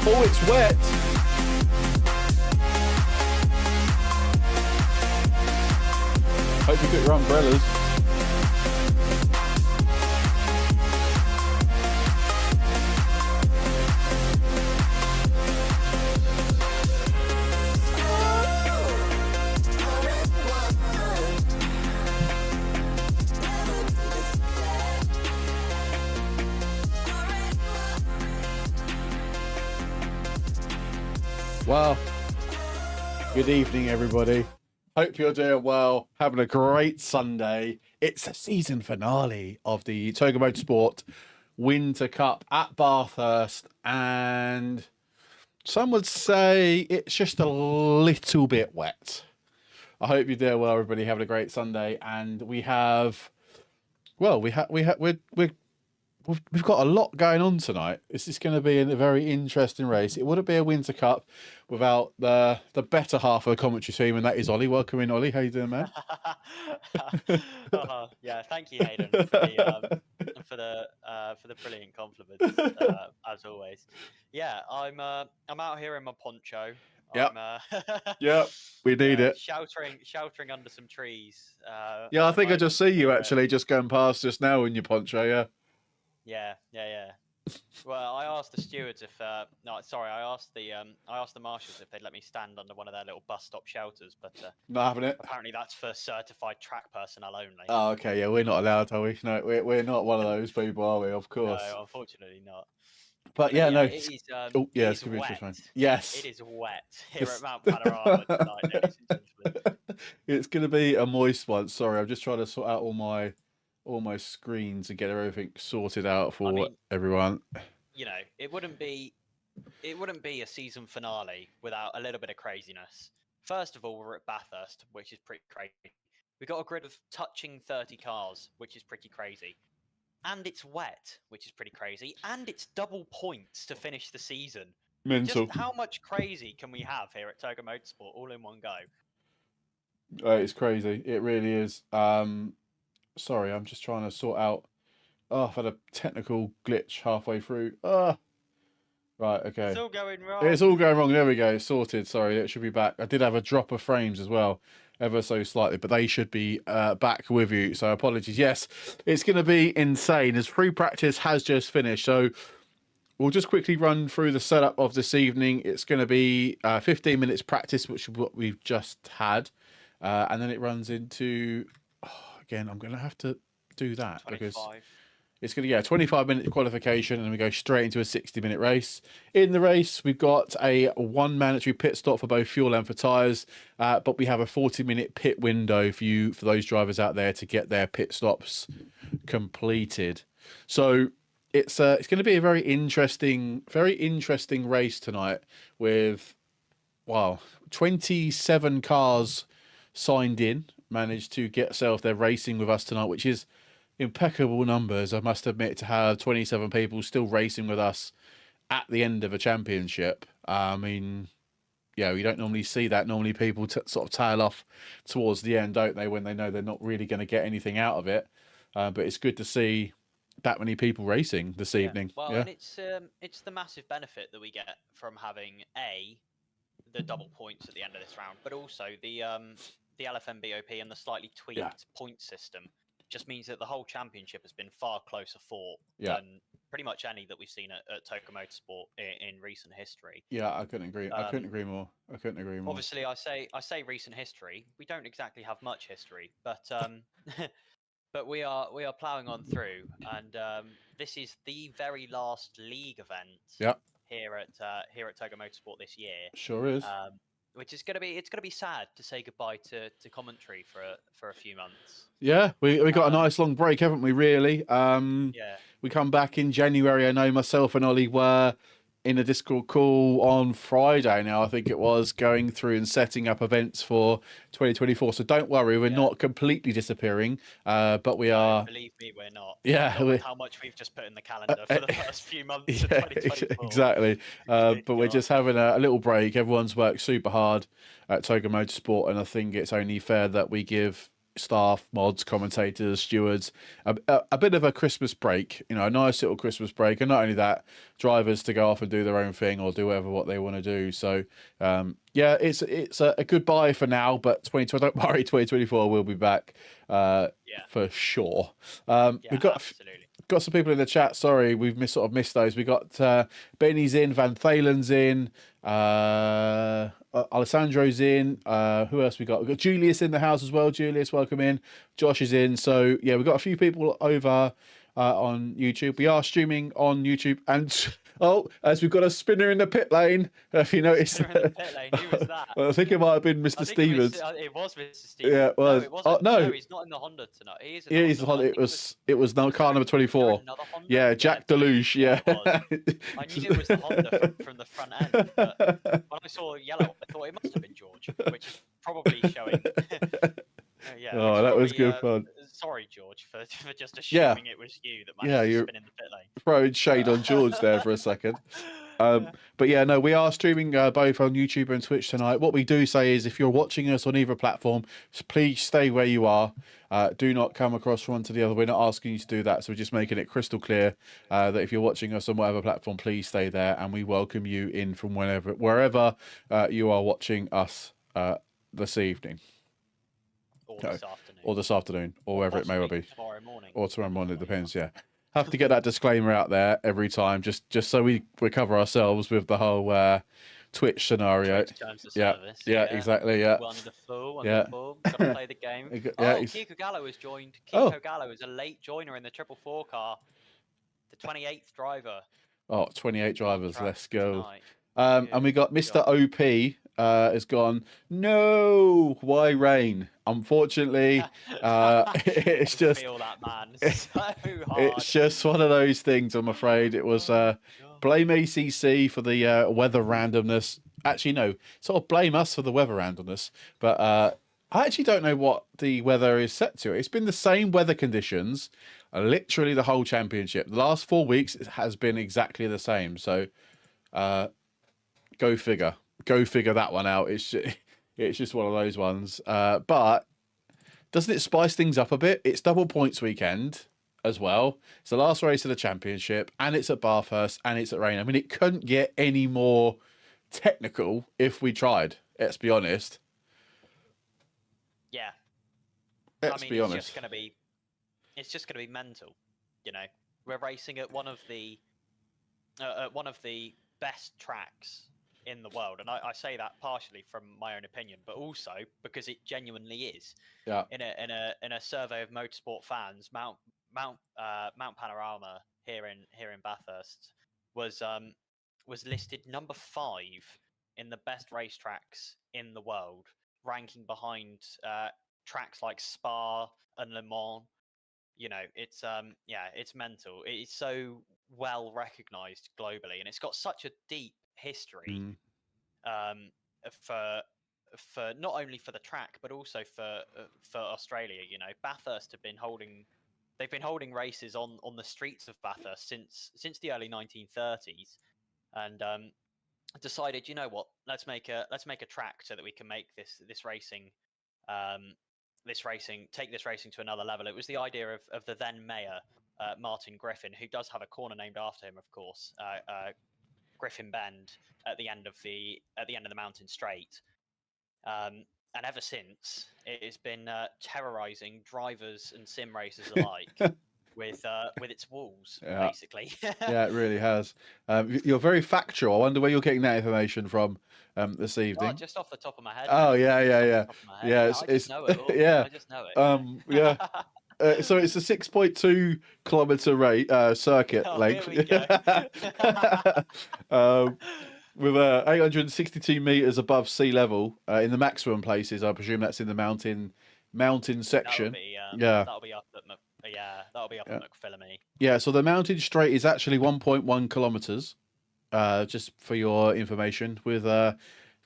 Oh, it's wet. Hope you got your umbrellas. Well, good evening, everybody. Hope you're doing well, having a great Sunday. It's the season finale of the Togo Motorsport Winter Cup at Bathurst, and some would say it's just a little bit wet. I hope you're doing well, everybody, having a great Sunday, and we have, well, we've got a lot going on tonight. This is going to be a very interesting race. It wouldn't be a Winter Cup without the better half of the commentary team, and that is Ollie. Welcome in, Ollie. How you doing, man? Yeah, thank you, Hayden, for the brilliant compliments, as always. Yeah, I'm out here in my poncho. Yep. Yep, we need it. Sheltering under some trees. Yeah, I think I just see you actually just going past just now in your poncho. Yeah. Yeah. Well, I asked the stewards if I asked the marshals if they'd let me stand under one of their little bus stop shelters, but not having it. Apparently that's for certified track personnel only. Oh, okay. Yeah, we're not allowed, are we? No, we're not one of those people, are we? Of course. No, unfortunately not. But yeah, no. It is, it's it is wet. Yes. It is wet here at Mount Pateron tonight, ladies and gentlemen. It's going to be a moist one. Sorry, I'm just trying to sort out all my screens and get everything sorted out for everyone. You know, it wouldn't be a season finale without a little bit of craziness. First of all, we're at Bathurst, which is pretty crazy. We got a grid of touching 30 cars, which is pretty crazy. And it's wet, which is pretty crazy. And it's double points to finish the season. Mental. Just how much crazy can we have here at Togo Motorsport all in one go? It's crazy. It really is. Sorry, I'm just trying to sort out. Oh, I've had a technical glitch halfway through. Right, okay. It's all going wrong. It's all going wrong. There we go. Sorted. Sorry, it should be back. I did have a drop of frames as well, ever so slightly, but they should be back with you. So apologies. Yes, it's going to be insane as free practice has just finished. So we'll just quickly run through the setup of this evening. It's going to be 15 minutes practice, which is what we've just had. And then it runs into, again, I'm going to have to do that 25. because it's going to get a 25-minute qualification and we go straight into a 60-minute race. In the race, we've got a 1 mandatory pit stop for both fuel and for tyres, but we have a 40-minute pit window for those drivers out there to get their pit stops completed. So it's going to be a very interesting race tonight with, 27 cars signed in, managed to get themselves there racing with us tonight, which is impeccable numbers, I must admit, to have 27 people still racing with us at the end of a championship. I mean, yeah, we don't normally see that. Normally people sort of tail off towards the end, don't they, when they know they're not really going to get anything out of it. But it's good to see that many people racing this evening. Well, yeah. And it's the massive benefit that we get from having the double points at the end of this round, but also the LFMBOP and the slightly tweaked point system just means that the whole championship has been far closer fought than pretty much any that we've seen at Toka Motorsport in recent history. Yeah, I couldn't agree. I couldn't agree more. Obviously, I say recent history. We don't exactly have much history, but but we are ploughing on through, and this is the very last league event. Here at Toga Motorsport this year. Sure is. Which is going to be sad to say goodbye to commentary for a few months. Yeah, we got a nice long break, haven't we? Really. We come back in January. I know myself and Ollie were in a Discord call on Friday now, I think it was, going through and setting up events for 2024. So don't worry, we're not completely disappearing, but we are. Believe me, we're not. Yeah, how much we've just put in the calendar for the first few months of 2024. Exactly. But we're just having a little break. Everyone's worked super hard at Toga Motorsport, and I think it's only fair that we give staff, mods, commentators, stewards a bit of a Christmas break, a nice little Christmas break, and not only that, drivers to go off and do their own thing or do whatever what they want to do. So it's a goodbye for now, but don't worry, 2024 will be back for sure. We've got some people in the chat. Sorry, we've missed those. We got Benny's in, Van Thalen's in, Alessandro's in. Who else we got? We've got Julius in the house as well. Julius, welcome in. Josh is in. So yeah, we've got a few people over on YouTube. We are streaming on YouTube, and as we've got a spinner in the pit lane. If you noticed, spinner in the pit lane. Who was that? Well, I think it might have been Mr. Stevens. It was Mr. Stevens. Yeah, it was. No, he's not in the Honda tonight. He is. He's the Honda. It was car number 24. Yeah, Jack Deluge. Yeah. I knew it was the Honda from the front end. But when I saw yellow, I thought it must have been George, which is probably showing. Oh, that was good fun. Sorry, George, for just assuming it was you that managed to spin in the pit lane. Throwing shade on George there for a second. But yeah, no, we are streaming both on YouTube and Twitch tonight. What we do say is, if you're watching us on either platform, please stay where you are. Do not come across from one to the other. We're not asking you to do that, so we're just making it crystal clear that if you're watching us on whatever platform, please stay there, and we welcome you in from wherever you are watching us this evening. Or this afternoon, or wherever it may well be. Tomorrow morning. Or tomorrow morning, it depends, yeah. Have to get that disclaimer out there every time, just so we cover ourselves with the whole Twitch scenario. Exactly, yeah. Wonderful. Gotta play the game. Kiko Gallo has joined. Kiko Gallo is a late joiner in the 444 car. The 28th driver. 28 drivers, let's go. And we got Mr. OP has gone, no, why rain? Unfortunately, it's just feel that, man. So hard. It's just one of those things, I'm afraid. It was blame ACC for the weather randomness. Actually, no, sort of blame us for the weather randomness. But I actually don't know what the weather is set to. It's been the same weather conditions literally the whole championship. The last 4 weeks it has been exactly the same. So go figure. Go figure that one out. It's just one of those ones. But doesn't it spice things up a bit? It's double points weekend. as well. It's the last race of the championship, and it's at Bathurst, and it's at rain. I mean, it couldn't get any more technical if we tried. Let's be honest. Yeah, Let's be it's honest. just gonna be mental. You know, we're racing at one of the best tracks in the world, and I say that partially from my own opinion, but also because it genuinely is. Yeah. In a survey of motorsport fans, Mount Panorama here in Bathurst was listed number 5 in the best racetracks in the world, ranking behind tracks like Spa and Le Mans. You know, it's it's mental. It's so well recognized globally, and it's got such a deep history Mm. for not only for the track but also for Australia. You know, Bathurst they've been holding races on the streets of Bathurst since the early 1930s, and decided, you know what, let's make a track so that we can make this racing take this racing to another level. It was the idea of the then mayor, Martin Griffin, who does have a corner named after him, of course, Griffin Bend at the end of the Mountain Straight. And ever since, it has been terrorizing drivers and sim racers alike with its walls, Yeah. basically. Yeah, it really has. You're very factual. I wonder where you're getting that information from this Oh, evening. just off the top of my head. Oh, Mate. yeah, yeah, Just off the yeah. top of my head. Yeah, Yeah, I just know it all. yeah. I just know it. Yeah. So it's a 6.2 kilometer circuit Oh, length. here we go. With 862 meters above sea level in the maximum places. I presume that's in the mountain section. That'll be up at Yeah. McPhillamy. Yeah, so the mountain straight is actually 1.1 kilometers. Just for your information, with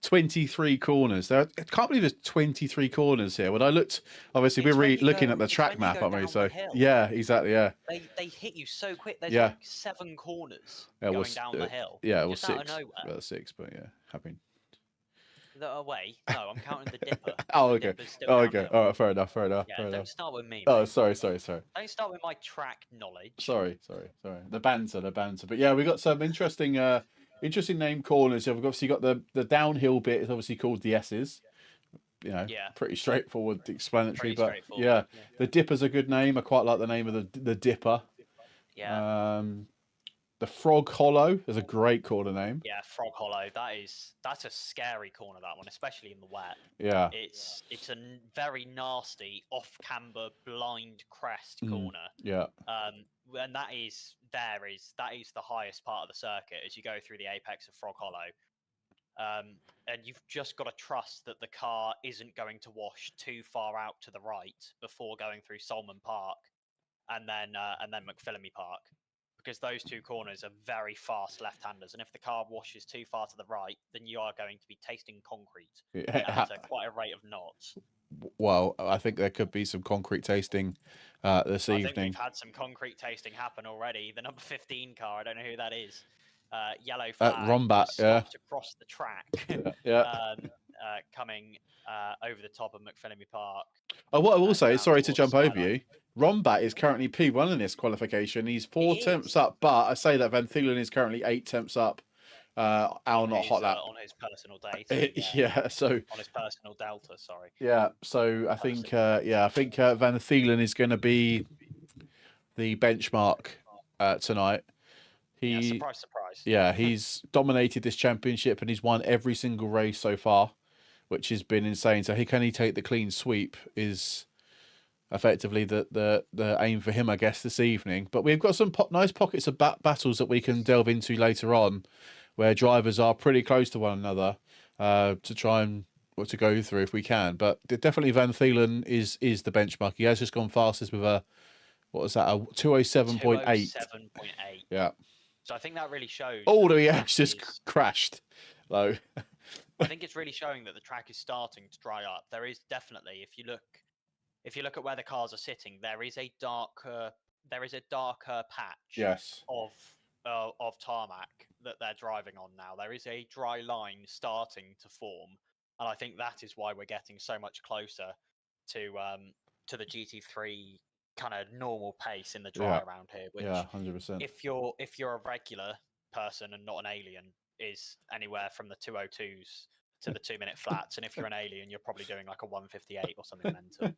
23 corners. I can't believe there's 23 corners here. When I looked, obviously we're looking at the track map, aren't we? So yeah, exactly. Yeah, they hit you so quick. There's Yeah. like 7 corners going down the hill. Yeah, it was just out of 6. nowhere. Well, 6, but yeah, happy. Away? No, I'm counting the dipper. Oh, The okay. dipper's still Oh, okay. downhill. All right, fair enough. Yeah, Fair don't enough. start with me. Oh, Mate. sorry. Don't start with my track knowledge. Sorry. The banter. But yeah, we got some interesting name corners. We've obviously got the downhill bit is obviously called the S's. You know, pretty straightforward, explanatory. But yeah, the Dipper's a good name. I quite like the name of the Dipper. Yeah. The Frog Hollow is a great corner name. Yeah, Frog Hollow. That's a scary corner, that one, especially in the wet. Yeah. It's a very nasty off camber blind crest corner. Yeah. And that is the highest part of the circuit as you go through the apex of Frog Hollow. And you've just got to trust that the car isn't going to wash too far out to the right before going through Solomon Park and then McPhillamy Park, because those 2 corners are very fast left-handers, and if the car washes too far to the right, then you are going to be tasting concrete at quite a rate of knots. Well, I think there could be some concrete tasting this evening. I think we've had some concrete tasting happen already. The number 15 car, I don't know who that is. Yellow flag. Rombat, stopped across the track. Coming over the top of McPhillamy Park. Oh, what I will say, sorry to jump over you, Rombat is currently P1 in this qualification. He's 4 tenths up, but I say that Van Thielen is currently 8 tenths up. On his personal data. So on his personal delta, sorry. Yeah, so I think Van Thielen is going to be the benchmark tonight. Surprise. Yeah, he's dominated this championship and he's won every single race so far, which has been insane. So can he take the clean sweep is effectively the aim for him, I guess, this evening. But we've got some nice pockets of battles that we can delve into later on, where drivers are pretty close to one another to try and to go through if we can. But definitely Van Thielen is the benchmark. He has just gone fastest with a 207.8. 207.8. Yeah. So I think that really shows. Oh, he just crashed low. I think it's really showing that the track is starting to dry up. There is definitely, if you look at where the cars are sitting, there is a darker patch. Yes. Of tarmac that they're driving on now. There is a dry line starting to form, and I think that is why we're getting so much closer to the GT3 kind of normal pace in the dry around here, which 100%. if you're a regular person and not an alien, is anywhere from the 202s to the 2-minute flats, and if you're an alien, you're probably doing like a 158 or something mental.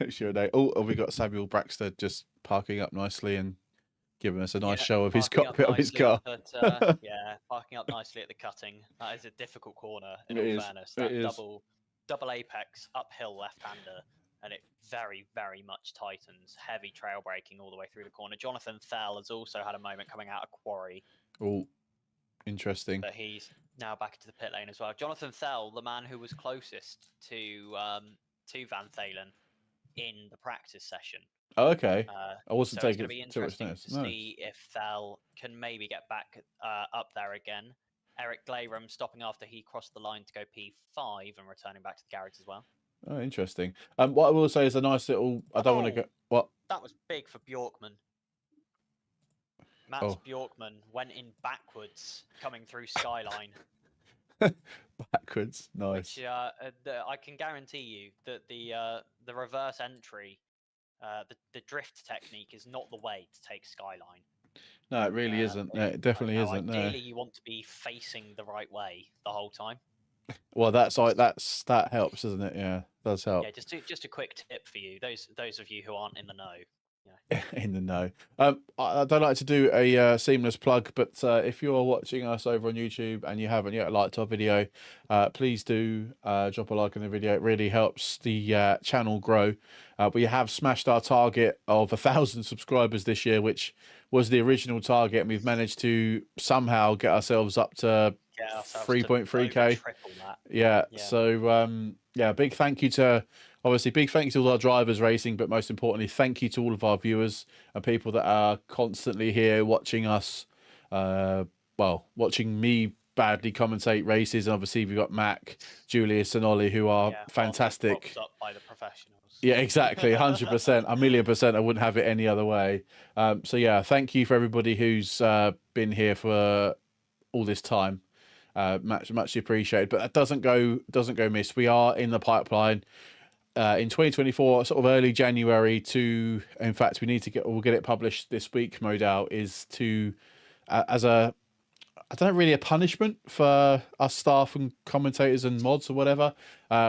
Sure. Oh, have we got Samuel Braxton just parking up nicely and giving us a nice show of his parking up cockpit of his nicely car? yeah, parking up nicely at the cutting. That is a difficult corner, in It all is, fairness. it That is. double apex uphill left-hander, and it very, very much tightens. Heavy trail braking all the way through the corner. Jonathan Thell has also had a moment coming out of quarry, Oh, interesting. but he's now back into the pit lane as well. Jonathan Thell, the man who was closest to Van Thalen in the practice session. Oh, okay. I wasn't so it's taking going to be too much interesting notice. to see if Thel can maybe get back up there again. Eric Glayram stopping after he crossed the line to go P5 and returning back to the garage as well. Oh, interesting. What I will say is a nice little. I don't want to go. What? That was big for Bjorkman. Mats Bjorkman went in backwards coming through Skyline. Backwards, nice. Which I can guarantee you that the reverse entry, the drift technique is not the way to take Skyline. No, it really isn't. No, it definitely isn't. Ideally, you want to be facing the right way the whole time. Well, that helps, doesn't it? Yeah, does help. Yeah, just a quick tip for you, those of you who aren't in the know. In the know. I don't like to do a seamless plug, but if you're watching us over on YouTube and you haven't yet liked our video, please do drop a like on the video. It really helps the channel grow. We have smashed our target of 1,000 subscribers this year, which was the original target, and we've managed to somehow get ourselves up to 3.3k. Yeah. So big thank you to. Obviously, big thank you to all our drivers racing, but most importantly, thank you to all of our viewers and people that are constantly here watching us, watching me badly commentate races. And obviously, we've got Mac, Julius and Ollie, who are fantastic. Up by the professionals. Yeah, exactly. 100%, 1,000,000%. I wouldn't have it any other way. Thank you for everybody who's been here for all this time. Much appreciated. But that doesn't go miss. We are in the pipeline. In 2024, sort of early January to, in fact, we'll get it published this week, no doubt, is to, as a, I don't know, really a punishment for us staff and commentators and mods or whatever.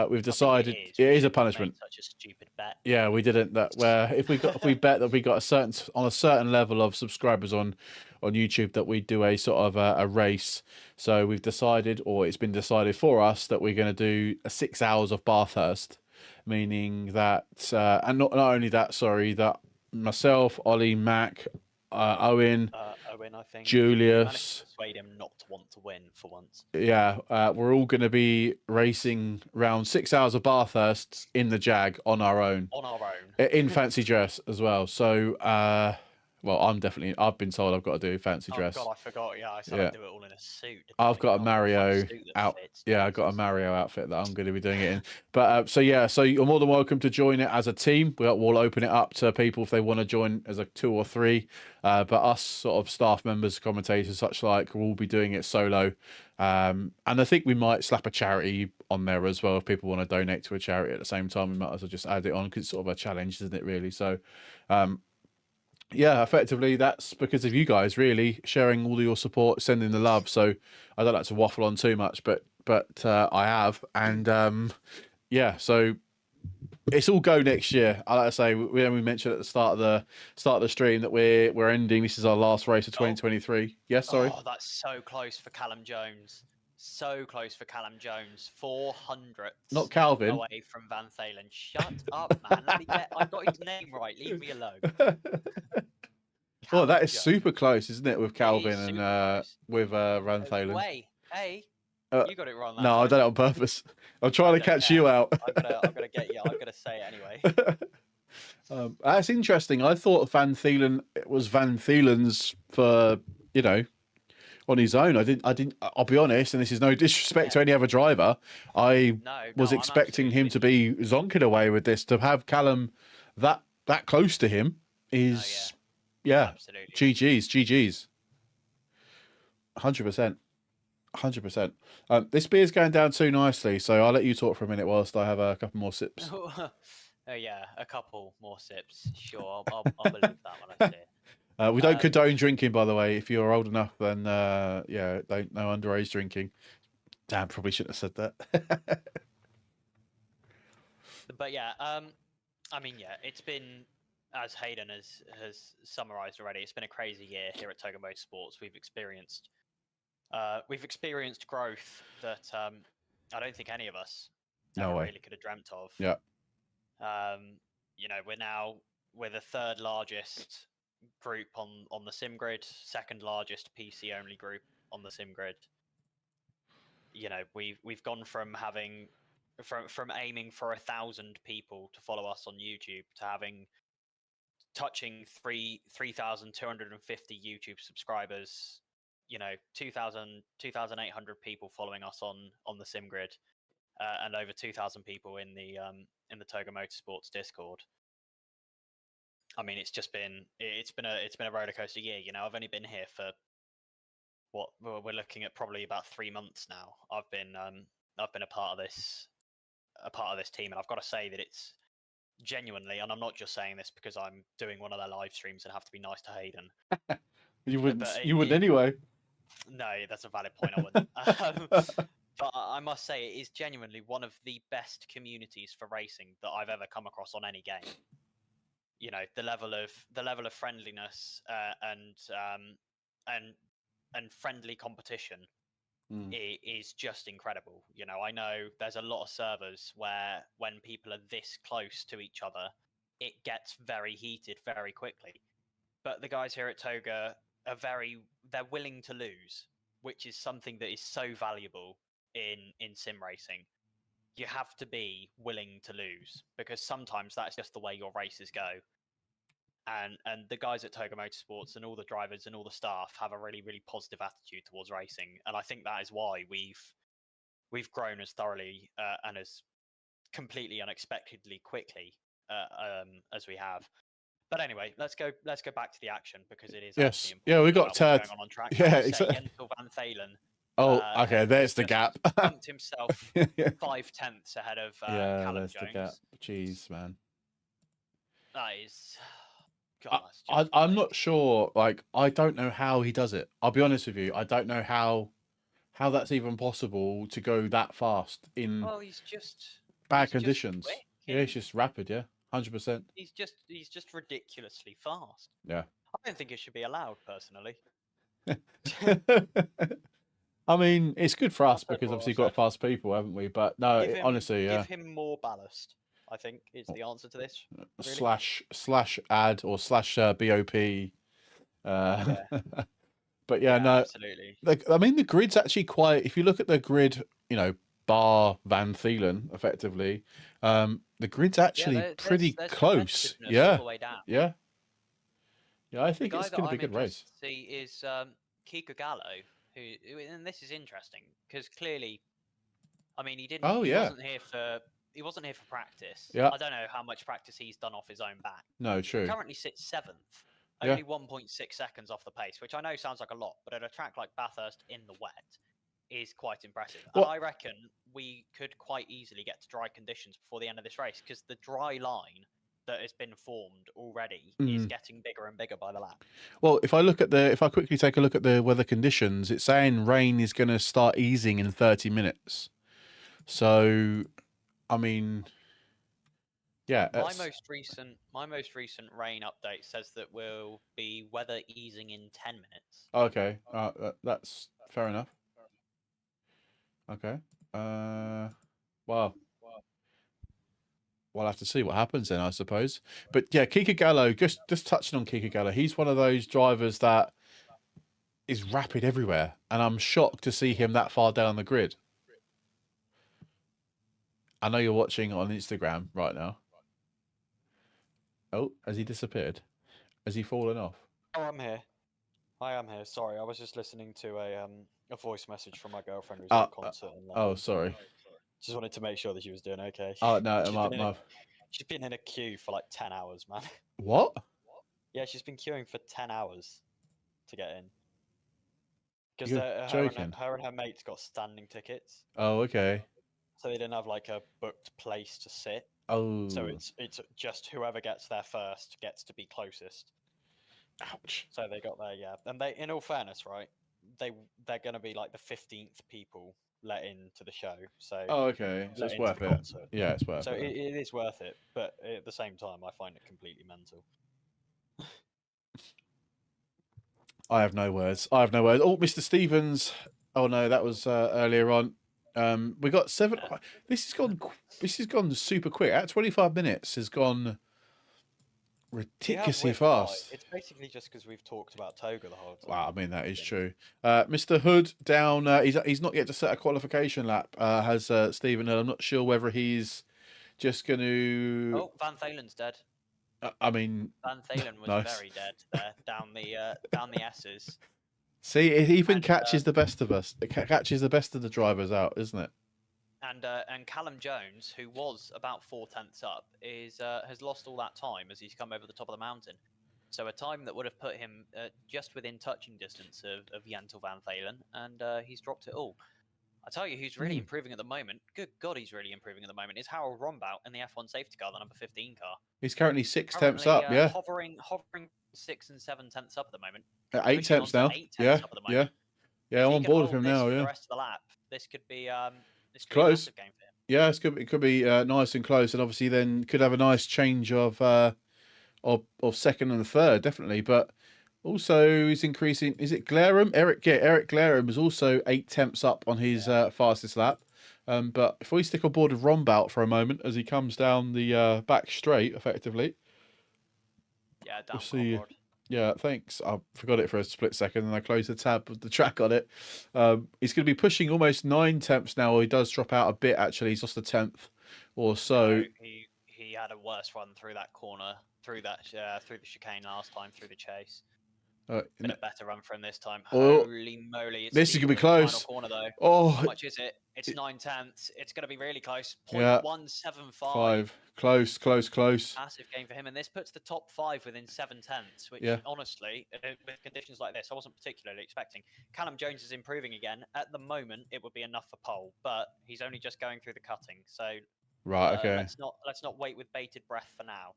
We've decided it is a punishment. Such a stupid bet. Yeah, we didn't. Where if we bet that we got a certain level of subscribers on YouTube, that we do a sort of a race. So we've decided, or it's been decided for us, that we're going to do 6 hours of Bathurst. Meaning that, and not only that, that myself, Ollie, Mac, Owen, I think Julius, persuade him not to want to win for once. Yeah, we're all going to be racing around 6 hours of Bathurst in the Jag on our own. In fancy dress as well. So, I've been told I've got to do fancy dress. Oh God, I forgot. Yeah, I said I'd do it all in a suit. I've got a Mario I've got a Mario outfit that I'm going to be doing it in. But so you're more than welcome to join it as a team. We'll open it up to people if they want to join as a 2 or 3. But us sort of staff members, commentators, such like, will be doing it solo. And I think we might slap a charity on there as well. If people want to donate to a charity at the same time, we might as well just add it on, because it's sort of a challenge, isn't it, really? So, effectively, that's because of you guys really sharing all your support, sending the love. So I don't like to waffle on too much, but I have, and so it's all go next year. I like to say, we mentioned at the start of the stream that we're ending. This is our last race of 2023. Yes, sorry. Oh, that's so close for Callum Jones. So close for Callum Jones. 400. Not Calvin. Away from Van Thalen. Shut up, man. I got his name right. Leave me alone. Well, that is super close, isn't it, with Calvin and with Van Thalen? Hey, you got it wrong. No, I done it on purpose. I'm trying to catch you out. I'm gonna get you. I'm gonna say it anyway. That's interesting. I thought it was Van Thielen's for, on his own. I didn't. I'll be honest, and this is no disrespect to any other driver. I was expecting him to be zonking away with this. To have Callum that close to him is, absolutely. GG's. 100%. 100%. This beer's going down too nicely, so I'll let you talk for a minute whilst I have a couple more sips. Oh yeah, a couple more sips. Sure, I'll believe that when I see it. We don't condone drinking, by the way. If you're old enough, then yeah, don't no underage drinking. Damn, probably shouldn't have said that. But yeah, I mean, yeah, it's been, as Hayden has summarised already, it's been a crazy year here at Togo Motorsports. We've experienced growth that I don't think any of us No ever way. really could have dreamt of. Yeah. You know, we're the third largest group on the sim grid, second largest PC only group on the sim grid. You know, we've gone from having from aiming for 1,000 people to follow us on YouTube to having touching 3,250 YouTube subscribers. You know, 2,800 people following us on the sim grid, and over 2,000 people in the Togo Motorsports Discord. I mean, it's been a roller coaster year. You know, I've only been here for what we're looking at probably about 3 months now. I've been a part of this team, and I've got to say that it's genuinely, and I'm not just saying this because I'm doing one of their live streams and have to be nice to Hayden. You wouldn't. But You wouldn't anyway. No, that's a valid point. I wouldn't. But I must say, it is genuinely one of the best communities for racing that I've ever come across on any game. You know, the level of friendliness and friendly competition is just incredible. You know, I know there's a lot of servers where when people are this close to each other, it gets very heated very quickly. But the guys here at Toga they're willing to lose, which is something that is so valuable in sim racing. You have to be willing to lose because sometimes that's just the way your races go. And the guys at Toga Motorsports and all the drivers and all the staff have a really, really positive attitude towards racing, and I think that is why we've grown as thoroughly and as completely unexpectedly quickly as we have. But anyway, let's go back to the action because it is Yes. actually Yeah, we important got what's going on track. yeah, Exactly. exactly. Jensel Van Thalen. Oh, okay. There's the just gap. bumped himself Yeah. 5/10 ahead of Yeah, Callum there's the gap. Jones. Jeez, man. That is, God, that's just I'm ridiculous. not sure. Like, I don't know how he does it. I'll be honest with you. I don't know how that's even possible to go that fast in Well, he's just bad just conditions. quick, Yeah, isn't it's he? just rapid. Yeah, 100%. He's just ridiculously fast. Yeah. I don't think it should be allowed, personally. I mean, it's good for us I've said because what obviously I've we've got said. fast people, haven't we? But no, honestly, yeah. Give him more ballast. I think is the answer to this. Really. Slash add or slash BOP. Yeah. But yeah, no. Absolutely. I mean, the grid's actually quite. If you look at the grid, you know, bar Van Thelen, effectively, the grid's actually pretty there's close. competitiveness all Yeah, the way down. yeah, yeah. I The think guy it's that going to be I'm a good race. interested to see is Kiko Gallo, who, and this is interesting because clearly, I mean, Oh he yeah, wasn't here for practice. yeah. I don't know how much practice he's done off his own back. No, true. Currently sits seventh, Yeah. only 1.6 seconds off the pace, which I know sounds like a lot, but at a track like Bathurst in the wet is quite impressive. Well- And I reckon we could quite easily get to dry conditions before the end of this race because the dry line that has been formed already is getting bigger and bigger by the lap. Well, if I quickly take a look at the weather conditions, it's saying rain is going to start easing in 30 minutes. So, I mean, yeah. My most recent rain update says that we'll be weather easing in 10 minutes. Okay, that's fair enough. Okay. Well, we'll have to see what happens then, I suppose. But yeah, Kiko Gallo, just touching on Kiko Gallo, he's one of those drivers that is rapid everywhere, and I'm shocked to see him that far down the grid. I know you're watching on Instagram right now. Oh, has he disappeared? Has he fallen off? Oh, I'm here. I am here. Sorry, I was just listening to a voice message from my girlfriend who's at a concert. Oh, sorry. Just wanted to make sure that she was doing okay. Oh no, she's been in a queue for like 10 hours, man. What? Yeah, she's been queuing for 10 hours to get in. Because her and her mates got standing tickets. Oh, okay. So they didn't have like a booked place to sit. Oh, So it's just whoever gets there first gets to be closest. ouch. So they got there, yeah. And they, in all fairness, right, they're going to be like the 15th people let into the show. So Oh, okay. So let it's into worth the it. concert. Yeah, it's worth So it. it is worth it, but at the same time, I find it completely mental. I have no words. I have no words. Oh, Mr. Stevens. Oh no, that was earlier on. We got 7. Yeah. This has gone. This has gone super quick. At 25 minutes has gone We have ridiculously whipped by. fast. It's basically just because we've talked about Toga the whole time. Wow, I mean that is true. Mr. Hood down. He's not yet to set a qualification lap. Has Stephen Hood? I'm not sure whether he's just going to. Oh, Van Thalen's dead. I mean, Van Thalen was nice. very dead there down the S's. See, it even And, catches the best of us. It catches the best of the drivers out, isn't it? And Callum Jones, who was about 4/10 up, has lost all that time as he's come over the top of the mountain. So a time that would have put him just within touching distance of Jentel Van Thalen, and he's dropped it all. I tell you, who's really improving at the moment. Good God, he's really improving at the moment. Is Harold Rombout in the F1 safety car, the number 15 car. He's currently 6 Currently, tenths up. Yeah, hovering 6 and 7 tenths up at the moment. 8 Pushing tenths on to now. 8 Yeah, tenths up at the moment. yeah. If I'm he on can board with hold him this now. for the Yeah, rest of the lap, this could be a close. massive game for him. Yeah, it could be nice and close, and obviously then could have a nice change of second and third, definitely. But also he's increasing. Is it Glarum? Eric Glarum is also 8 tenths up on his fastest lap. But if we stick on board with Rombout for a moment as he comes down the back straight, effectively. Yeah, We'll down see. Conrod. Yeah, thanks. I forgot it for a split second, and I closed the tab with the track on it. He's going to be pushing almost 9 tenths now. Or he does drop out a bit. Actually, he's lost a tenth or so. No, he had a worse run through that corner, through the chicane last time, through the chase. Been a better run for him this time. Oh, Holy moly! It's this is deep gonna be in the final close. corner though. Oh, How much is it? It's 9 tenths. It's going to be really close. Yeah. 0.175. Close. Massive game for him, and this puts the top 5 within 7 tenths, which Yeah. honestly, with conditions like this, I wasn't particularly expecting. Callum Jones is improving again. At the moment, it would be enough for pole, but he's only just going through the cutting, so Right. Okay. let's not wait with bated breath for now.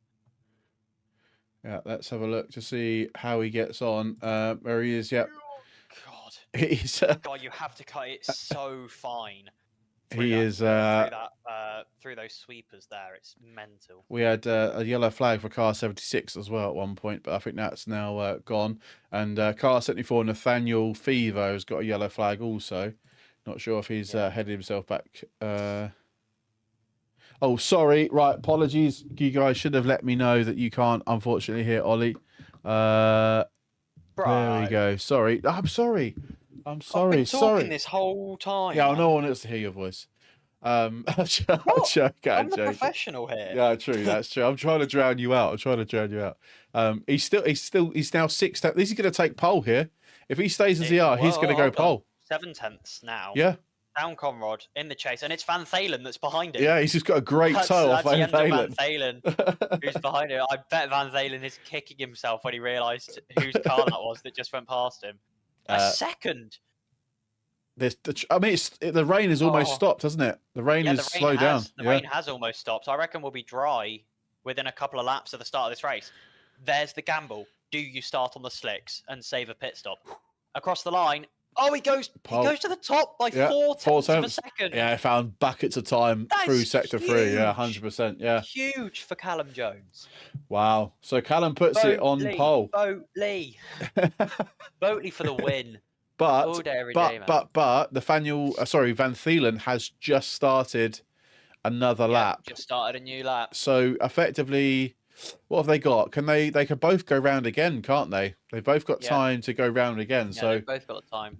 Yeah. Let's have a look to see how he gets on. There he is. Yep. God, He's. God, you have to cut it so fine. He is. Through those sweepers there. It's mental. We had a yellow flag for car 76 as well at one point, but I think that's now gone. And car 74, Nathaniel Fever, has got a yellow flag also. Not sure if he's headed himself back. Oh, sorry. Right, apologies. You guys should have let me know that you can't, unfortunately, hear Ollie. There we go. Sorry. I'm sorry. I've been talking this whole time. Yeah, no one wants to hear your voice. I'm joking. I'm the professional here. Yeah, true. That's true. I'm trying to drown you out. He's now 6 tenths. This is going to take pole here. If he stays as he are, he's going to go pole. 7 tenths now. Yeah. Down Conrod in the chase, and it's Van Thalen that's behind him. Yeah, he's just got a great toe off Van Thalen. Van Thalen who's behind him. I bet Van Thalen is kicking himself when he realised whose car that was that just went past him. A second. The rain has almost stopped, hasn't it? The rain has slowed down. The rain has almost stopped. I reckon we'll be dry within a couple of laps of the start of this race. There's the gamble. Do you start on the slicks and save a pit stop? Across the line. Oh, he goes to the top by 4 tenths of a second. Yeah, I found buckets of time through sector 3. Yeah, 100%. Yeah. Huge for Callum Jones. Wow. So Callum puts it on pole. Boatley for the win. But Nathaniel, Van Thelen has just started another lap. Just started a new lap. So effectively, what have they got? They could both go round again, can't they? They've both got time to go round again. Yeah, so they've both got the time.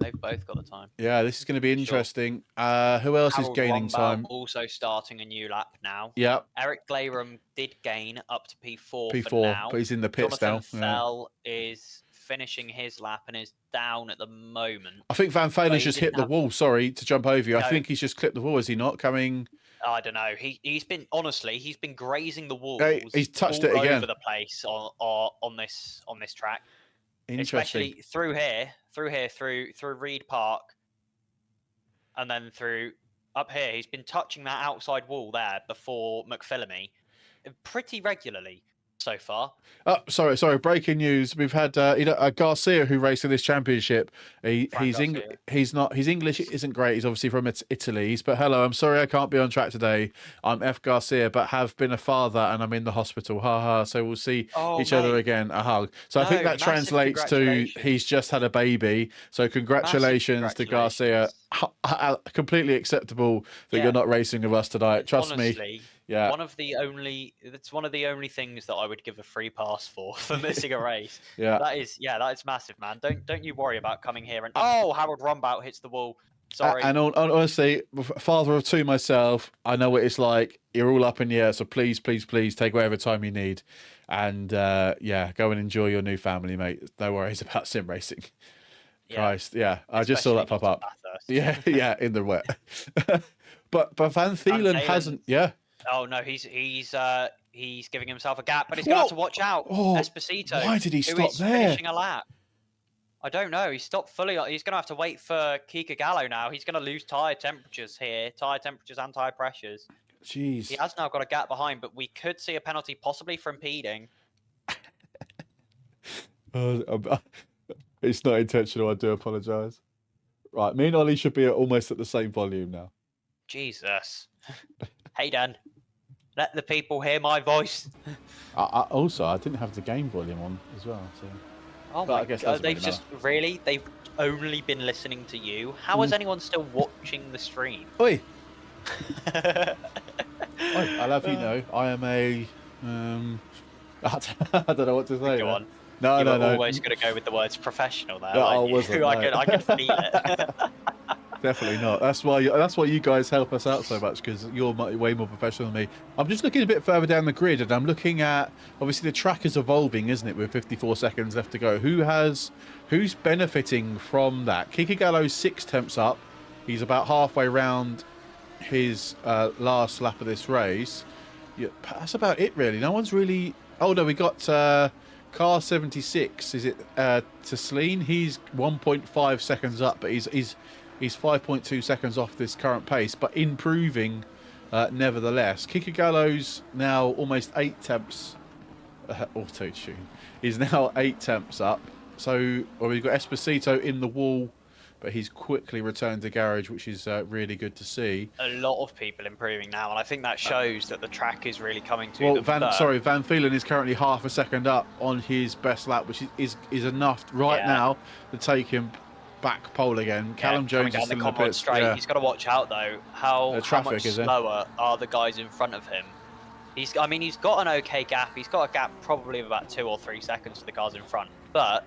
Yeah, this is going to be interesting. Sure. Who else is gaining time? Also starting a new lap now. Yeah. Eric Glarum did gain up to P4 for now. But he's in the pits now. Jonathan Fell is finishing his lap and is down at the moment. I think Van Thalen's just hit the wall. Sorry to jump over you. No. I think he's just clipped the wall. Is he not coming? I don't know. He's been grazing the walls. He's touched it again over the place on this track. Interesting. Especially through Reed Park, and then through up here. He's been touching that outside wall there before McPhillamy, pretty regularly so far. Oh, sorry. Breaking news: we've had Garcia who raced in this championship. He's Garcia. his English isn't great. He's obviously from Italy. But hello, I'm sorry I can't be on track today. I'm F Garcia, but have been a father and I'm in the hospital. Ha ha. So we'll see Oh, each other mate. again. A hug. So I think No, that massive translates to congratulations. he's just had a baby. So congratulations to Garcia. Completely acceptable that you're not racing with us tonight. Trust Honestly, me. Yeah. It's one of the only things that I would give a free pass for missing a race. Yeah. That is massive, man. Don't you worry about coming here and Harold Rumbout hits the wall. Sorry. And honestly, father of two myself, I know what it's like. You're all up in the air, so please take whatever time you need, and go and enjoy your new family, mate. No worries about sim racing. Christ, yeah, I just saw that pop up. Yeah, in the wet. but Van Thielen hasn't. Yeah. Oh no, he's giving himself a gap, but he's gonna have to watch out. Esposito. Why did he stop there? Finishing a lap. I don't know. He stopped fully. He's going to have to wait for Kika Gallo now. He's going to lose tyre temperatures here. Tyre temperatures and tyre pressures. Jeez. He has now got a gap behind, but we could see a penalty possibly for impeding. It's not intentional. I do apologise. Right, me and Ollie should be almost at the same volume now. Jesus. Hey, Dan. Let the people hear my voice. I didn't have the game volume on as well, so... Oh my God, they've only been listening to you. How is anyone still watching the stream? Oi! I'll have you know, I am a... I don't know what to say. Go on. No. Always going to go with the words professional there. No, I wasn't. I can feel it. Definitely not. That's why you guys help us out so much, because you're way more professional than me. I'm just looking a bit further down the grid, and I'm looking at, obviously the track is evolving, isn't it, with 54 seconds left to go. Who's benefiting from that? Kika Gallo's 6 temps up. He's about halfway round his last lap of this race. Yeah, that's about it really. No one's really... Oh no, we got car 76. Is it Tesleen? He's 1.5 seconds up, but he's 5.2 seconds off this current pace, but improving nevertheless. Kika Gallo's now almost 8 temps. Auto-tune. He's now 8 temps up. So we've got Esposito in the wall, but he's quickly returned to garage, which is really good to see. A lot of people improving now, and I think that shows that the track is really coming to them. Van Thielen is currently half a second up on his best lap, which is enough now to take him back pole again. Callum Jones is still in the pits. Straight. He's got to watch out though. How much slower are the guys in front of him? He's got an okay gap. He's got a gap probably of about 2 or 3 seconds to the cars in front. But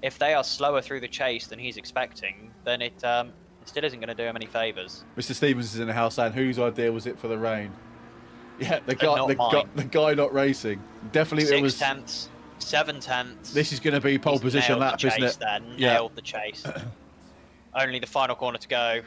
if they are slower through the chase than he's expecting, then it still isn't going to do him any favours. Mr. Stevens is in the house saying, whose idea was it for the rain? Yeah, the guy not racing. Definitely 6 it was. 10ths, 7 tenths. This is going to be pole position lap, isn't it? Nailed the chase. Only the final corner to go.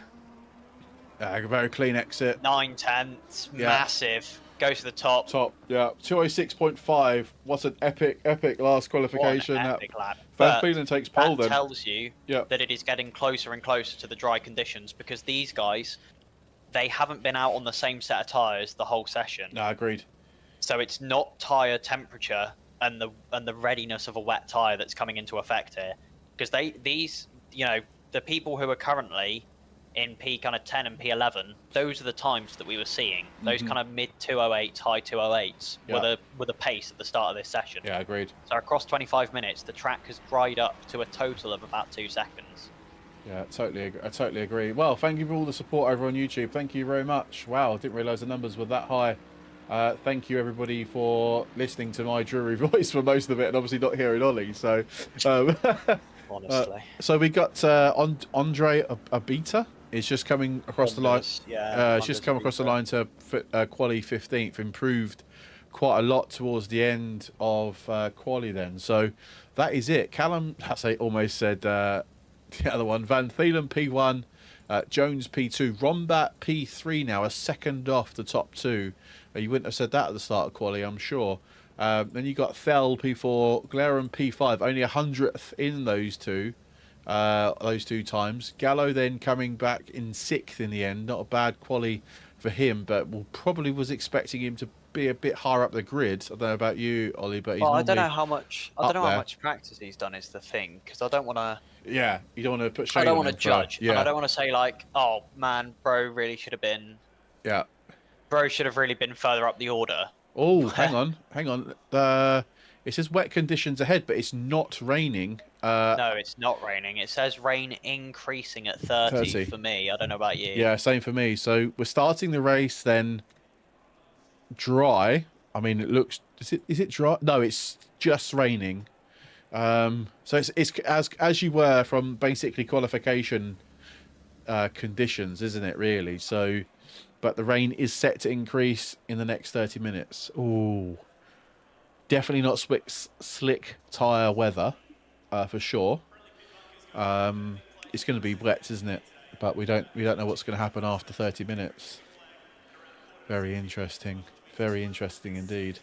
A very clean exit. 9 tenths, massive. Goes to the top. Yeah. 206.5. What an epic last qualification. What an epic lap. Van Thielen takes pole then. That tells you that it is getting closer and closer to the dry conditions, because these guys, they haven't been out on the same set of tyres the whole session. No, agreed. So it's not tyre temperature and the readiness of a wet tyre that's coming into effect here, because the people who are currently in P kind of 10 and P11, those are the times that we were seeing. Those kind of mid 208s, high 208s were the pace at the start of this session. Yeah, agreed. So across 25 minutes, the track has dried up to a total of about 2 seconds. Yeah, I totally agree. Well, thank you for all the support over on YouTube. Thank you very much. Wow, I didn't realise the numbers were that high. Thank you everybody for listening to my dreary voice for most of it, and obviously not hearing Ollie. So, honestly. So we got Andre Abita. It's just coming across the line. It's just come across the line to quali 15th. Improved quite a lot towards the end of quali then. So that is it. Callum, almost said the other one. Van Thielen P1, Jones P2, Rombat P3 now, a second off the top 2. You wouldn't have said that at the start of quali, I'm sure. Then you got Thel P4, Glaren P5, only 100th in those two times. Gallo then coming back in 6th in the end. Not a bad quali for him, but probably was expecting him to be a bit higher up the grid. I don't know about you, Ollie, but he's Well, I don't normally know how much. I up don't know how there. much practice he's done. Is the thing because I don't want to. Yeah, you don't want to put I shade don't on want to him for judge, and I yeah, don't want to say like, "Oh man, bro, really should have been. yeah. Bro should have really been further up the order." Oh, hang on, hang on. It says wet conditions ahead, but it's not raining. No, it's not raining. It says rain increasing at 30 30. for me. I don't know about you. Yeah, same for me. So we're starting the race then dry. I mean, it looks. Is it dry? No, it's just raining. So it's as you were from basically qualification conditions, isn't it? Really. So, but the rain is set to increase in the next 30 minutes. Ooh, definitely not slick tire weather, for sure. It's going to be wet, isn't it? But we don't know what's going to happen after 30 minutes. Very interesting. Very interesting indeed.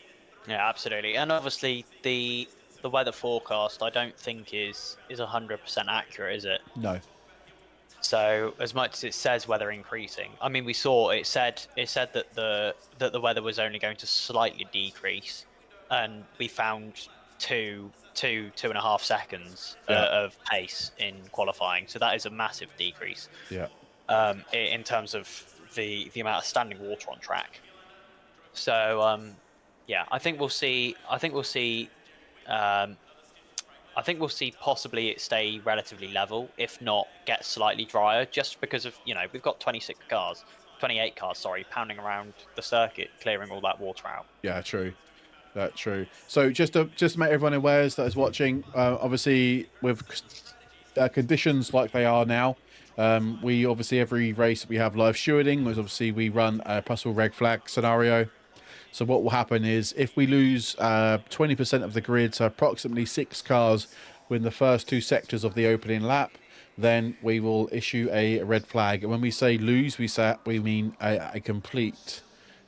Yeah, absolutely. And obviously the weather forecast I don't think is 100% accurate, is it? No. So as much as it says weather increasing, I mean we saw it said that the weather was only going to slightly decrease, and we found two and a half seconds of pace in qualifying. So that is a massive decrease. Yeah. In terms of the amount of standing water on track. So yeah, I think we'll see. I think we'll see possibly it stay relatively level, if not get slightly drier, just because of we've got 28 cars, sorry, pounding around the circuit, clearing all that water out. Yeah, true. That's true. So just to make everyone aware that is watching, obviously with conditions like they are now, we obviously every race we have live stewarding. Because obviously we run a possible red flag scenario. So what will happen is if we lose 20% of the grid, so approximately 6 cars within the first 2 sectors of the opening lap, then we will issue a red flag. And when we say lose, we mean a complete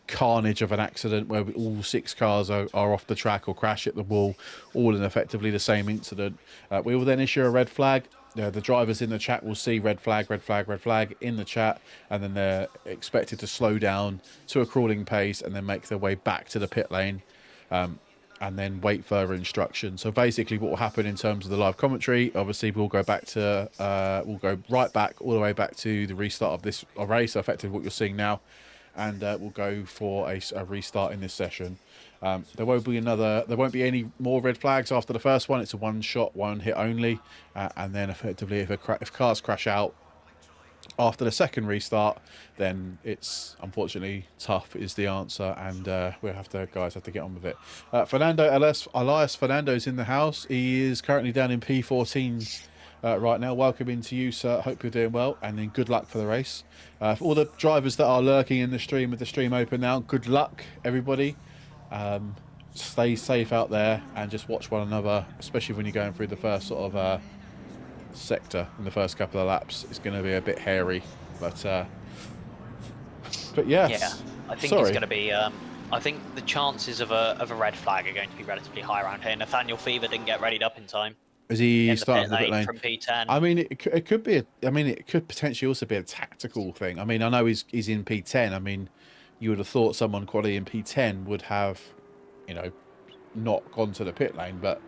carnage of an accident where all 6 cars are off the track or crash at the wall, all in effectively the same incident. We will then issue a red flag. The drivers in the chat will see red flag, red flag, red flag in the chat, and then they're expected to slow down to a crawling pace and then make their way back to the pit lane, and then wait further instructions. So basically what will happen in terms of the live commentary, obviously we'll go right back all the way back to the restart of this race, so effectively what you're seeing now, and we'll go for a restart in this session. There won't be any more red flags after the first one. It's a one shot, one hit only, and then effectively if cars crash out after the second restart, then it's unfortunately tough is the answer, and guys have to get on with it. Elias Fernando's in the house. He is currently down in P14 right now. Welcome into you, sir. Hope you're doing well, and then good luck for the race. For all the drivers that are lurking in the stream with the stream open now, good luck everybody. Stay safe out there and just watch one another, especially when you're going through the first sort of sector in the first couple of laps. It's going to be a bit hairy, but yes. Yeah, I think it's going to be. I think the chances of a red flag are going to be relatively high around here. Nathaniel Fever didn't get readied up in time. Is he starting the pit lane from P10? I mean, it could be. It could potentially also be a tactical thing. I mean, I know he's in P10. I mean, you would have thought someone quality in P10 would have, not gone to the pit lane. But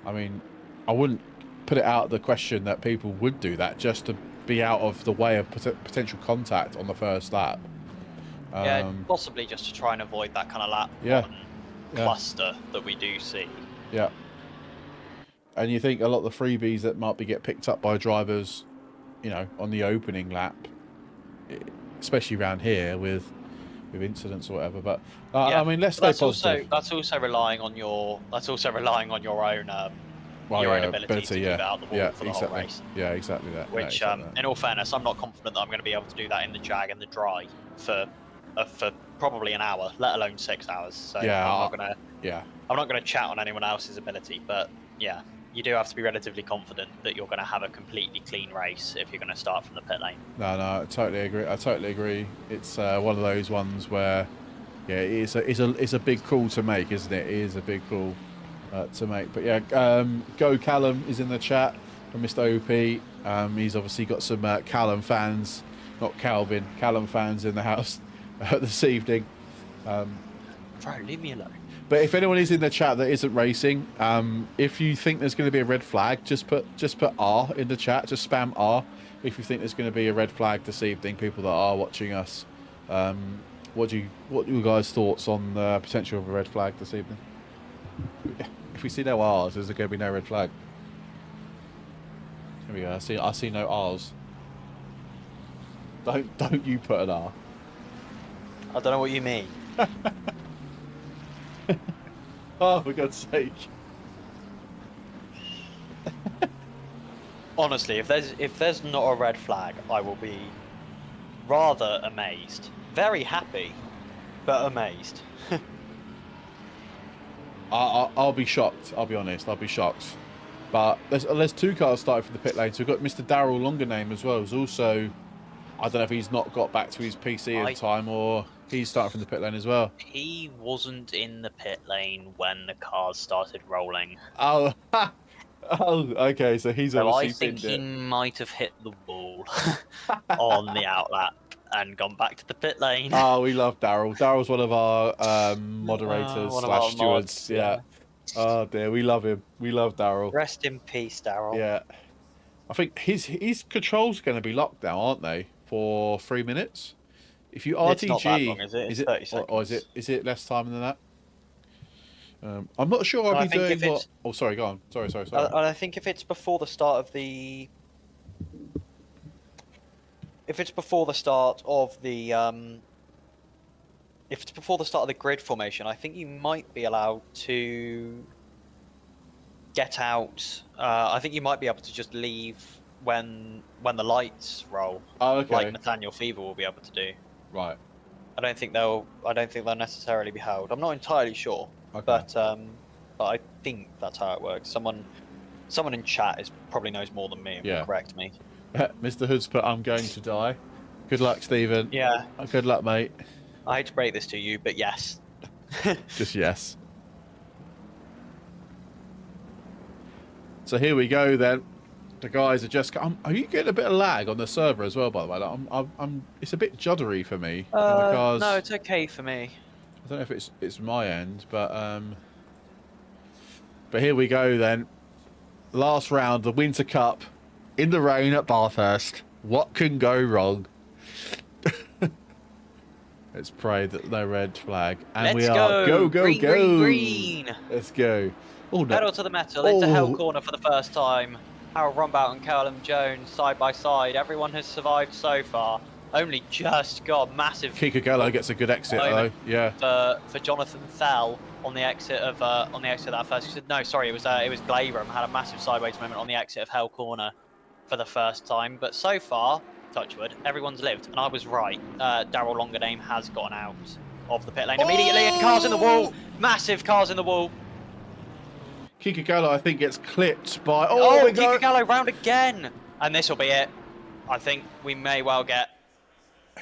I mean, I wouldn't put it out of the question that people would do that just to be out of the way of potential contact on the first lap. Yeah, possibly just to try and avoid that kind of lap cluster that we do see. Yeah. And you think a lot of the freebies that might get picked up by drivers, on the opening lap, especially around here with incidents or whatever. But I mean, let's stay positive. That's also relying on your own ability to get out the wall for the whole race. Yeah, exactly that. Which, in all fairness, I'm not confident that I'm going to be able to do that in the Jag and the Dry for probably an hour, let alone 6 hours. So yeah, I'm not gonna chat on anyone else's ability, but yeah, you do have to be relatively confident that you're going to have a completely clean race if you're going to start from the pit lane. No, I totally agree. It's one of those ones where, yeah, it's a big call to make, isn't it? It is a big call to make. But yeah, Go Callum is in the chat from Mr. OP. He's obviously got some Callum fans, not Calvin, Callum fans in the house this evening. Bro, leave me alone. But if anyone is in the chat that isn't racing, if you think there's going to be a red flag, just put R in the chat. Just spam R if you think there's going to be a red flag this evening. People that are watching us, what are you guys' thoughts on the potential of a red flag this evening? If we see no R's, is there going to be no red flag? Here we go. I see no R's. Don't you put an R? I don't know what you mean. Oh, for God's sake! Honestly, if there's not a red flag, I will be rather amazed. Very happy, but amazed. I'll be shocked. I'll be honest. I'll be shocked. But there's 2 cars starting from the pit lane. So we've got Mr. Darrell Longername as well. Who's also, I don't know if he's not got back to his PC in time or he's starting from the pit lane as well. He wasn't in the pit lane when the cars started rolling. Oh, oh, okay. So he's obviously I think he it. might have hit the wall on the outlap and gone back to the pit lane. Oh, we love Darrell. Darrell's one of our moderators / stewards. Yeah. Oh dear, we love him. We love Darrell. Rest in peace, Darrell. Yeah. I think his controls going to be locked now, aren't they? For 3 minutes. If you RTG, it's not that long, is it? It's 30 seconds. Or is it less time than that? I'm not sure. I'll be doing what. Oh, sorry. Go on. Sorry. I think if it's before the start of the. If it's before the start of the grid formation, I think you might be allowed to get out. I think you might be able to just leave when the lights roll. Oh, okay. Like Nathaniel Fever will be able to do. Right. I don't think they'll necessarily be held. I'm not entirely sure, Okay. but I think that's how it works. Someone in chat probably knows more than me and will correct me. Mr. Hood's put, I'm going to die. Good luck, Stephen. Yeah. Good luck, mate. I hate to break this to you, but yes. Just yes. So here we go then. The guys are just. Are you getting a bit of lag on the server as well? By the way, it's a bit juddery for me. No, it's okay for me. I don't know if it's my end, but here we go then. Last round, the Winter Cup, in the rain at Bathurst. What can go wrong? Let's pray that no red flag, and Let's go green. Let's go. Oh, no. Pedal to the metal into Hell Corner for the first time. Harold Rumbout and Callum Jones side by side. Everyone has survived so far. Only just got massive. Kika Gallo gets a good exit though. Yeah. For Jonathan Thal on the exit of that first. No, sorry, it was Glaber had a massive sideways moment on the exit of Hell Corner for the first time. But so far, touchwood, everyone's lived, and I was right. Darrell Longername has gotten out of the pit lane immediately, and cars in the wall. Massive cars in the wall. Kika Gallo, I think, gets clipped by. Kika Gallo round again, and this will be it. I think we may well get.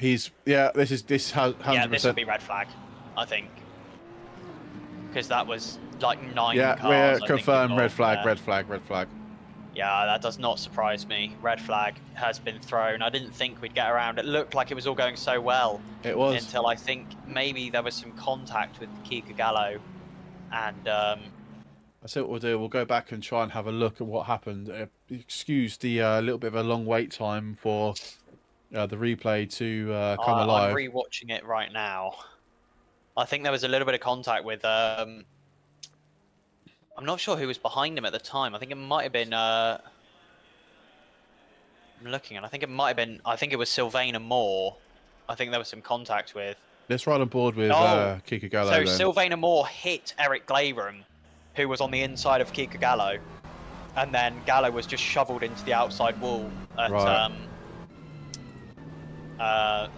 This has 100%. Yeah, this will be red flag, I think, because that was like 9 cars. Yeah, we're confirmed. Red flag. Yeah, that does not surprise me. Red flag has been thrown. I didn't think we'd get around. It looked like it was all going so well. It was until I think maybe there was some contact with Kika Gallo, and. That's what we'll do. We'll go back and try and have a look at what happened. Excuse the little bit of a long wait time for the replay to come alive. I'm rewatching it right now. I think there was a little bit of contact with. I'm not sure who was behind him at the time. I think it might have been. I'm looking, and I think it might have been. I think it was Sylvain Moore. I think there was some contact with. Let's ride on board with Kika Gallo. So Sylvain Moore hit Eric Glaveram, who was on the inside of Kika Gallo, and then Gallo was just shoveled into the outside wall at,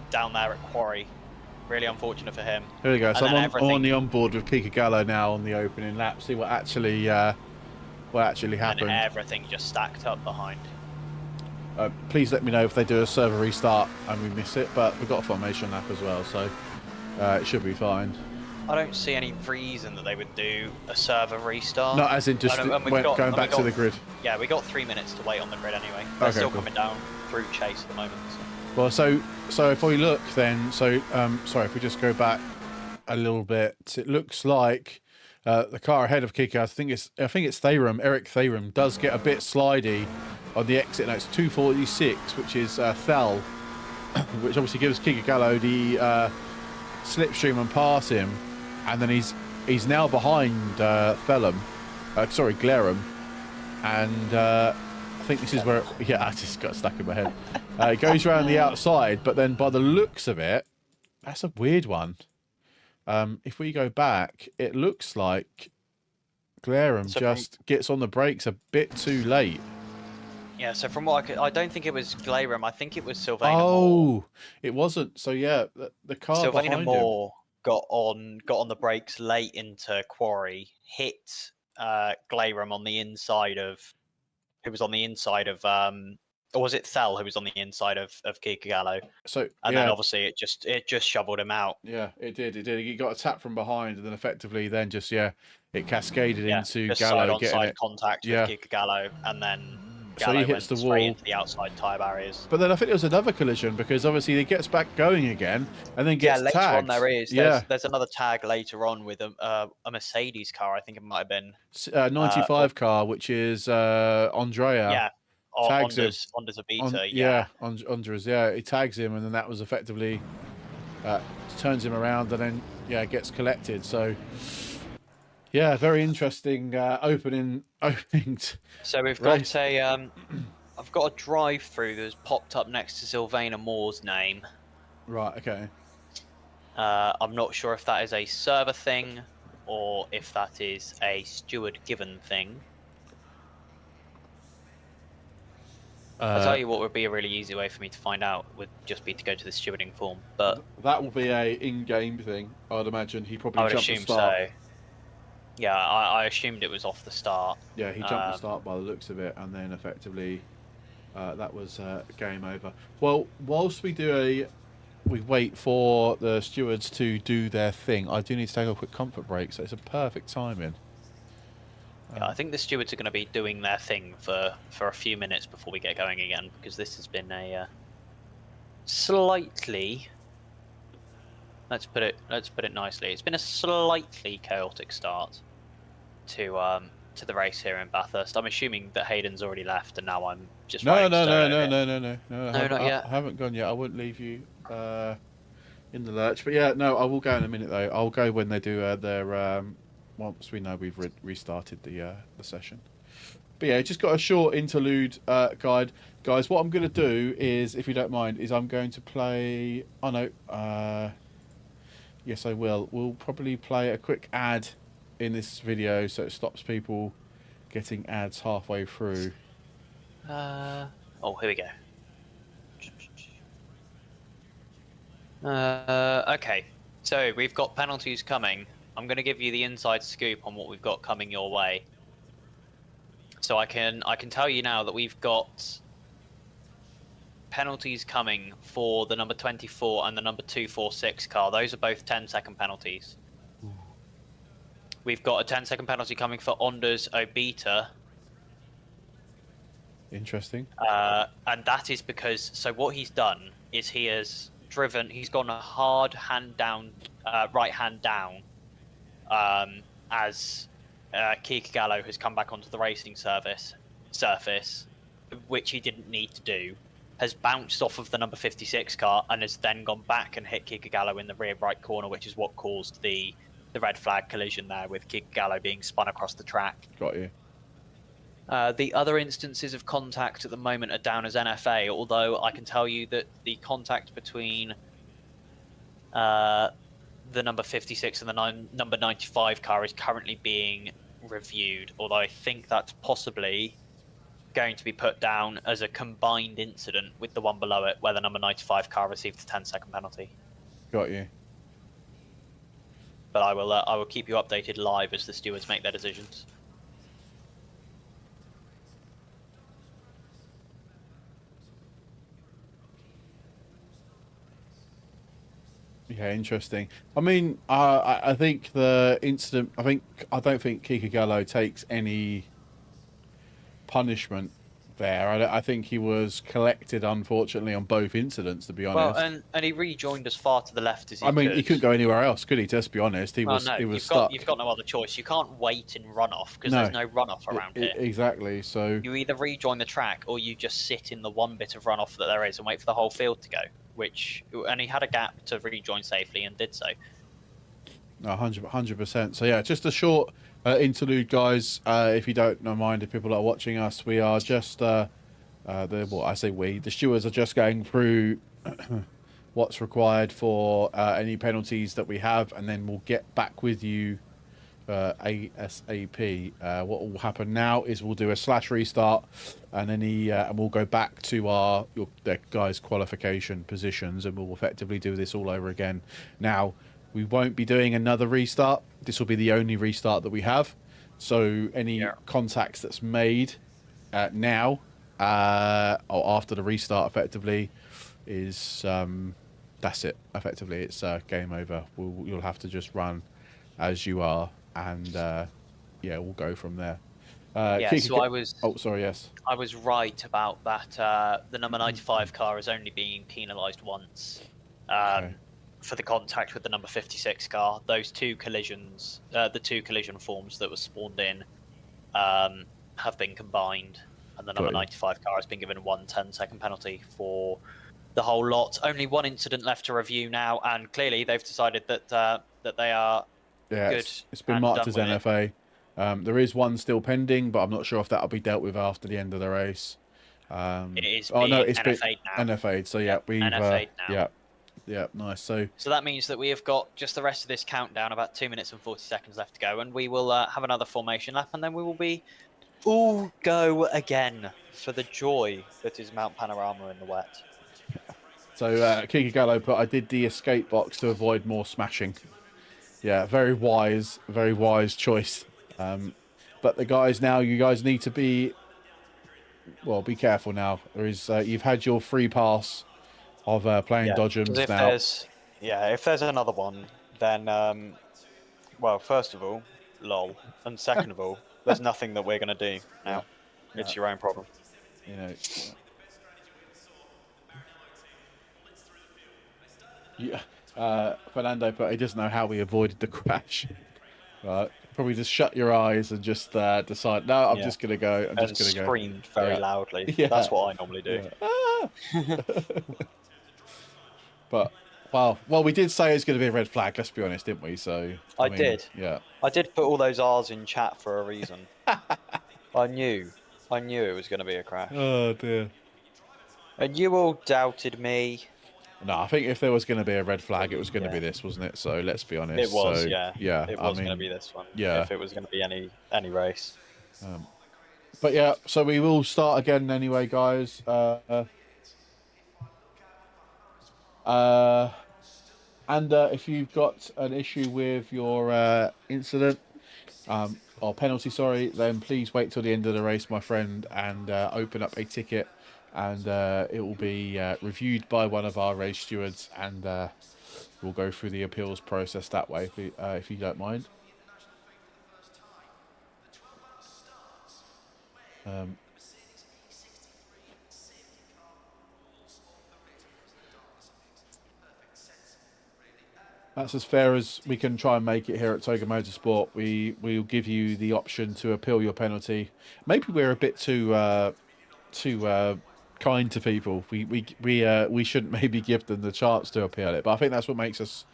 down there at Quarry. Really unfortunate for him. Here we go. So I'm on the onboard with Kika Gallo now on the opening lap. See what actually happened. And everything just stacked up behind. Please let me know if they do a server restart and we miss it, but we've got a formation lap as well, so it should be fine. I don't see any reason that they would do a server restart. Not as in just going back to the grid. Yeah, we got 3 minutes to wait on the grid anyway. They're still coming down through Chase at the moment. Well, so if we look then, sorry, if we just go back a little bit. It looks like the car ahead of Kika, I think it's Tharum, Eric Tharum, does get a bit slidey on the exit. Now it's 246, which is Thel, which obviously gives Kika Gallo the slipstream and pass him, and then he's now behind Glerum, and I think this is where I just got stuck in my head. It goes around the outside, but then by the looks of it, that's a weird one. If we go back, it looks like Glerum just gets on the brakes a bit too late. Yeah, so from what I don't think it was Glerum. I think it was Sylvain Moore. Oh, it wasn't. So yeah, the car Sylvain behind Moore got on the brakes late into Quarry, hit Glerum on the inside of, who was on the inside of or was it Thel who was on the inside of Kika Gallo? So then obviously it just shoveled him out. Yeah, it did. He got a tap from behind, and then effectively just it cascaded into just Gallo getting side contact with Kika Gallo, and then Gallo so he hits went the wall straight into the outside tyre barriers. But then I think there was another collision because obviously he gets back going again and then gets later tagged. on there is. There's another tag later on with a Mercedes car. I think it might have been 95 car, which is Andrea. Yeah. Tags Honda's Abita, Andres, he tags him, and then that was effectively turns him around, and then gets collected. So very interesting opening. So we've got I've got a drive-through that's popped up next to Sylvain Moore's name. Right. Okay. I'm not sure if that is a server thing or if that is a steward given thing. I'll tell you what would be a really easy way for me to find out would just be to go to the stewarding form, but that will be a in-game thing. I'd imagine he probably jumped the start. So. Yeah, I assumed it was off the start. Yeah, he jumped the start by the looks of it, and then effectively that was game over. Well, whilst we wait for the stewards to do their thing, I do need to take a quick comfort break, so it's a perfect timing. Yeah, I think the stewards are going to be doing their thing for a few minutes before we get going again, because this has been a slightly, let's put it nicely, it's been a slightly chaotic start to the race here in Bathurst. I'm assuming that Hayden's already left, and now I'm just no, not I yet. haven't gone yet. I wouldn't leave you in the lurch, but I will go in a minute though. I'll go when they do their. Once we know we've restarted the session. But just got a short interlude guide. Guys, what I'm going to do is, if you don't mind, is I'm going to play... Oh, no. Yes, I will. We'll probably play a quick ad in this video so it stops people getting ads halfway through. Here we go. Okay. So, we've got penalties coming. I'm going to give you the inside scoop on what we've got coming your way. So I can tell you now that we've got penalties coming for the number 24 and the number 246 car. Those are both 10-second penalties. Ooh. We've got a 10-second penalty coming for Honda's Obita. Interesting. And that is because, so what he's done is he's gone a hard hand down, right hand down, as Kika Gallo has come back onto the racing surface, which he didn't need to do, has bounced off of the number 56 car and has then gone back and hit Kika Gallo in the rear right corner, which is what caused the red flag collision there, with Kika Gallo being spun across the track. Got you. The other instances of contact at the moment are down as NFA, although I can tell you that the contact between the number 56 and the number 95 car is currently being reviewed, although I think that's possibly going to be put down as a combined incident with the one below it, where the number 95 car received a 10-second penalty. Got you. But I will keep you updated live as the stewards make their decisions. Yeah, interesting. I mean, I think the incident. I don't think Kika Gallo takes any punishment fair. I think he was collected, unfortunately, on both incidents, to be Well, honest. and he rejoined as far to the left as he I mean, could. he couldn't go anywhere else, could he? Let's be honest. He Well, was no, he was you've stuck. got no other choice. You can't wait in runoff because No, there's no runoff around here. exactly. So You either rejoin the track or you just sit in the one bit of runoff that there is and wait for the whole field to go. And he had a gap to rejoin safely and did so. 100%. So yeah, just a short interlude, guys. If you don't mind, if people are watching us, we are just the stewards are just going through what's required for any penalties that we have, and then we'll get back with you ASAP. What will happen now is we'll do a slash restart, and then and we'll go back to the guys' qualification positions, and we'll effectively do this all over again. Now, we won't be doing another restart. This will be the only restart that we have. So any contacts that's made now or after the restart effectively is that's it. Effectively, it's game over. You'll have to just run as you are, and yeah, we'll go from there. So I was. Oh, sorry. Yes, I was right about that. The number 95 car is only being penalised once. Okay. For the contact with the number 56 car. Those two collisions, the two collision forms that were spawned in, have been combined, and the number 95 car has been given 1 10-second penalty for the whole lot. Only one incident left to review now, and clearly they've decided that that they are good. It's been marked as NFA. There is one still pending, but I'm not sure if that'll be dealt with after the end of the race. It is. It's NFA'd been now. NFA'd. So yeah, we've NFA'd now. Yeah, nice. So that means that we have got just the rest of this countdown, about 2 minutes and 40 seconds left to go, and we will have another formation lap, and then we will be all go again for the joy that is Mount Panorama in the wet. So Kiki Gallo put, I did the escape box to avoid more smashing. Yeah, very wise choice. But the guys now, you guys need to be careful now. There is you've had your free pass of playing Dodgems now. If there's another one, then well, first of all, lol, and second of all, there's nothing that we're going to do now. It's your own problem. You know. Fernando put, he doesn't know how we avoided the crash. Right, probably just shut your eyes and just decide. No, I'm just gonna go. I'm just gonna go. Screamed very loudly. Yeah. That's what I normally do. Yeah. But well, we did say it's going to be a red flag. Let's be honest, didn't we? So I did. Yeah. I did put all those R's in chat for a reason. I knew it was going to be a crash. Oh dear. And you all doubted me. No, I think if there was going to be a red flag, it was going to be this, wasn't it? So let's be honest. It was, so, yeah. It was going to be this one. Yeah. If it was going to be any race. But yeah, so we will start again anyway, guys. And if you've got an issue with your incident or penalty, then please wait till the end of the race, my friend, and open up a ticket, and it will be reviewed by one of our race stewards, and we'll go through the appeals process that way, if you don't mind. That's as fair as we can try and make it here at Toga Motorsport. We'll give you the option to appeal your penalty. Maybe we're a bit too kind to people. We shouldn't maybe give them the chance to appeal it. But I think that's what makes us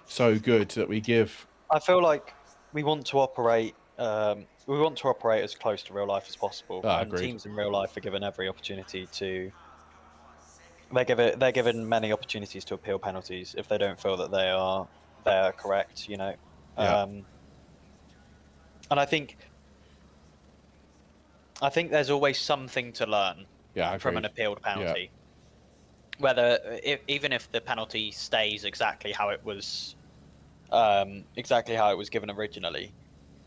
so good, that we give. I feel like we want to operate. We want to operate as close to real life as possible. And teams in real life are given every opportunity to. They're given many opportunities to appeal penalties if they don't feel that they are correct. You know, and I think there's always something to learn from an appealed penalty. Whether even if the penalty stays exactly how it was given originally,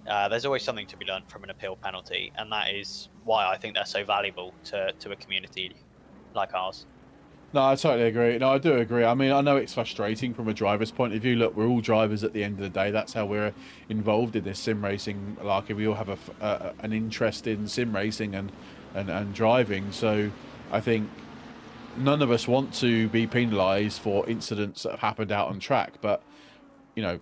there's always something to be learned from an appealed penalty, and that is why I think they're so valuable to a community like ours. No, I totally agree. No, I do agree. I mean, I know it's frustrating from a driver's point of view. Look, we're all drivers at the end of the day. That's how we're involved in this sim racing. Like, we all have an interest in sim racing, and and driving. So I think none of us want to be penalised for incidents that have happened out on track, but you know,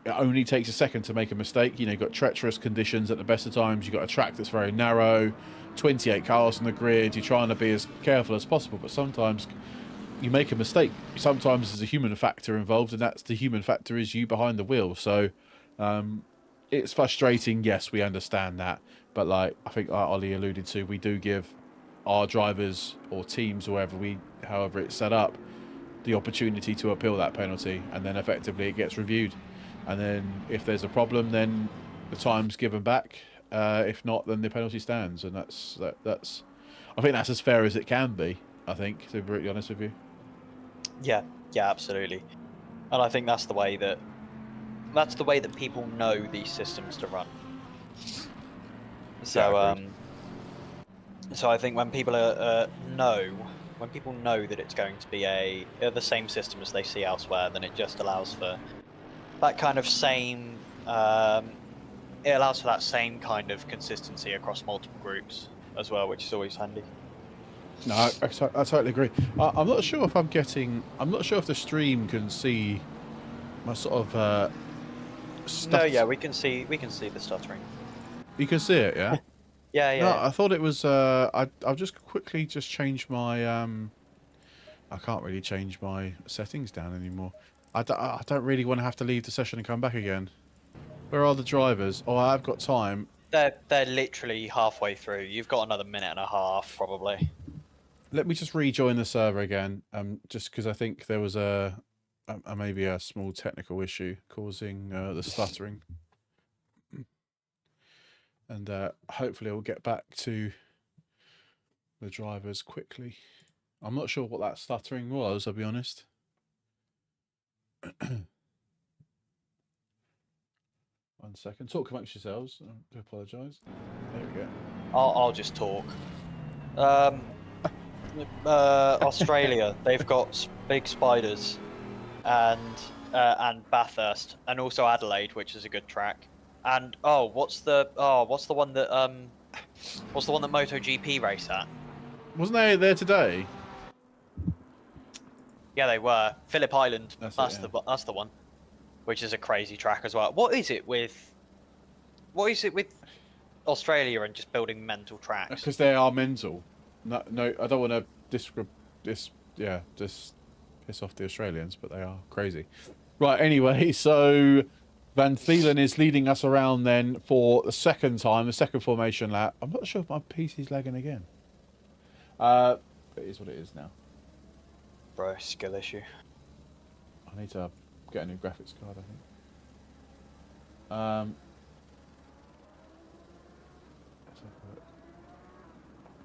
it only takes a second to make a mistake. You know, you've got treacherous conditions at the best of times. You've got a track that's very narrow, 28 cars on the grid. You're trying to be as careful as possible, but sometimes you make a mistake. Sometimes there's a human factor involved, and that's the human factor is you behind the wheel. So it's frustrating. Yes, we understand that, but like I think Ollie alluded to, we do give our drivers or teams, or however it's set up, the opportunity to appeal that penalty, and then effectively it gets reviewed. And then if there's a problem, then the time's given back. If not, then the penalty stands, and that's. I think that's as fair as it can be. I think, to be brutally honest with you. Yeah, absolutely. And I think that's the way that people know these systems to run. So so I think when people when people know that it's going to be the same system as they see elsewhere, then it just allows for that kind of same it allows for that same kind of consistency across multiple groups as well, which is always handy. No, I totally agree. I'm not sure if I'm not sure if the stream can see my sort of No, yeah, we can see the stuttering. You can see it, yeah. Yeah. No, I thought it was. I'll just quickly change my. I can't really change my settings down anymore. I don't really want to have to leave the session and come back again. Where are the drivers? Oh, I've got time. They're literally halfway through. You've got another minute and a half, probably. Let me just rejoin the server again. Just because I think there was maybe a small technical issue causing the stuttering. And hopefully we'll get back to the drivers quickly. I'm not sure what that stuttering was, I'll be honest. 1 second. Talk amongst yourselves. I do apologise. There we go. I'll just talk. Australia, they've got big spiders, and Bathurst, and also Adelaide, which is a good track. And what's the one that MotoGP race at? Wasn't they there today? Yeah, they were. Phillip Island. That's the one, which is a crazy track as well. What is it with Australia and just building mental tracks? Because they are mental. No, I don't want to just piss off the Australians, but they are crazy. Right. Anyway, so Van Thielen is leading us around then for the second time, the second formation lap. I'm not sure if my PC's lagging again. It is what it is now. Bro, skill issue. I need to get a new graphics card, I think.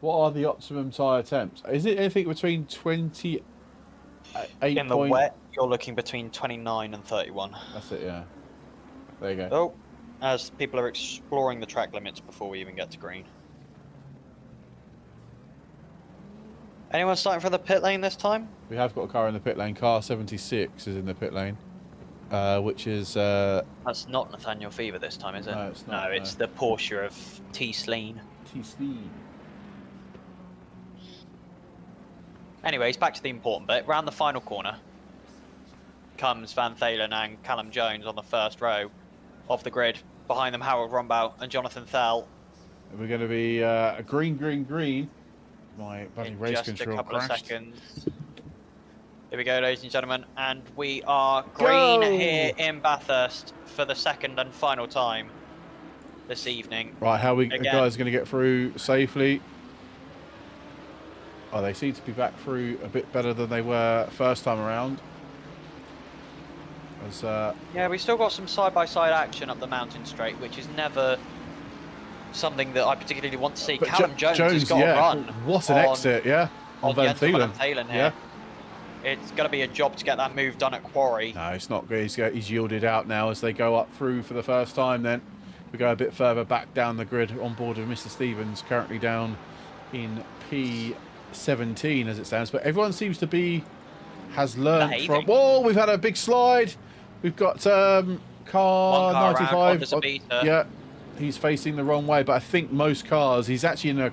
What are the optimum tyre temps? Is it anything between 28? In the wet, you're looking between 29 and 31. That's it, yeah. There you go. Oh, as people are exploring the track limits before we even get to green. Anyone starting for the pit lane this time? We have got a car in the pit lane. Car 76 is in the pit lane, which is... That's not Nathaniel Fever this time, is it? No, it's not. No, it's the Porsche of T-Sleen. T-Sleen. Anyways, back to the important bit. Round the final corner comes Van Thielen and Callum Jones on the first row of the grid. Behind them, Harold Rombauer and Jonathan Thel. We're going to be green. My bloody race control crashed. Just a couple of seconds. Here we go, ladies and gentlemen, and we are green here in Bathurst for the second and final time this evening. Right, how the guys going to get through safely? Oh, they seem to be back through a bit better than they were first time around. Yeah, we still got some side-by-side action up the mountain straight, which is never something that I particularly want to see. But Callum Jones has got a run. What an exit, yeah. On Van Thielen here. Yeah. It's going to be a job to get that move done at Quarry. No, it's not good. He's yielded out now as they go up through for the first time then. We go a bit further back down the grid on board with Mr. Stevens, currently down in P17 as it stands. But everyone seems to has learned from... Whoa, we've had a big slide. We've got car 95. Around, yeah, he's facing the wrong way. But I think most cars, he's actually in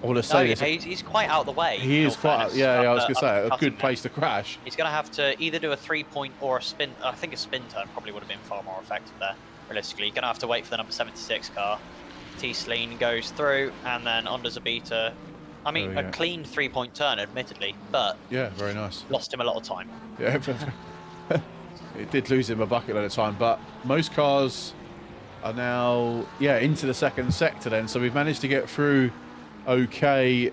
I want to No, say yeah, this. he's quite out of the way. He in is all quite. fairness, Yeah, I was under- gonna say a undercutting good place to crash. He's going to have to either do a 3-point or a spin. I think a spin turn probably would have been far more effective there. Realistically, you're going to have to wait for the number 76 car. T-Sleen goes through, and then onto Zabita. I mean, a clean 3-point turn, admittedly, but yeah, very nice. Lost him a lot of time. Yeah, it did lose him a bucket load of time, but most cars are now into the second sector then, so we've managed to get through okay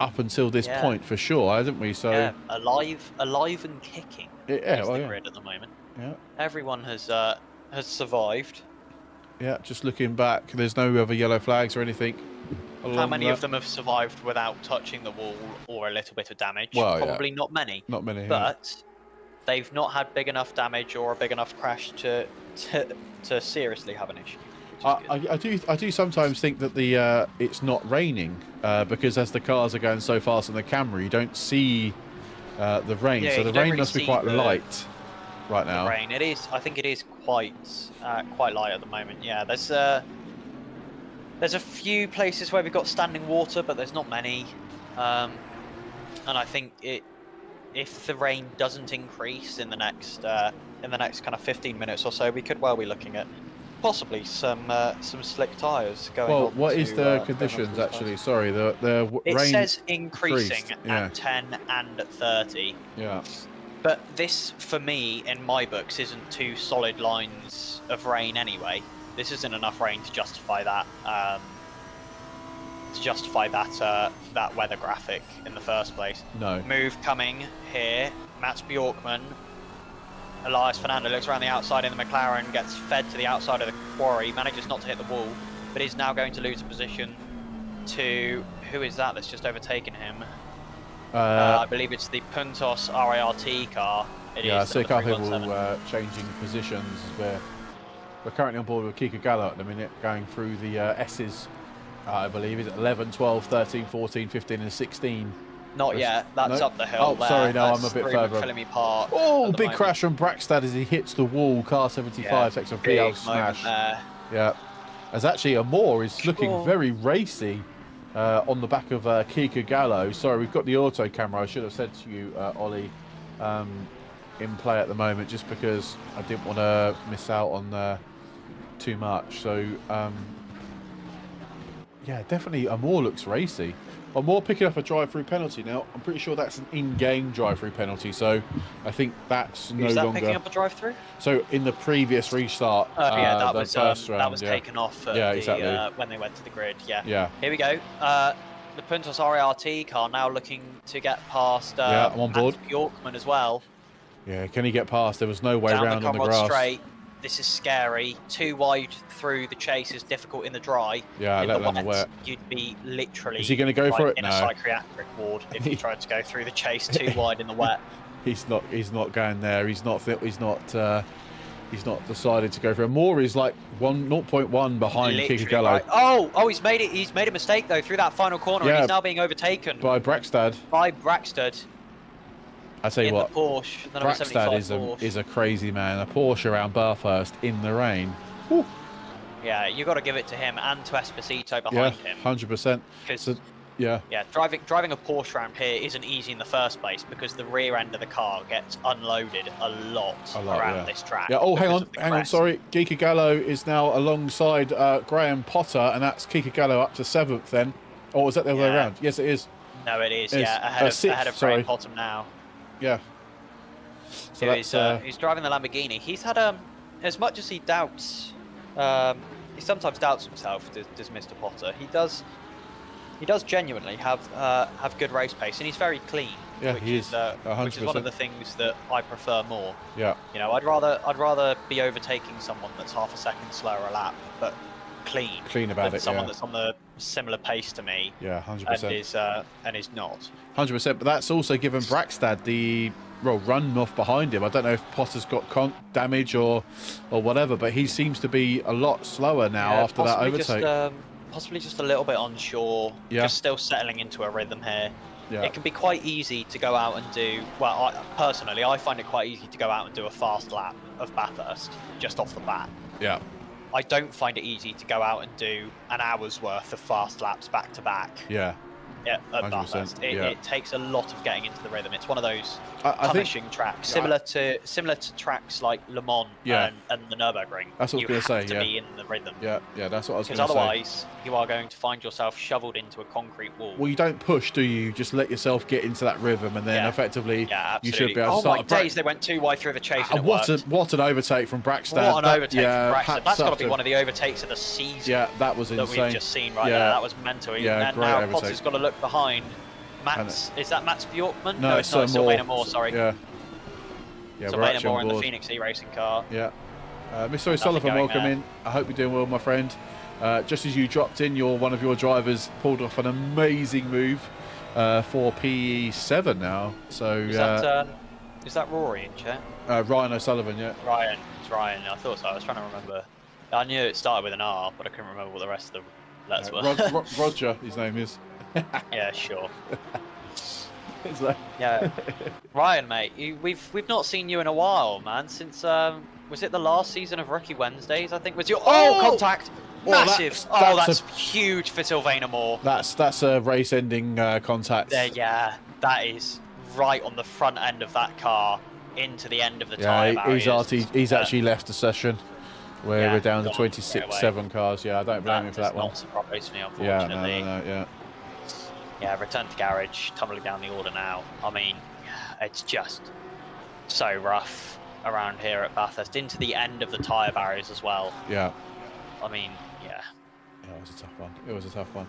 up until this point for sure, haven't we? So yeah, alive and kicking. Yeah, the grid at the moment. Yeah, everyone has survived. Yeah, just looking back, there's no other yellow flags or anything. How many of them have survived without touching the wall or a little bit of damage? Well, probably not many. Not many. But they've not had big enough damage or a big enough crash to seriously have an issue. I do sometimes think that the it's not raining because as the cars are going so fast on the camera, you don't see the rain. Yeah, so the rain must be quite light right now. The rain, it is. I think it is quite light at the moment. Yeah, there's a few places where we've got standing water, but there's not many. And I think if the rain doesn't increase in the next kind of 15 minutes or so, we could well be looking at possibly some slick tyres going. Well, what is the conditions actually? Sorry, the it rain says increasing yeah. at 10 and 30. Yeah. But this, for me, in my books, isn't two solid lines of rain anyway. This isn't enough rain to justify that. That weather graphic in the first place. No. Move coming here. Mats Bjorkman. Elias Fernando looks around the outside in the McLaren, gets fed to the outside of the quarry, manages not to hit the wall, but is now going to lose a position to... Who is that that's just overtaken him? I believe it's the Puntos RART car. I see a couple of people changing positions. We're currently on board with Kika Gallo at the minute, going through the S's. I believe is 11, 12, 13, 14, 15 and 16. Not yet. That's up the hill. Oh, there. sorry, no, That's I'm a bit further. Park oh, big crash from Brackstad as he hits the wall. Car 75 takes a PL smash. Yeah. As actually Amor is looking very racy on the back of Kika Gallo. Sorry, we've got the auto camera. I should have said to you, Ollie, in play at the moment, just because I didn't want to miss out on too much. So, yeah, definitely Amor looks racy. Amor picking up a drive-through penalty now. I'm pretty sure that's an in-game drive-through penalty, so I think that's no longer. Picking up a drive-through? So in the previous restart, that the was first round, that was taken off exactly. when they went to the grid. Yeah. Yeah. Here we go. The Puntos RART car now looking to get past. I'm on board. Bjorkman as well. Yeah, can he get past? There was no way round on the grass. Straight. This is scary. Too wide through the chase is difficult in the dry. Yeah, let alone the wet. You'd be literally. Is he going to go for it? In a psychiatric ward if he tried to go through the chase too wide in the wet. He's not going there. He's not decided to go for it. Moore is like 0.1 behind Kikagello. Right. Oh, he's made it. He's made a mistake though through that final corner, and he's now being overtaken by Brackstad. I tell you what, Porsche, Brackstad is a crazy man. A Porsche around Bathurst in the rain. Woo. Yeah, you got to give it to him and to Esposito behind him. 100%. Yeah, driving a Porsche around here isn't easy in the first place because the rear end of the car gets unloaded a lot around this track. Yeah. Oh, hang on. Sorry, Kika Gallo is now alongside Graham Potter, and that's Kika Gallo up to 7th. Then, or is that the other way around? Yes, it is. No, it is. Ahead of Graham Potter now. Yeah. So he's driving the Lamborghini. He's had as much as he doubts, he sometimes doubts himself. Does Mr. Potter? He does genuinely have good race pace, and he's very clean. Yeah, he is. 100%. Which is one of the things that I prefer more. Yeah. You know, I'd rather be overtaking someone that's half a second slower a lap, but clean about it. Someone that's on the similar pace to me. Yeah, 100%. And is not. 100%. But that's also given Brackstad the run off behind him. I don't know if Potter's got damage or whatever, but he seems to be a lot slower now after that overtake. Possibly just a little bit unsure. Yeah. Just still settling into a rhythm here. Yeah. It can be quite easy to go out and do. Well, personally, I find it quite easy to go out and do a fast lap of Bathurst just off the bat. Yeah. I don't find it easy to go out and do an hour's worth of fast laps back to back. Yeah. Yeah, at 100%, Bathurst. It takes a lot of getting into the rhythm. It's one of those I think punishing tracks, similar to tracks like Le Mans and the Nürburgring. That's what I was going to say. To be in the rhythm. Yeah, that's what I was going Because to say. otherwise, you are going to find yourself shoveled into a concrete wall. Well, you don't push, do you? You just let yourself get into that rhythm, and then effectively you should be able to start. Oh my days! They went too wide through the chase. And what an overtake from Braxton! What an overtake from Braxton! That's got to be one of the overtakes of the season. Yeah, that was insane. That we've just seen right there. That was mental. Yeah, and great now overtake. Potter's got to look behind. Mats, is that Mats Bjorkman? No, it's not. It's Sylvain Moore. Sorry. Yeah. Sylvain Moore in the Phoenix E Racing car. Yeah. Mr. O'Sullivan, welcome in. I hope you're doing well, my friend. Just as you dropped in, one of your drivers pulled off an amazing move for P7 now. So is that Rory in chat? Ryan O'Sullivan, yeah. Ryan, it's Ryan. I thought so. I was trying to remember. I knew it started with an R, but I couldn't remember what the rest of the letters were. Roger, his name is. Yeah, sure. Like... Yeah, Ryan, mate, we've not seen you in a while, man. Since was it the last season of Rookie Wednesdays? I think was your contact. Massive! That's huge for Sylvain Moore. That's a race-ending contact. Yeah, that is right on the front end of that car into the end of the tyre barriers. He's actually left the session where we're down to 26-7 cars. Yeah, I don't blame him for that one. Not surprise me, unfortunately. Yeah. Yeah, return to garage, tumbling down the order now. I mean, it's just so rough around here at Bathurst, into the end of the tyre barriers as well. Yeah. I mean, yeah. It was a tough one.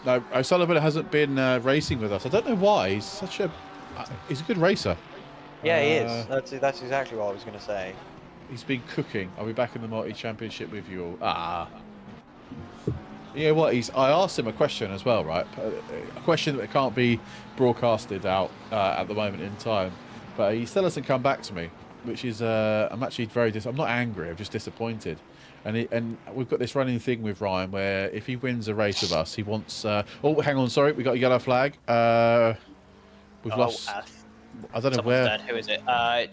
No, O'Sullivan hasn't been racing with us. I don't know why. He's a good racer. Yeah, he is. That's exactly what I was going to say. He's been cooking. I'll be back in the multi-championship with you all. You know what? I asked him a question as well, right? A question that can't be broadcasted out at the moment in time. But he still hasn't come back to me, which is I'm actually very I'm not angry. I'm just disappointed. And we've got this running thing with Ryan where if he wins a race with us, he wants. Oh, hang on, sorry, we got a yellow flag. We've lost. I don't know where. Dead. Who is it? I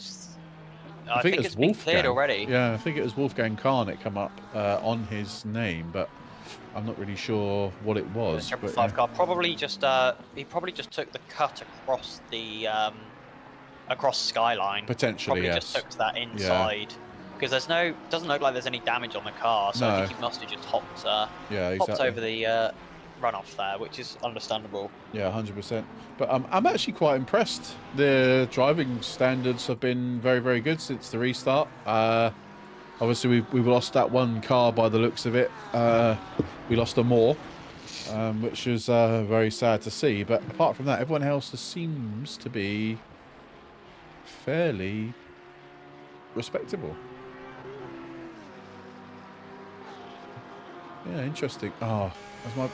think it's been cleared already. Yeah, I think it was Wolfgang Kahn. It come up on his name, but I'm not really sure what it was. Triple 5 car probably just he probably just took the cut across the across Skyline. Potentially, probably just took that inside because doesn't look like there's any damage on the car. So I think he must have just hopped over the runoff there, which is understandable. Yeah, 100%. But I'm actually quite impressed. The driving standards have been very, very good since the restart. Obviously, we've lost that one car by the looks of it. We lost a more, which was very sad to see. But apart from that, everyone else seems to be fairly respectable. Yeah, interesting. Oh, that's my...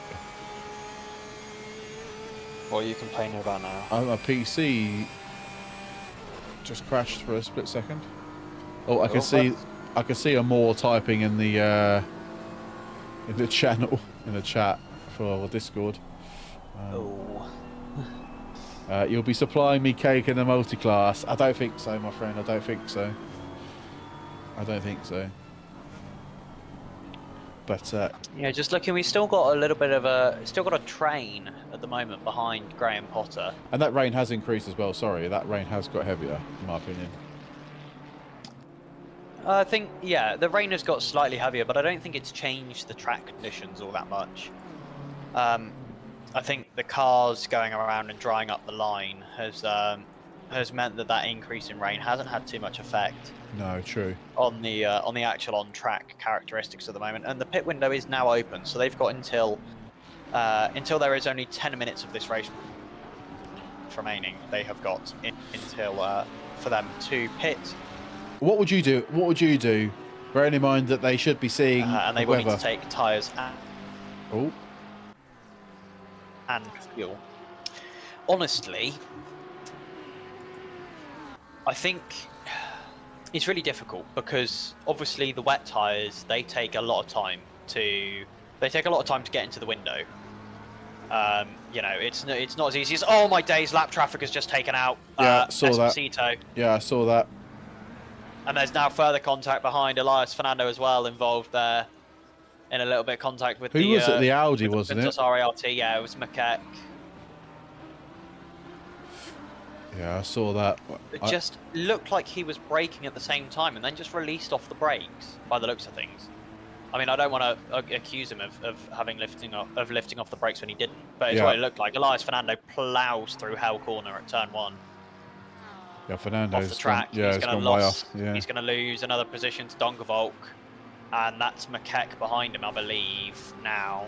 What are you complaining about now? My PC just crashed for a split second. Oh, I can see a more typing in the channel in the chat for Discord. You'll be supplying me cake in the multi-class. I don't think so, my friend. I don't think so. But yeah, just looking, we've still got a train at the moment behind Graham Potter. And that rain has increased as well. Sorry, that rain has got heavier, in my opinion. I think, the rain has got slightly heavier, but I don't think it's changed the track conditions all that much. I think the cars going around and drying up the line has meant that increase in rain hasn't had too much effect. No, true. On the actual on-track characteristics at the moment, and the pit window is now open, so they've got until there is only 10 minutes of this race remaining. They have got until for them to pit. What would you do? Bearing in mind that they should be seeing and they will need to take tyres and fuel. Honestly, I think it's really difficult because obviously the wet tyres take a lot of time to get into the window. It's not as easy as my days lap traffic has just taken out. Esposito. Yeah, I saw that. And there's now further contact behind Elias Fernando as well, involved there in a little bit of contact with Who was it? The Audi, wasn't it? RALT, yeah, it was McKeck. Yeah, I saw that. It just looked like he was braking at the same time and then just released off the brakes by the looks of things. I mean, I don't want to accuse him of lifting off the brakes when he didn't, but it's what it looked like. Elias Fernando plows through Hell Corner at turn 1. Yeah, Fernando's off the track. He's gone way off. Yeah. He's going to lose another position to Dongervolk, and that's McKeck behind him, I believe, now.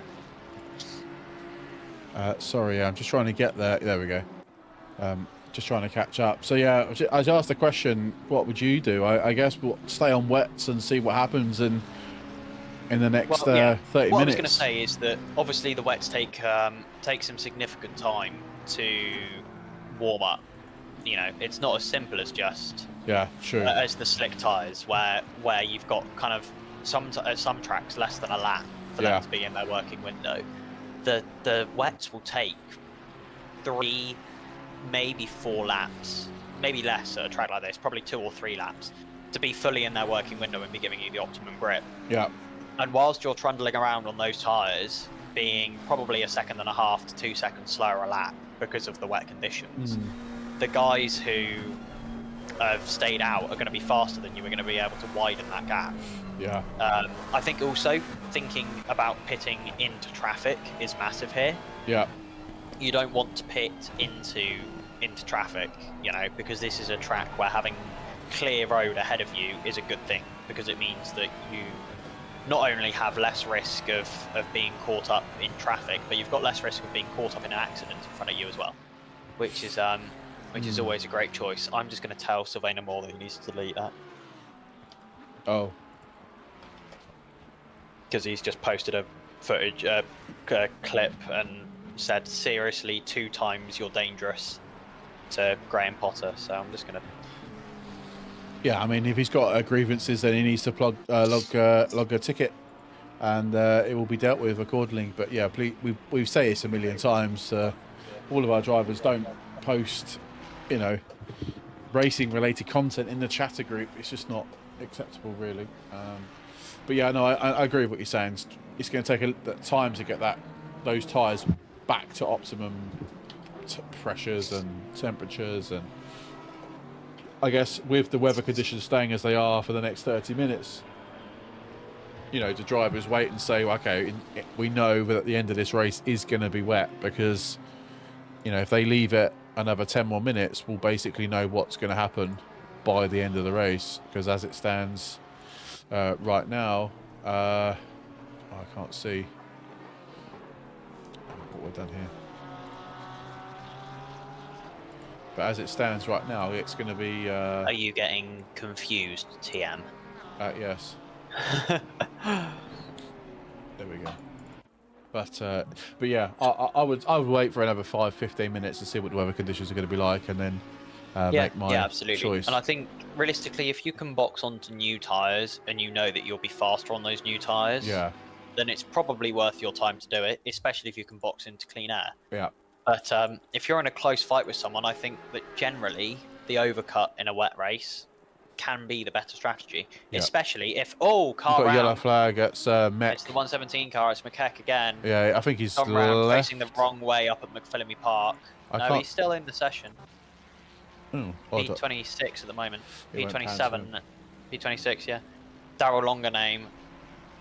Sorry, I'm just trying to get there. There we go. Just trying to catch up. So yeah, I was asked the question, what would you do? I guess we'll stay on wets and see what happens in the next 30 minutes. What I was going to say is that obviously the wets take some significant time to warm up. You know, it's not as simple as just as the slick tyres, where you've got kind of some tracks less than a lap for them to be in their working window. The wets will take 3, maybe 4 laps, maybe less at a track like this, probably 2 or 3 laps, to be fully in their working window and be giving you the optimum grip. Yeah. And whilst you're trundling around on those tyres, being probably 1.5 seconds to 2 seconds slower a lap because of the wet conditions, the guys who have stayed out are going to be faster than you. Are going to be able to widen that gap. Yeah. I think also thinking about pitting into traffic is massive here. Yeah. You don't want to pit into traffic, you know, because this is a track where having clear road ahead of you is a good thing, because it means that you not only have less risk of being caught up in traffic, but you've got less risk of being caught up in an accident in front of you as well, which is always a great choice. I'm just going to tell Sylvain Moore that he needs to delete that. Oh. Because he's just posted a clip and said, seriously, 2 times you're dangerous to Graham Potter. So I'm just going to... Yeah, I mean, if he's got grievances, then he needs to log a ticket, and it will be dealt with accordingly. But yeah, please, we've said this a million times. All of our drivers don't post, you know, racing-related content in the chatter group. It's just not acceptable, really. But yeah, no, I agree with what you're saying. It's going to take time to get those tyres back to optimum pressures and temperatures, and I guess with the weather conditions staying as they are for the next 30 minutes, you know, the drivers wait and say, okay, we know that at the end of this race is going to be wet, because, you know, if they leave it another 10 more minutes, we'll basically know what's going to happen by the end of the race. Because as it stands right now, I can't see what we've done here. But as it stands right now, it's going to be... Are you getting confused, TM? Yes. There we go. But yeah, I would wait for another 5-15 minutes to see what the weather conditions are going to be like, and then make my absolutely. choice. And I think realistically, if you can box onto new tyres and you know that you'll be faster on those new tyres, then it's probably worth your time to do it, especially if you can box into clean air. Yeah. But if you're in a close fight with someone, I think that generally the overcut in a wet race can be the better strategy, especially if car You've got a yellow flag. It's Mech. It's the 117 car. It's McKeck again. Yeah, I think he's facing the wrong way up at McPhillamy Park. He's still in the session. P26 at the moment. P27. P26. Yeah. Darrell Longer name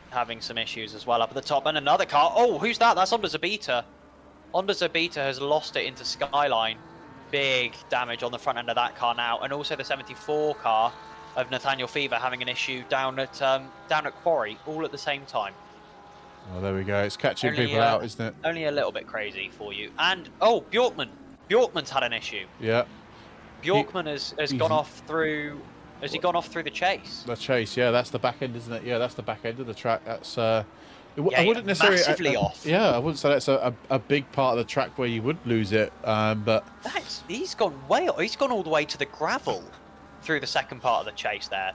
having some issues as well up at the top, and another car. Oh, who's that? That's Honda Zabita. Honda Zabita has lost it into Skyline. Big damage on the front end of that car now, and also the 74 car of Nathaniel Fever having an issue down at Quarry, all at the same time. Oh, there we go. It's catching people out, isn't it? Only a little bit crazy for you. And Bjorkman. Bjorkman's had an issue. Yeah. Bjorkman has gone off through. Has he gone off through the chase? The chase, yeah. That's the back end, isn't it? Yeah, that's the back end of the track. That's. I wouldn't necessarily massively off. Yeah, I wouldn't say that's a big part of the track where you would lose it. But he's gone way. He's gone all the way to the gravel through the second part of the chase. There,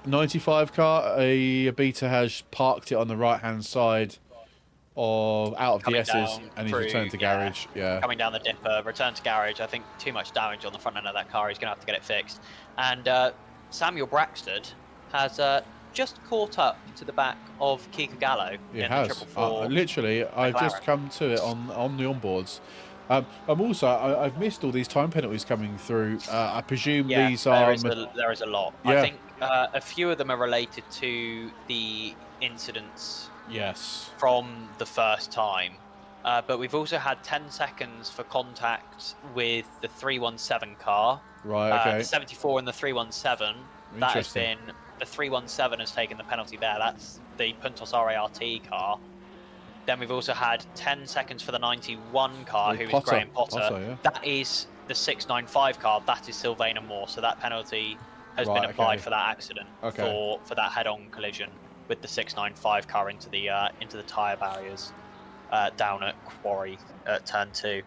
95 car. A Beta has parked it on the right hand side out of the S's, and he's returned to garage. Yeah, coming down the dipper, return to garage. I think too much damage on the front end of that car. He's going to have to get it fixed. And Samuel Braxton has just caught up to the back of Kika Gallo. It has. Literally, I've just come to it on the onboards. I'm also I've missed all these time penalties coming through. I presume Yeah, these are there is a lot. I yeah. think a few of them are related to the incidents Yes. from the first time. But we've also had 10 seconds for contact with the 317 car. Right. Okay. The 74 and the 317. That has Interesting. been the 317 has taken the penalty there. That's the Puntos RART car. Then we've also had 10 seconds for the 91 car, Oh, who is Potter. Graham Potter. Potter, yeah. That is the 695 car. That is Sylvana Moore. So that penalty has been applied for that accident, for that head-on collision with the 695 car into the tyre barriers down at Quarry at turn 2.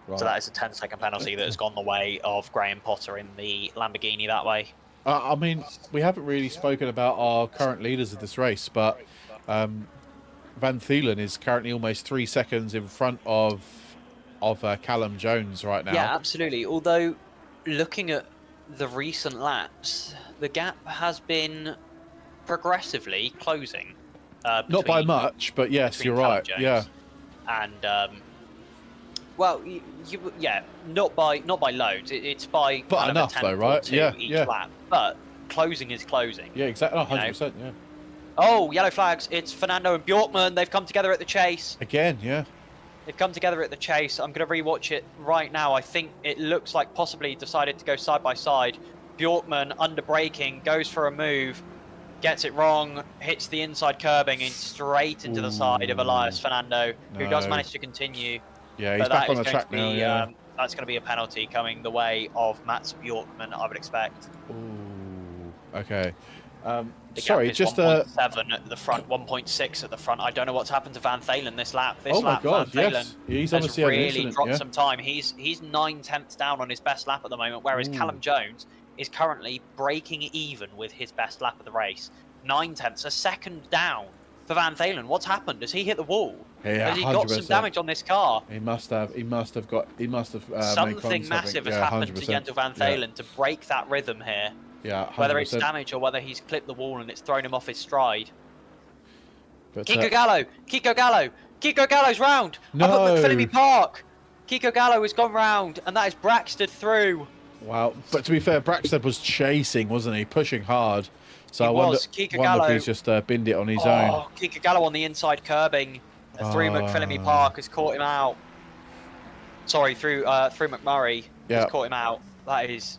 Right. So that is a 10-second penalty that has gone the way of Graham Potter in the Lamborghini that way. I mean, we haven't really spoken about our current leaders of this race, but Van Thielen is currently almost 3 seconds in front of Callum Jones right now. Yeah, absolutely. Although, looking at the recent laps, the gap has been progressively closing. Not by much, but yes, you're right. Yeah. And well, yeah, not by loads. It's by but kind enough of a though, right? Yeah, each lap. But closing is closing. Yeah, exactly. 100%. Yeah. Oh, yellow flags. It's Fernando and Bjorkman. They've come together at the chase. Again, yeah. They've come together at the chase. I'm going to rewatch it right now. I think it looks like possibly decided to go side by side. Bjorkman under braking, goes for a move, gets it wrong, hits the inside curbing and straight into the side of Elias Fernando, who does manage to continue. Yeah, he's back on the track now. Yeah. That's going to be a penalty coming the way of Mats Bjorkman, I would expect. Ooh, okay. Sorry, just 1.7 at the front, 1.6 at the front. I don't know what's happened to Van Thalen this lap. Oh my God, Van Thalen yes. He's has obviously really dropped some time. He's 9/10 down on his best lap at the moment, whereas Callum Jones is currently breaking even with his best lap of the race. 9/10, a second down for Van Thalen. What's happened? Has he hit the wall? Yeah, has he got some damage on this car? He must have. Something massive has happened to Jendel Van Thalen to break that rhythm here. Yeah, 100%. Whether it's damage or whether he's clipped the wall and it's thrown him off his stride. But, Kiko Gallo's round. No. Up at McPhillamy Park. Kiko Gallo has gone round, and that is Braxton through. Wow, but to be fair, Braxton was chasing, wasn't he? Pushing hard. So I wonder if he's just binned it on his own. Kiko Gallo on the inside curbing through McPhillamy Park has caught him out. Sorry, through McMurray has caught him out. That is,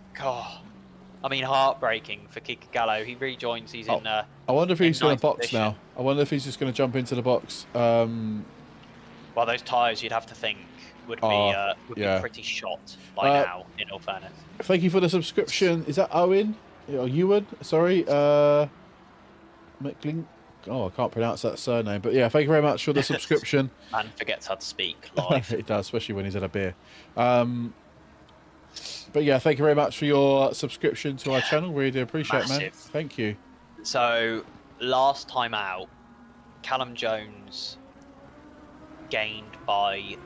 I mean, heartbreaking for Kiko Gallo. He rejoins. He's in. I wonder if he's going to box position now. I wonder if he's just going to jump into the box. Well, those tyres, you'd have to think, would be pretty shot by now, in all fairness. Thank you for the subscription. Is that Owen? Or Ewan? Sorry. McLink. Oh, I can't pronounce that surname. But yeah, thank you very much for the subscription. Man forgets how to speak live. It does, especially when he's had a beer. But yeah, thank you very much for your subscription to our channel. Really do appreciate it, man. Thank you. So, last time out, Callum Jones gained by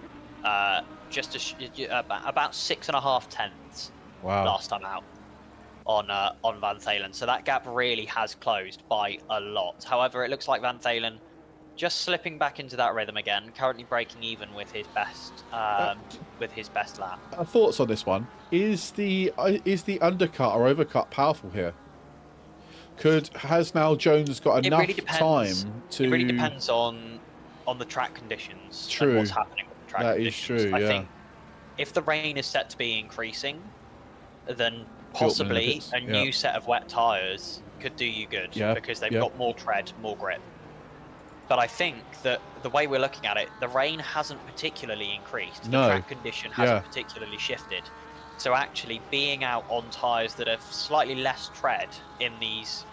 about 6.5 tenths. Wow. Last time out on Van Thalen. So that gap really has closed by a lot. However, it looks like Van Thalen just slipping back into that rhythm again, currently breaking even with his best lap. Thoughts on this one? Is the undercut or overcut powerful here? Has now Jones got enough time to? It really depends on the track conditions. True. And what's happening with the track conditions. That is true. I think if the rain is set to be increasing, then possibly a new set of wet tyres could do you good because they've got more tread, more grip. But I think that the way we're looking at it, the rain hasn't particularly increased. The track condition hasn't particularly shifted. So actually being out on tyres that have slightly less tread in these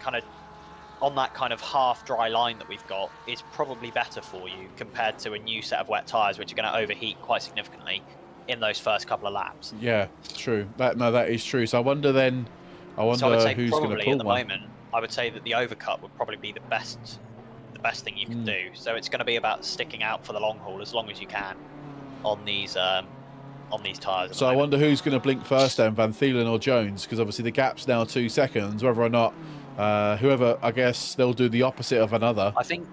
on that kind of half dry line that we've got is probably better for you compared to a new set of wet tyres which are going to overheat quite significantly in those first couple of laps. Yeah, true. That is true. So I wonder who's going to pull at the moment, I would say that the overcut would probably be the best thing you can do. So it's going to be about sticking out for the long haul as long as you can on these tyres. So I wonder who's going to blink first then, Van Thielen or Jones, because obviously the gap's now 2 seconds. Whether or not whoever, I guess they'll do the opposite of another. I think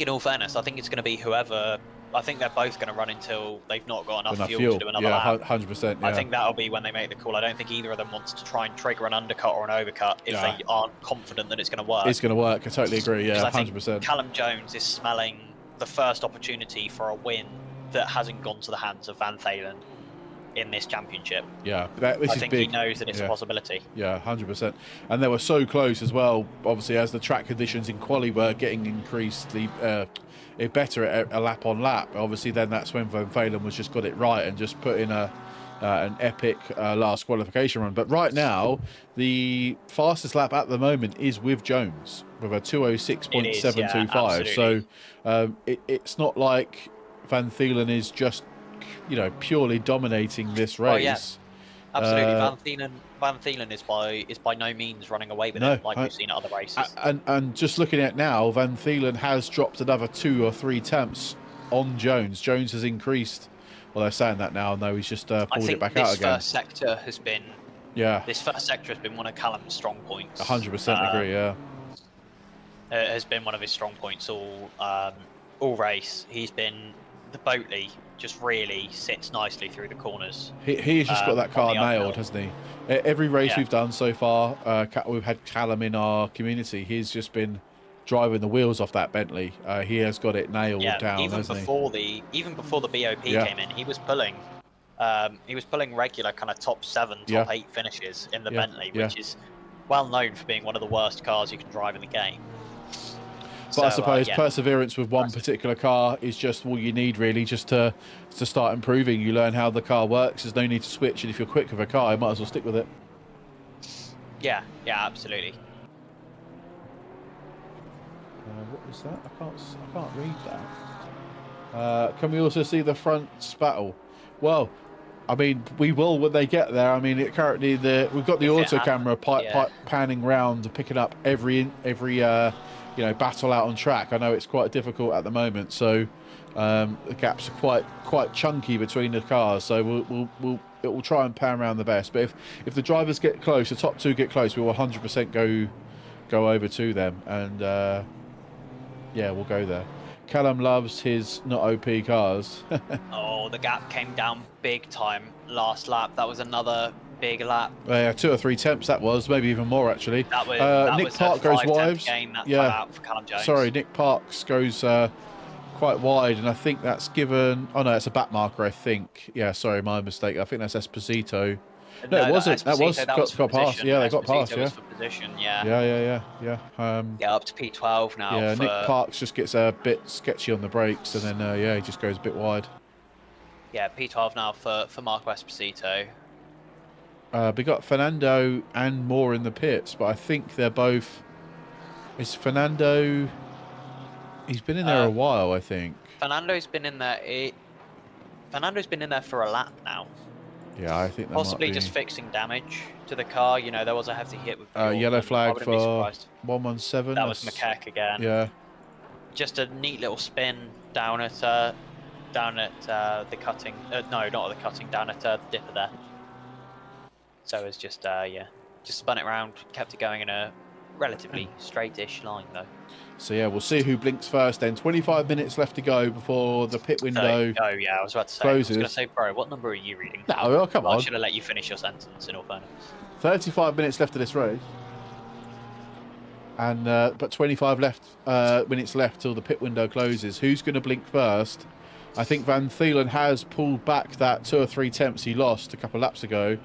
in all fairness, I think it's going to be whoever I think they're both going to run until they've not got enough fuel to do another yeah, lap. 100%. Yeah. I think that'll be when they make the call. I don't think either of them wants to try and trigger an undercut or an overcut if they aren't confident that it's going to work. It's going to work. I totally agree. Yeah, 100%. Callum Jones is smelling the first opportunity for a win that hasn't gone to the hands of Van Thalen in this championship. Yeah, I think big. He knows that it's a possibility. Yeah, 100%. And they were so close as well, obviously, as the track conditions in quali were getting increasingly better at a lap on lap. Obviously, then that's when Van Thalen was just got it right and just put in an epic last qualification run. But right now, the fastest lap at the moment is with Jones with a 206.725. So it's not like Van Thalen is just, purely dominating this race. Oh, yeah. Absolutely. Van Thelen is by no means running away with it like we've seen at other races. And just looking at now, Van Thelen has dropped another 2 or 3 temps on Jones. Jones has increased. Well, they're saying that now. No, he's just pulled it back out again. This first sector has been. Yeah. This first sector has been one of Callum's strong points. 100% agree. Yeah. It has been one of his strong points all race. He's been the Boatley. Just really sits nicely through the corners. He's just got that car nailed, hasn't he? Every race we've done so far, we've had Callum in our community. He's just been driving the wheels off that Bentley. He has got it nailed down, hasn't he? Even before the BOP came in, he was pulling regular kind of top 7, top 8 finishes in the Bentley, which is well known for being one of the worst cars you can drive in the game. But I suppose perseverance with one particular car is just all you need, really, just to start improving. You learn how the car works. There's no need to switch, and if you're quick with a car, you might as well stick with it. Yeah, absolutely. What was that? I can't read that. Can we also see the front spattle? Well, I mean, we will when they get there. I mean, currently we've got the auto camera panning round, picking up every battle out on track. I know it's quite difficult at the moment, so the gaps are quite chunky between the cars. So we'll try and pan around the best. But if the drivers get close, the top 2 get close, we will 100% go over to them, and we'll go there. Callum loves his not OP cars. Oh, the gap came down big time last lap. That was another big lap. 2 or 3 temps that was, maybe even more actually. That was Nick Park goes wide. Out for Callum Jones. Sorry, Nick Parks goes quite wide, and I think that's given. Oh no, it's a back marker, I think. Yeah, sorry, my mistake. I think that's Esposito. No, it wasn't. That was got past. Yeah, they got past. Yeah. For position. Yeah. Yeah. Up to P12 now. Yeah, Nick Parks just gets a bit sketchy on the brakes, and then he just goes a bit wide. Yeah, P12 now for Marco Esposito. We got Fernando and Moore in the pits, but I think they're both. Is Fernando? He's been in there a while, I think. Fernando's been in there. Fernando's been in there for a lap now. Yeah, I think that possibly might be... just fixing damage to the car. There was a hefty hit with yellow flag for 117. That was McKeck again. Yeah. Just a neat little spin down at the cutting. No, not at the cutting. Down at the dipper there. So it was just just spun it around, kept it going in a relatively straightish line though. So yeah, we'll see who blinks first then. 25 minutes left to go before the pit window I was about to say. Closes. I was going to say, bro, what number are you reading? No, come on. I should have let you finish your sentence, in all fairness. 35 minutes left of this race. And but 25 minutes left till the pit window closes. Who's going to blink first? I think Van Thelen has pulled back that 2 or 3 temps he lost a couple of laps ago.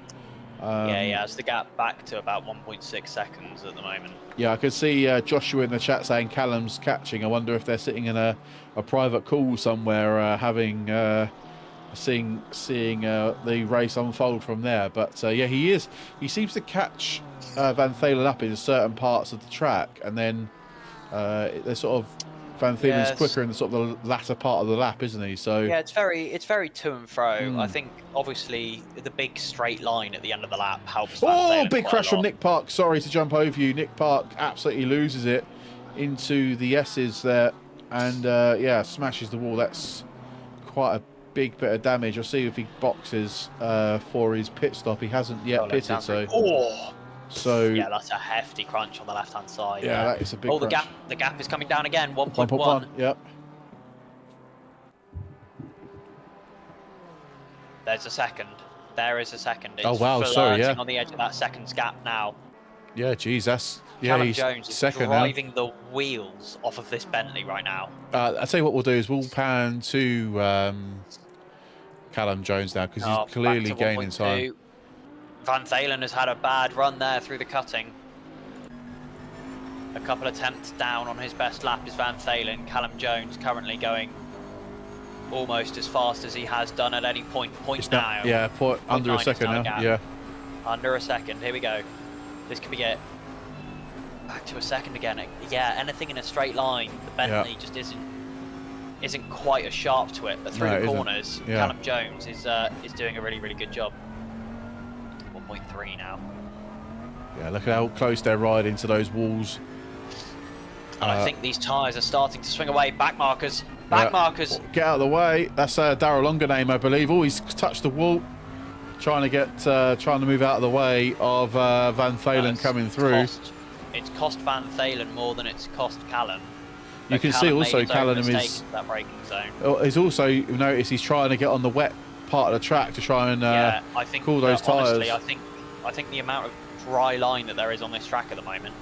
He has the gap back to about 1.6 seconds at the moment. Yeah, I could see Joshua in the chat saying Callum's catching. I wonder if they're sitting in a private call somewhere, seeing the race unfold from there. But he is. He seems to catch Van Thelen up in certain parts of the track, and then they're sort of. Van Thelen's quicker in the sort of the latter part of the lap, isn't he? So yeah, it's very to and fro. I think obviously the big straight line at the end of the lap helps. Big crash from Nick Park. Sorry to jump over you. Nick Park absolutely loses it into the S's there, and smashes the wall. That's quite a big bit of damage. I'll see if he boxes for his pit stop. He hasn't yet pitted, so yeah, that's a hefty crunch on the left-hand side. Yeah, that is a big. The gap is coming down again. 1.1. 1.1. Yep. There's a second. There is a second. It's Oh, wow, sorry, yeah. on the edge of that second gap now. Yeah, geez, that's... Yeah, Callum he's Jones is second driving the wheels off of this Bentley right now. I'll tell you what we'll do is we'll pan to Callum Jones now, because he's clearly gaining time. Van Thalen has had a bad run there through the cutting. A couple attempts down on his best lap is Van Thalen. Callum Jones currently going almost as fast as he has done at any point. Now. Yeah, under a second now. Yeah. Under a second. Here we go. This could be it. Back to a second again. Yeah, anything in a straight line, the Bentley just isn't quite as sharp to it. But through the corners, Callum Jones is doing a really, really good job. 1.3 now. Yeah, look at how close they're riding to those walls. And I think these tyres are starting to swing away. Back markers. Back markers. Get out of the way. That's Darrell Longer name, I believe. Oh, he's touched the wall. Trying to move out of the way of Van Thalen coming through. It's cost Van Thalen more than it's cost Callum. You can see also Callum is that braking zone. He's also, you notice, he's trying to get on the wet part of the track to try and I think cool those tyres. Honestly, I think the amount of dry line that there is on this track at the moment,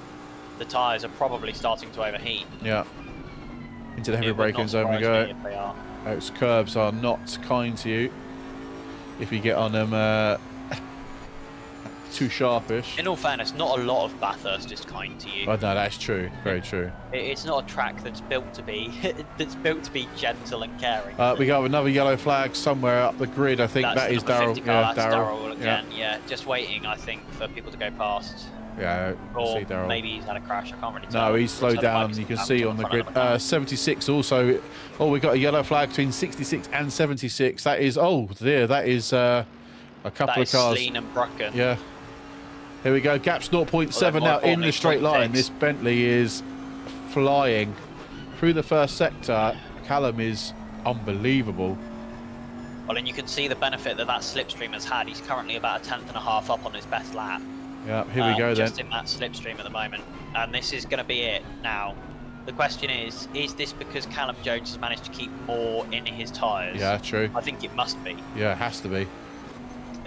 the tyres are probably starting to overheat. Yeah. Into the heavy braking zone we go. Those curbs are not kind to you if you get on them too sharpish. In all fairness, not a lot of Bathurst is kind to you. Oh, no, that's true. Very true. It's not a track that's built to be gentle and caring. We got another yellow flag somewhere up the grid. I think that is Darrell. Yeah, Darrell again. Yeah, just waiting, I think, for people to go past. Yeah, or see Darrell. Maybe he's had a crash. I can't really tell. No, he's slowed down. You can see on the grid. 76 also. Oh, we got a yellow flag between 66 and 76. That is. Oh dear. That is a couple of cars. Sleen and Brucken. Yeah. Here we go. Gap's 0.7 now in the straight line. This Bentley is flying through the first sector. Callum is unbelievable. Well, and you can see the benefit that slipstream has had. He's currently about a 10th and a half up on his best lap. Yeah, here we go then. Just in that slipstream at the moment. And this is going to be it now. The question is this because Callum Jones has managed to keep more in his tyres? Yeah, true. I think it must be. Yeah, it has to be.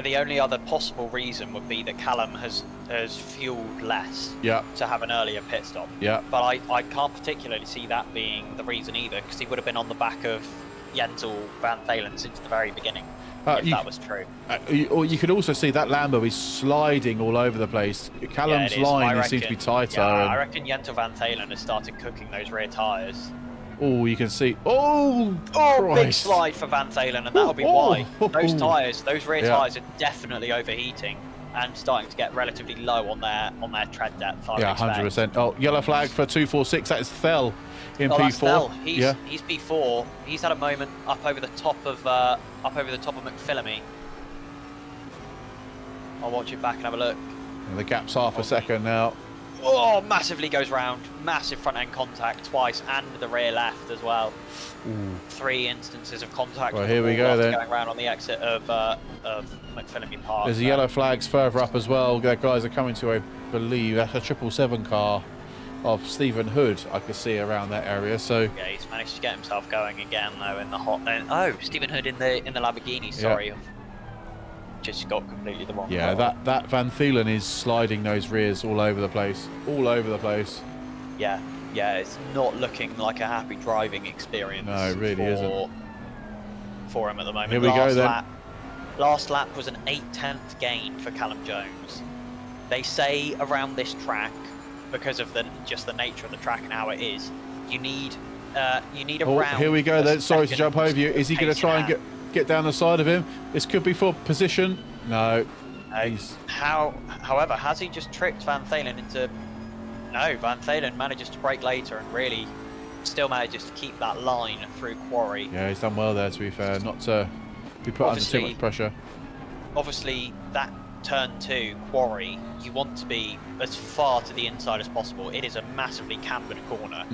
The only other possible reason would be that Callum has fueled less to have an earlier pit stop. Yeah. But I can't particularly see that being the reason either, because he would have been on the back of Jentel Van Thalen since the very beginning, if that was true. Or you could also see that Lambo is sliding all over the place. Callum's line seems to be tighter. Yeah, I reckon Jentel Van Thalen has started cooking those rear tyres. Oh, you can see. Oh, big slide for Van Thalen, and that'll be why. Those tyres, those rear tyres are definitely overheating and starting to get relatively low on their tread depth. Yeah, 100%. Oh, yellow flag for 246. That is Thel in P4. He's P4. He's had a moment up over the top of McPhillamy. I'll watch it back and have a look. And the gap's half a second now. Oh, massively goes round. Massive front end contact twice, and the rear left as well. Ooh. 3 instances of contact. Well, here we go then. Going round on the exit of McPhillamy Park. There's the yellow flags further up as well. The guys are coming to, I believe, that's a 777 car of Stephen Hood. I could see around that area. So yeah, he's managed to get himself going again though in the hot. Oh, Stephen Hood in the Lamborghini. Sorry. Yeah. Just got completely the wrong. Yeah, that Van Thalen is sliding those rears all over the place. All over the place. Yeah, it's not looking like a happy driving experience. No, it really isn't. For him at the moment. Here we go then. Last lap was an 8/10 gain for Callum Jones. They say around this track, because of just the nature of the track and how it is, you need around. Here we go then. Sorry to jump over you. Is he going to try and get down the side of him? This could be for position. No. However, has he just tricked Van Thalen into... No, Van Thalen manages to brake later and really still manages to keep that line through Quarry. Yeah, he's done well there, to be fair. Not to be put under too much pressure. Obviously, that turn 2, Quarry, you want to be as far to the inside as possible. It is a massively cambered corner,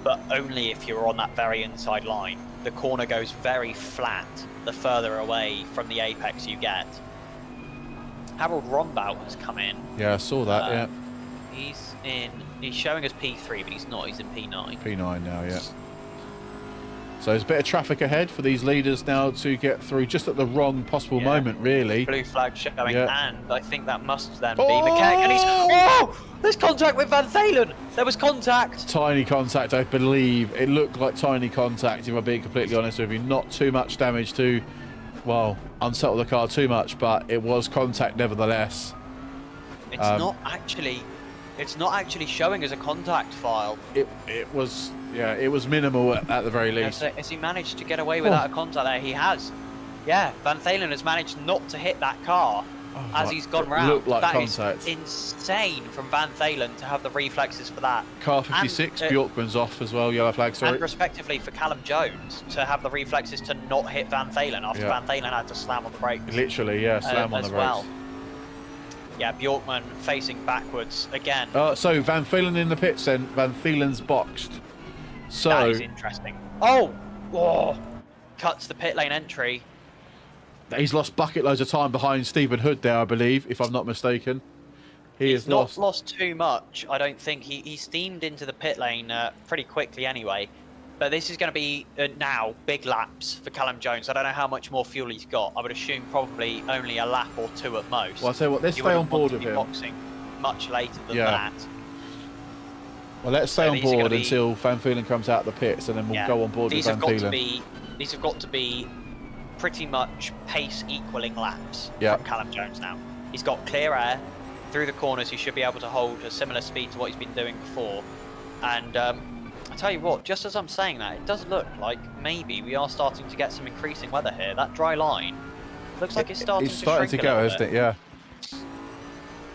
but only if you're on that very inside line. The corner goes very flat the further away from the apex you get. Harold Rombaut has come in. Yeah, I saw that, yeah. He's showing us P3, but he's not. He's in P9. P9 now, yeah. So there's a bit of traffic ahead for these leaders now to get through just at the wrong possible moment, really. Blue flag showing, and I think that must then be Oh! McKeck. And he's... Oh! There's contact with Van Thalen! There was contact! Tiny contact, I believe. It looked like tiny contact, if I'm being completely honest with you. Not too much damage to, well, unsettle the car too much, but it was contact nevertheless. It's not actually showing as a contact file. It was, yeah, it was minimal at the very least. Has he managed to get away without a contact there? He has. Yeah, Van Thalen has managed not to hit that car as he's gone round. Looked like that contact. is insane from Van Thalen to have the reflexes for that. Car 56, Bjorkman's off as well, yellow flag, sorry. And respectively for Callum Jones to have the reflexes to not hit Van Thalen after Van Thalen had to slam on the brakes. Literally, yeah, slam on the brakes. Well. Yeah, Bjorkman facing backwards again. So Van Thalen in the pits then. Van Thelen's boxed. So that is interesting. Oh! Cuts the pit lane entry. He's lost bucket loads of time behind Stephen Hood there, I believe, if I'm not mistaken. He's not lost too much, I don't think. He steamed into the pit lane pretty quickly anyway. But this is going to be now big laps for Callum Jones. I don't know how much more fuel he's got. I would assume probably only a lap or two at most. Well, I'll tell you what, let's stay on board with him. Boxing much later than that. Well, let's stay on board until Van Thelen comes out of the pits, and then we'll go on board with Van Thelen. These have got to be pretty much pace equaling laps from Callum Jones now. He's got clear air through the corners. He should be able to hold a similar speed to what he's been doing before. And I tell you what, just as I'm saying that, it does look like maybe we are starting to get some increasing weather here. That dry line looks like it's starting to shrink to go, isn't it? Yeah.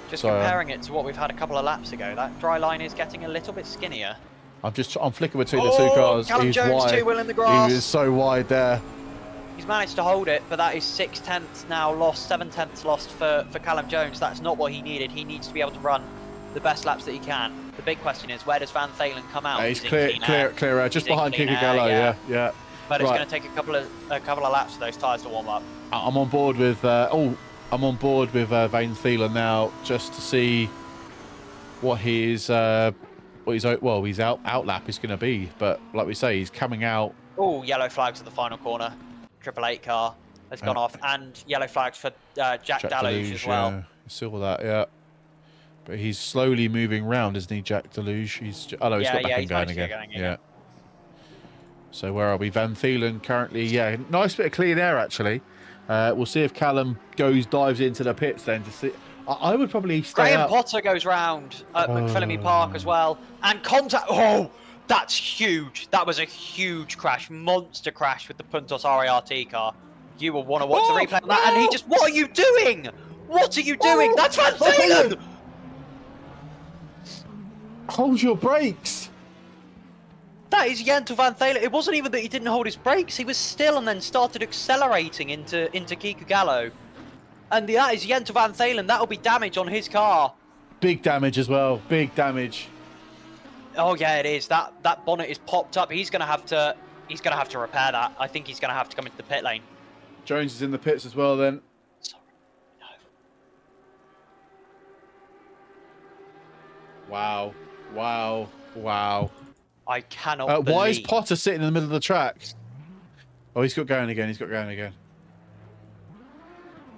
Just comparing it to what we've had a couple of laps ago, that dry line is getting a little bit skinnier. I'm flicking between the two cars. Callum Jones wide. two-wheel in the grass. He is so wide there. He's managed to hold it, but that is 6/10 now lost, 7/10 lost for Callum Jones. That's not what he needed. He needs to be able to run the best laps that he can. The big question is, where does Van Thalen come out? He's clear, just behind Kikugallo, yeah. But it's going to take a couple of laps for those tyres to warm up. I'm on board with Van Thelen now, just to see what his out lap is going to be. But like we say, he's coming out. Oh, yellow flags at the final corner. 888 car has gone off, and yellow flags for Jack Deluge as well. Yeah, I saw that, yeah. But he's slowly moving round, isn't he, Jack Deluge? He's got back and going again. Yeah. So where are we? Van Thelen currently, nice bit of clean air actually. We'll see if Callum dives into the pits then to see. I would probably stay Graham Potter goes round at McPhillamy Park as well, and contact. Oh, that's huge. That was a huge crash, monster crash with the Puntos RART car. You will want to watch the replay of that. And he just, what are you doing? What are you doing? That's Van Thelen. Hold your brakes. That is Jentel Van Thelen. It wasn't even that he didn't hold his brakes. He was still and then started accelerating into Kikugallo. And that is Jentel Van Thelen. That'll be damage on his car. Big damage as well. Big damage. Oh yeah, it is. That bonnet is popped up. He's gonna have to repair that. I think he's gonna have to come into the pit lane. Jones is in the pits as well then. Sorry. No. Wow. I cannot believe... Why is Potter sitting in the middle of the track? Oh, he's got going again.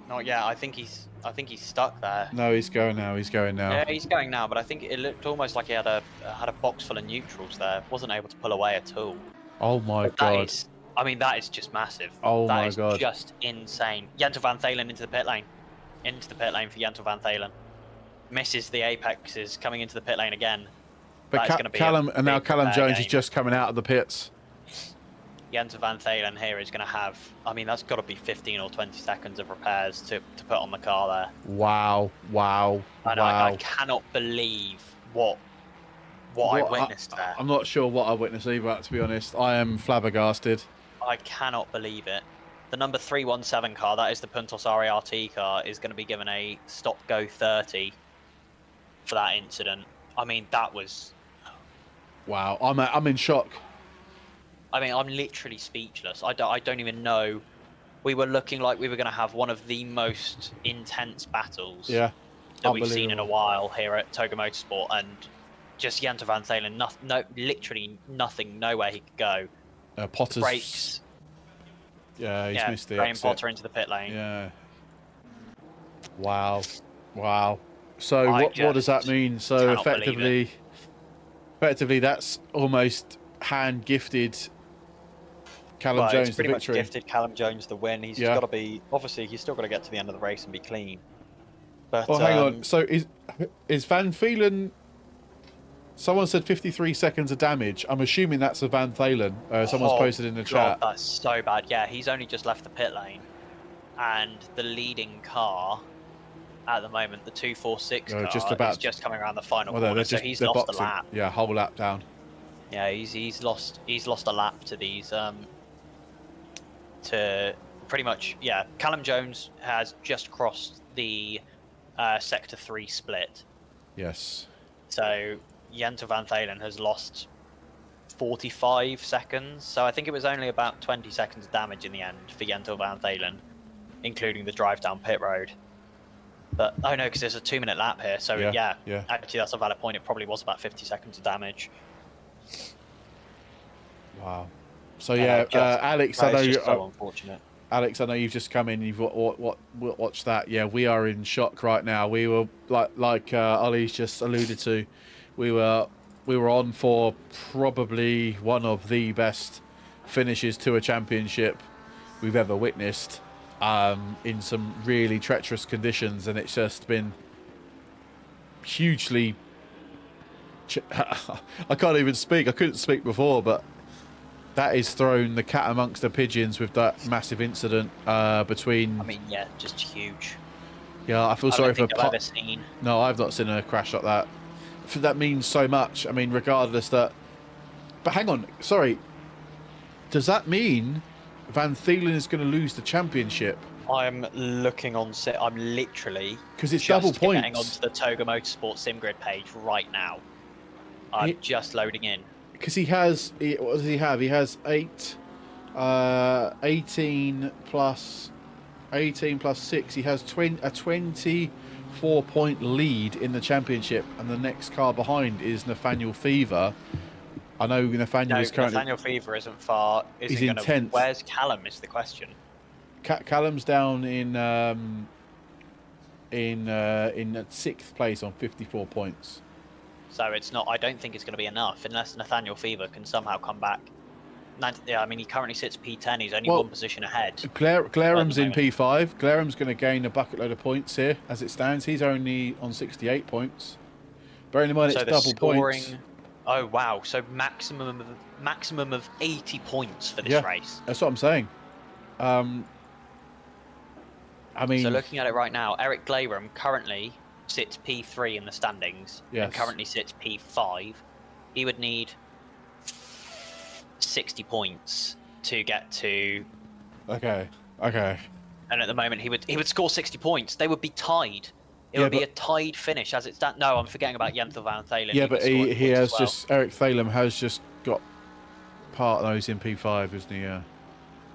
Not yet. I think he's stuck there. No, he's going now. Yeah, he's going now, but I think it looked almost like he had a box full of neutrals there. Wasn't able to pull away at all. Oh my god. That is just massive. Oh my god. That is just insane. Jentel Van Thalen into the pit lane. Into the pit lane for Jentel Van Thalen. Misses the apexes, coming into the pit lane again. But Callum Jones is just coming out of the pits. Jentel Van Thalen here is going to have, that's got to be 15 or 20 seconds of repairs to put on the car there. Wow. I cannot believe what I witnessed there. I'm not sure what I witnessed either, to be honest. I am flabbergasted. I cannot believe it. The number 317 car, that is the Puntos RART car, is going to be given a stop-go 30 for that incident. That was... Wow, I'm in shock. I'm literally speechless. I don't even know. We were looking like we were going to have one of the most intense battles that we've seen in a while here at Toga Motorsport, and just Jentel Van Thalen, literally nothing, nowhere he could go. Potter's Brakes. Yeah, he's missed the Graham exit. Potter into the pit lane. Yeah. Wow. So I what does that just mean? So cannot believe it. effectively, that's almost hand gifted Callum Well, Jones it's the pretty much victory. gifted Callum Jones the win. He's got to be, obviously, he's still got to get to the end of the race and be clean. But Hang on. So is Van Thelen? Someone said 53 seconds of damage. I'm assuming that's a Van Thelen. Someone's posted in the chat. That's so bad. Yeah, he's only just left the pit lane, and the leading car at the moment, the 246 car, is just coming around the final corner. So he's lost a lap. Yeah, whole lap down. Yeah, he's lost a lap to these to pretty much. Yeah, Callum Jones has just crossed the sector 3 split. Yes. So Jento Van Thelen has lost 45 seconds. So I think it was only about 20 seconds of damage in the end for Jento Van Thelen, including the drive down pit road. But oh no, because there's a 2-minute lap here. So yeah, actually that's a valid point. It probably was about 50 seconds of damage. Wow. So Alex, I know you're so unfortunate. Alex, I know you've just come in. You've watched that. Yeah, we are in shock right now. We were like Ollie's just alluded to. We were on for probably one of the best finishes to a championship we've ever witnessed, in some really treacherous conditions, and it's just been hugely. I can't even speak. I couldn't speak before, but that is thrown the cat amongst the pigeons with that massive incident between. I mean, yeah, just huge. Yeah, I feel sorry for. No, I've not seen a crash like that. That means so much. I mean, regardless that. But hang on, sorry. Does that mean Van Thelen is going to lose the championship? I'm looking on. I'm literally because it's double points. Getting onto the Toga Motorsport SimGrid page right now. I'm just loading in. Because what does he have? He has 18 plus 6. He has a 24-point lead in the championship, and the next car behind is Nathaniel Fever. I know Nathaniel is currently. Nathaniel Fever isn't far. He's in 10th. Where's Callum? Is the question. Callum's down in 6th place on 54 points. So it's not. I don't think it's going to be enough unless Nathaniel Fever can somehow come back. Yeah, I mean he currently sits P10. He's only one position ahead. Clarenham's in P5. Clarenham's going to gain a bucket load of points here as it stands. He's only on 68 points. Bearing in mind it's double points. Oh wow! So maximum of 80 points for this race. That's what I'm saying. I mean, so looking at it right now, Eric Glaram currently sits P3 in the standings and currently sits P5. He would need 60 points to get to. Okay. And at the moment, he would score 60 points. They would be tied. It would be a tied finish as it stands. No, I'm forgetting about Jento Van Thelen. Yeah, but he has Eric Thalem has just got part of those in P5, isn't he?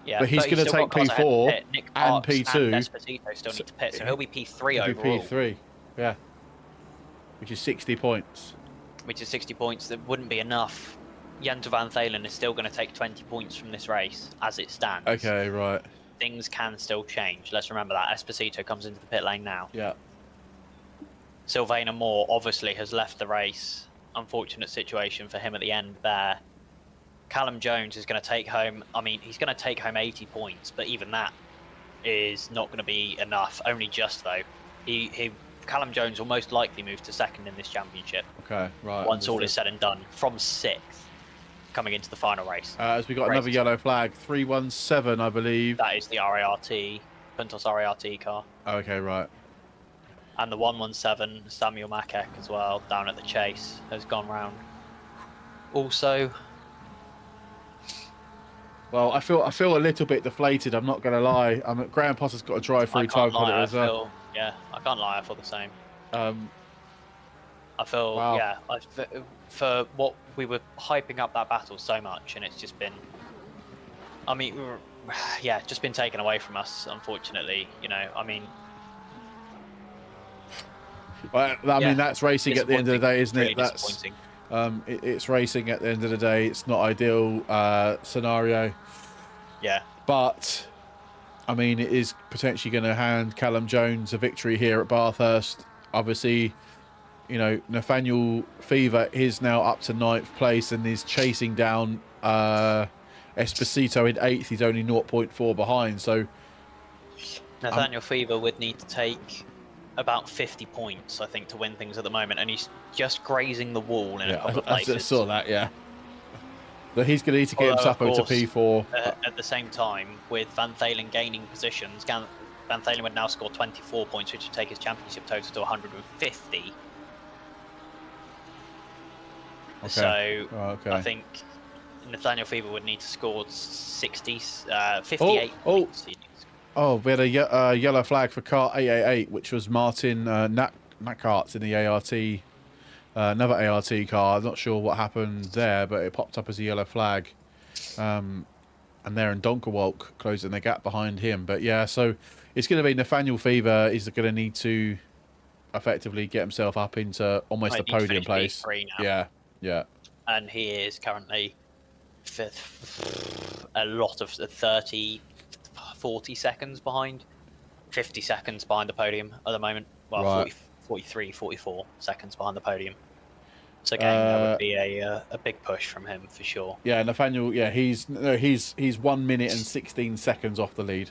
Yeah, but he's going to take P4 and P2. And Esposito still need to pit, so he'll be P3 overall. P3, yeah. Which is 60 points. Which is 60 points. That wouldn't be enough. Jento Van Thelen is still going to take 20 points from this race as it stands. Okay, right. Things can still change. Let's remember that. Esposito comes into the pit lane now. Yeah. Sylvain Moore obviously has left the race. Unfortunate situation for him at the end there. Callum Jones is going to take home. I mean, he's going to take home 80 points, but even that is not going to be enough. Only just though. Callum Jones will most likely move to second in this championship. Okay, right. Once all is said and done, from 6th, coming into the final race. As we got another yellow flag, 317, I believe. That is the RART, Puntos RART car. Okay, right. And the 117, Samuel Makek as well, down at the chase, has gone round. Also. Well, I feel a little bit deflated. I'm not going to lie. Graham Potter's got a drive-through time on it as well. Yeah, I can't lie. I feel the same. I feel for what we were hyping up that battle so much, and it's just been. I mean, just been taken away from us. Unfortunately, I mean. Well, I mean that's racing at the end of the day, isn't it? That's. It's racing at the end of the day. It's not ideal scenario. Yeah. But, I mean, it is potentially going to hand Callum Jones a victory here at Bathurst. Obviously, you know, Nathaniel Fever is now up to 9th place and is chasing down Esposito in 8th. He's only 0.4 behind. So Nathaniel Fever would need to take about 50 points, I think, to win things at the moment, and he's just grazing the wall in a couple of places. I saw that, yeah. But he's going to need to get himself over to P4. At the same time, with Van Thalen gaining positions, Van Thalen would now score 24 points, which would take his championship total to 150. Okay. So I think Nathaniel Fever would need to score 58 points. Oh, we had a yellow flag for car 888, which was Martin Nackart in the ART. Another ART car. I'm not sure what happened there, but it popped up as a yellow flag. And they're in Donkerwalk, closing the gap behind him. But yeah, so it's going to be Nathaniel Fever is going to need to effectively get himself up into almost a podium place. Yeah, yeah. And he is currently a lot of 30, 40 seconds behind. 50 seconds behind the podium at the moment. Well, right. 43, 44 seconds behind the podium. So again, that would be a big push from him for sure. Yeah, Nathaniel. Yeah, he's 1 minute and 16 seconds off the lead.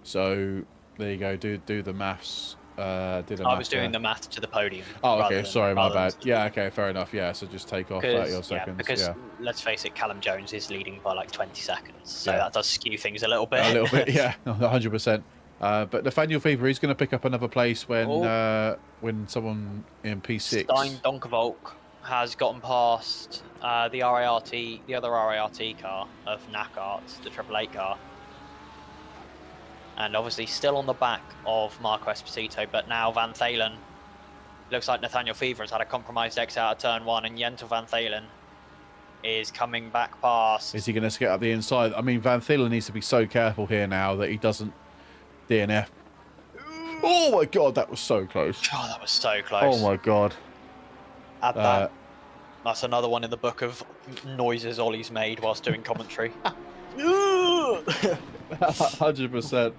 So there you go. Do the maths. I was doing the math to the podium. Oh, okay. Sorry, my bad. Yeah, okay, fair enough. Yeah, so just take off 30 odd seconds. Yeah, because let's face it, Callum Jones is leading by like 20 seconds, so that does skew things a little bit. A little bit, yeah, 100%. But Nathaniel Fever, he's going to pick up another place when someone in P6. Stein Donkervolk has gotten past the other RART car of Nackart, the 888 car. And obviously still on the back of Marco Esposito, but now Van Thalen. Looks like Nathaniel Fever has had a compromised exit out of turn 1, and Jentel Van Thalen is coming back past. Is he going to skate up the inside? I mean, Van Thalen needs to be so careful here now that he doesn't DNF. Oh my god, that was so close. Oh, that was so close. Oh my god. Add that. That's another one in the book of noises Ollie's made whilst doing commentary. 100%.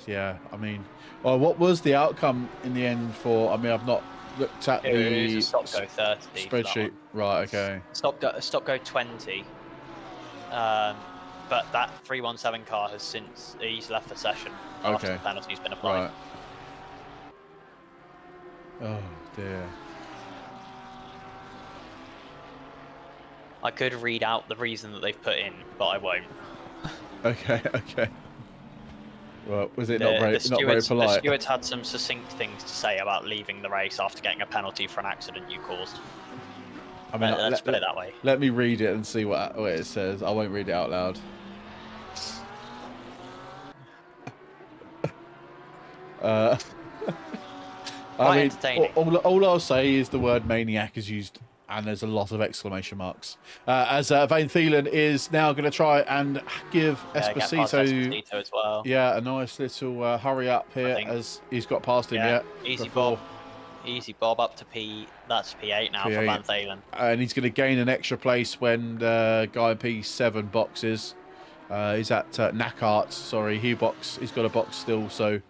Yeah, I mean, well, what was the outcome in the end for? I mean, I've not looked at the stop go 30 spreadsheet. Right, okay. Stop go 20. But that 317 car has since he's left the session after the penalty's been applied. Right. Oh dear. I could read out the reason that they've put in, but I won't. Okay. Well, was it not very polite? The stewards had some succinct things to say about leaving the race after getting a penalty for an accident you caused. I mean, let's put it that way. Let me read it and see what it says. I won't read it out loud. Quite entertaining. All I'll say is the word maniac is used, and there's a lot of exclamation marks. As Van Thalen is now going to try and give Esposito as well. Yeah, a nice little hurry up here as he's got past him yet. Easy bob up to P. That's P8 now for Van Thalen. And he's going to gain an extra place when the guy in P7 boxes. He's at Nackart. Sorry, he's got a box still, so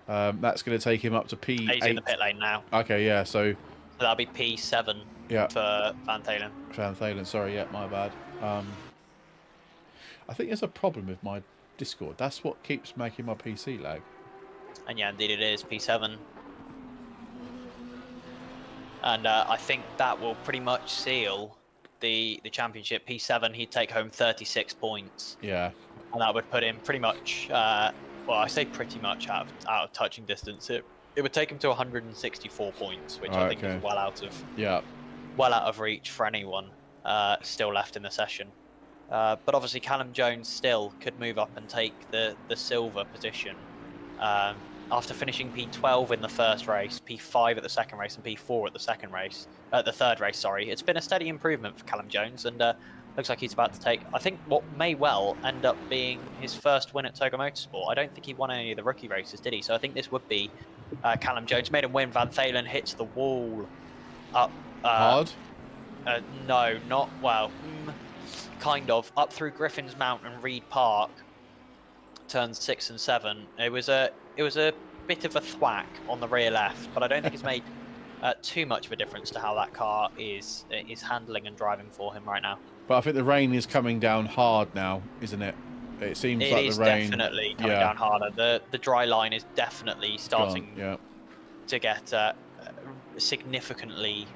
that's going to take him up to P8. He's in the pit lane now. Okay, yeah, so that'll be P7 for Van Thalen. Van Thalen, sorry, yeah, my bad. I think there's a problem with my Discord. That's what keeps making my PC lag. And yeah, indeed it is, P7. And I think that will pretty much seal the championship. P7, he'd take home 36 points. Yeah. And that would put him pretty much, well, I say pretty much out of touching distance. It would take him to 164 points, which I think is well out of reach for anyone still left in the session. But obviously Callum Jones still could move up and take the silver position. After finishing P12 in the first race, P5 at the second race, and P4 at the third race, sorry. It's been a steady improvement for Callum Jones, and looks like he's about to take, I think, what may well end up being his first win at Togo Motorsport. I don't think he won any of the rookie races, did he? So I think this would be Callum Jones. Made him win. Van Thalen hits the wall. up. Hard? No, not well. Kind of up through Griffin's Mount and Reed Park, turns 6 and 7. It was a bit of a thwack on the rear left, but I don't think it's made too much of a difference to how that car is handling and driving for him right now. But I think the rain is coming down hard now, isn't it? It seems like the rain. It is definitely coming down harder. The dry line is definitely starting to get significantly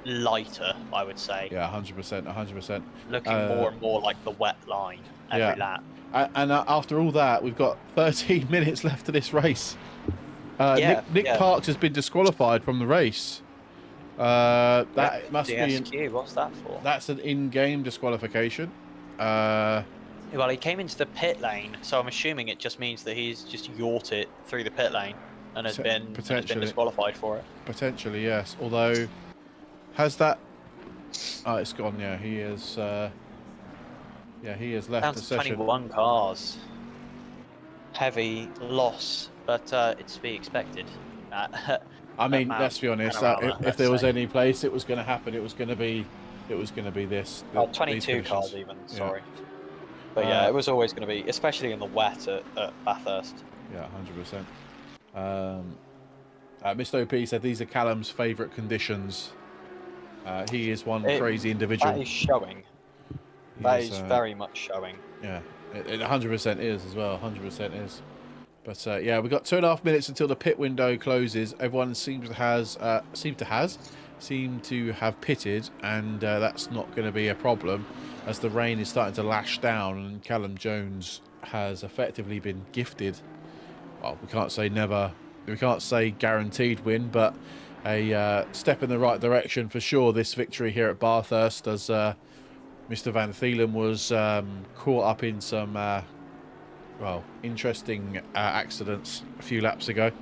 lighter, I would say. Yeah, 100%, 100%. Looking more and more like the wet line every lap. And after all that, we've got 13 minutes left of this race. Nick Parks has been disqualified from the race. That must DSQ, be what's that for? That's an in-game disqualification. Well, he came into the pit lane, so I'm assuming it just means that he's just yacht it through the pit lane and has been disqualified for it. Potentially, yes. Although, has that? Oh, it's gone. Yeah, he is. He has left Down the to session. 21 cars. Heavy loss, but it's to be expected. I mean, let's be honest. If there was any place it was going to happen, it was going to be this. 22 cars even. Sorry. But yeah, it was always going to be, especially in the wet at Bathurst. Yeah, 100%. Mr. OP said these are Callum's favourite conditions. He is one crazy individual. That is showing. That is very much showing. Yeah, it 100% is as well. 100% is. But yeah, we've got 2.5 minutes until the pit window closes. Everyone seems to have pitted, and that's not going to be a problem, as the rain is starting to lash down, and Callum Jones has effectively been gifted. Well, we can't say guaranteed win, but a step in the right direction for sure. This victory here at Bathurst, as Mr. Van Thielen was caught up in some interesting accidents a few laps ago,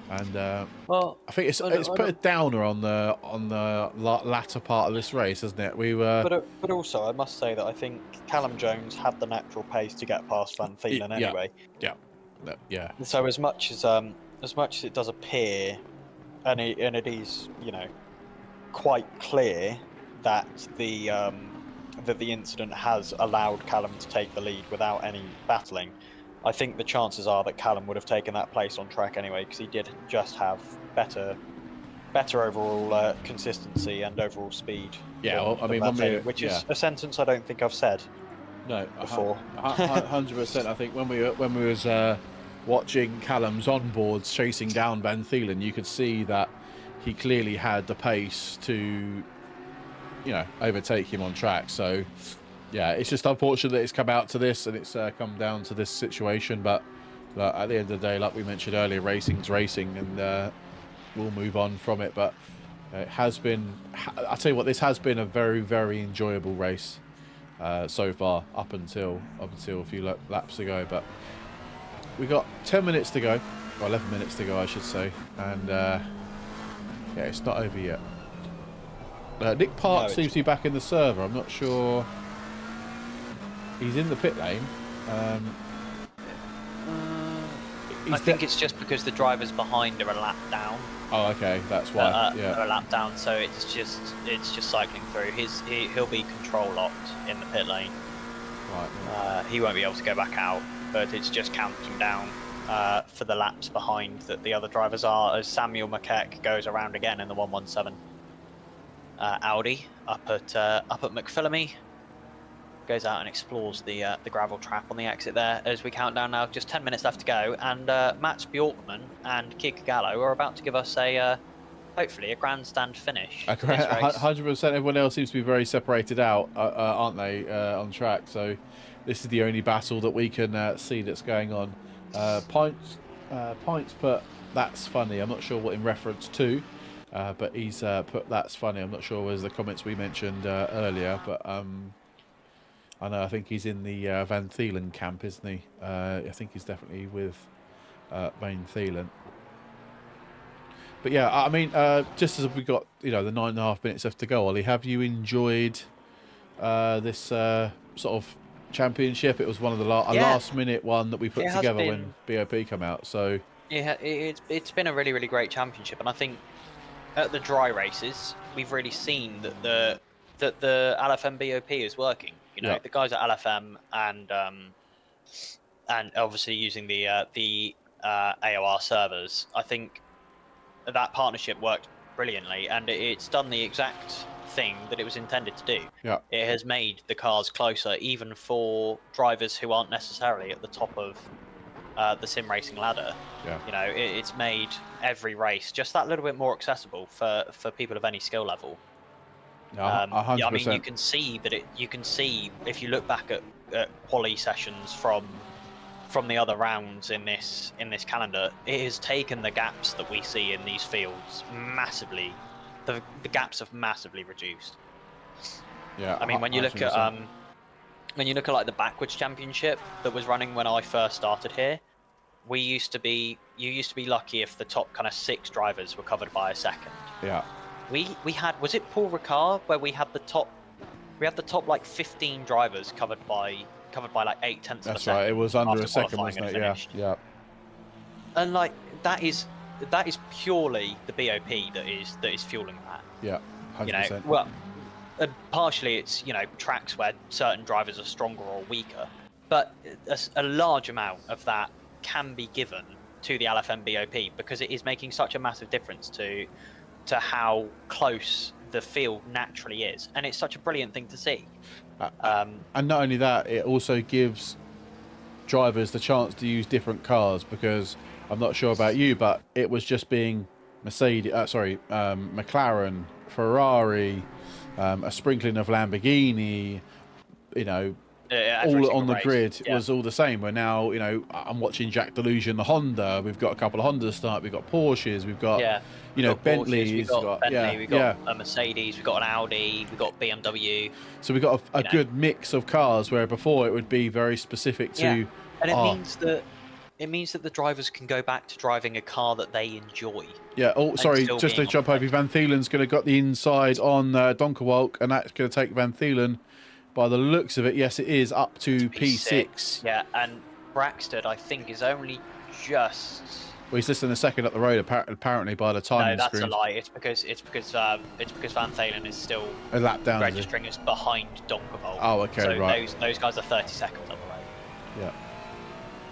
and I think it's put a downer on the latter part of this race, hasn't it? But also I must say that I think Callum Jones had the natural pace to get past Van Thielen anyway. Yeah. So as much as it does appear, and it is, quite clear that the incident has allowed Callum to take the lead without any battling, I think the chances are that Callum would have taken that place on track anyway, because he did just have better overall consistency and overall speed. Yeah, well, I mean, which is a sentence I don't think I've said. No, before. 100%. I think when we was watching Callum's onboards chasing down Van Thielen, you could see that he clearly had the pace to, overtake him on track. So, yeah, it's just unfortunate that it's come out to this, and it's come down to this situation. But at the end of the day, like we mentioned earlier, racing's racing, and we'll move on from it. But it has been, I'll tell you what, this has been a very, very enjoyable race so far, up until a few laps ago. But we got 10 minutes to go, or 11 minutes to go, I should say, and yeah, it's not over yet. Nick Parks seems to be back in the server. I'm not sure. He's in the pit lane. I think it's just because the drivers behind are a lap down. Oh, okay, that's why. They're a lap down, so it's just cycling through. He'll be control locked in the pit lane. Right. He won't be able to go back out, but it's just counting down for the laps behind that the other drivers are, as Samuel McKeck goes around again in the 117 Audi up at McPhillamy. Goes out and explores the gravel trap on the exit there as we count down now. Just 10 minutes left to go, and Mats Bjorkman and Kid Gallo are about to give us hopefully a grandstand finish. 100%. Everyone else seems to be very separated out, aren't they, on track? So this is the only battle that we can see that's going on. Pints put "that's funny." I'm not sure what in reference to, but he's put "that's funny." I'm not sure was the comments we mentioned earlier, but I know, I think he's in the Van Thielen camp, isn't he? I think he's definitely with Van Thielen. But yeah, I mean, just as we've got, the 9.5 minutes left to go, Ollie, have you enjoyed this sort of championship? It was one of the last minute one that we put together when BOP come out. So yeah, it's been a really, really great championship, and I think at the dry races, we've really seen that the LFM BOP is working. You know, Yeah. the guys at LFM and obviously using the AOR servers. I think that partnership worked brilliantly, and it's done the exact thing that it was intended to do. Yeah. It has made the cars closer, even for drivers who aren't necessarily at the top of the sim racing ladder. Yeah. You know, it's made every race just that little bit more accessible for people of any skill level. Yeah, Yeah, I mean, 100%. you can see that you can see if you look back at quali sessions from the other rounds in this calendar, it has taken the gaps that we see in these fields massively. The gaps have massively reduced. Yeah. I mean, when you look 100%. at like the backwards championship that was running when I first started here, you used to be lucky if the top kind of 6 drivers were covered by a second. Yeah. We had, was it Paul Ricard where we had the top like 15 drivers covered by like 8/10 of a second. That's right. It was under after a second, qualifying wasn't it? and Yeah. finished. Yeah. And like that is purely the BOP that is fueling that. Yeah. 100%. You know, well, partially it's, you know, tracks where certain drivers are stronger or weaker, but a large amount of that can be given to the LFM BOP because it is making such a massive difference to how close the field naturally is, and it's such a brilliant thing to see. And not only that, it also gives drivers the chance to use different cars, because I'm not sure about you, but it was just being McLaren, Ferrari, a sprinkling of Lamborghini, you know, all on the grid. Yeah. Was all the same. Where now, you know, I'm watching Jack Delusion, the Honda. We've got a couple of Hondas start. We've got Porsches. We've got, you know, Bentleys. We've got Bentley. We've got yeah. a Mercedes. We've got an Audi. We've got BMW. So we've got a good mix of cars, where before it would be very specific to. Yeah. And it means that the drivers can go back to driving a car that they enjoy. Yeah. Oh, sorry. Just to jump over, Van Thielen's going to got the inside on Donkerwalk, and that's going to take Van Thielen. By the looks of it, yes, it is up to P6. Yeah, and Braxton, I think, is only just. Well, he's just in a second up the road, apparently, by the time. No, that's a lie. It's because Van Thalen is still a lap down, registering as behind Donkervolt. Oh, okay, so right. Those guys are 30 seconds up the road. Yeah,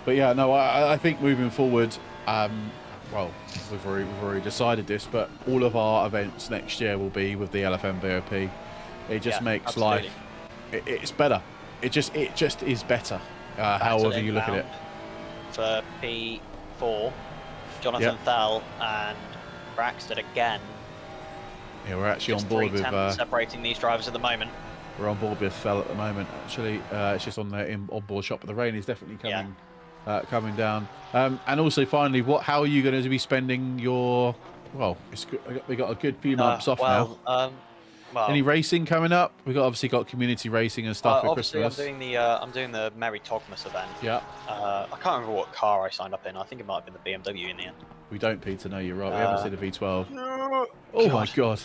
but yeah, no, I think moving forward, well, we've already decided this, but all of our events next year will be with the LFM BOP. It just makes absolutely. life. It's better. It just is better. However you look at it. For P4, Jonathan Thal and Braxton again. Yeah, we're actually on board with separating these drivers at the moment. We're on board with Thal at the moment. Actually, it's just on the on-board shot, but the rain is definitely coming down. And also, finally, how are you going to be spending your? Well, we got a good few months off now. Well, any racing coming up? We obviously got community racing and stuff for Christmas. I'm doing the Merry Togmas event. Yeah. I can't remember what car I signed up in. I think it might have been the BMW in the end. We don't, Peter. No, you're right. We haven't seen a V12. No. Oh my god.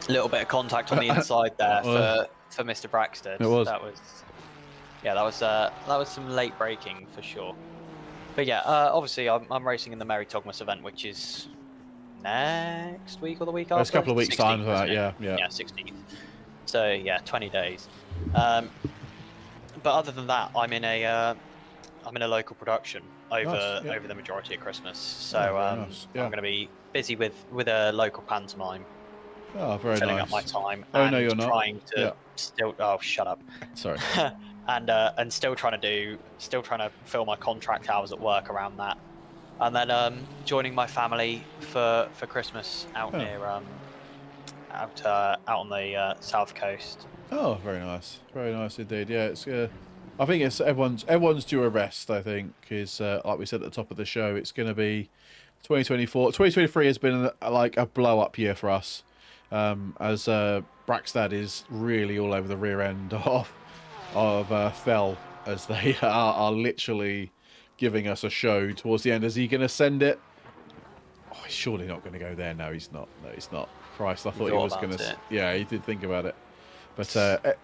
A little bit of contact on the inside there for Mr. Braxton. It was. That was some late braking for sure. But yeah, obviously I'm racing in the Merry Togmas event, which is next week or the week after. It's a couple of weeks 16th, time for that, yeah, 16th. So yeah, 20 days. But other than that, I'm in a local production over the majority of Christmas. So I'm going to be busy with a local pantomime. Oh, very filling nice. up my time. Oh, and no, you're not. Trying to still. Oh, shut up. Sorry. and still trying to fill my contract hours at work around that. And then joining my family for Christmas out near out on the south coast. Oh, very nice indeed. Yeah, it's. I think it's everyone's due a rest. I think is like we said at the top of the show. It's going to be 2024. 2023 has been like a blow up year for us, as Braxton is really all over the rear end of Fell, as they are literally giving us a show towards the end. Is he going to send it? Oh, he's surely not going to go there. No, he's not. No, he's not. Christ, I thought he was going to. Yeah, he did think about it. But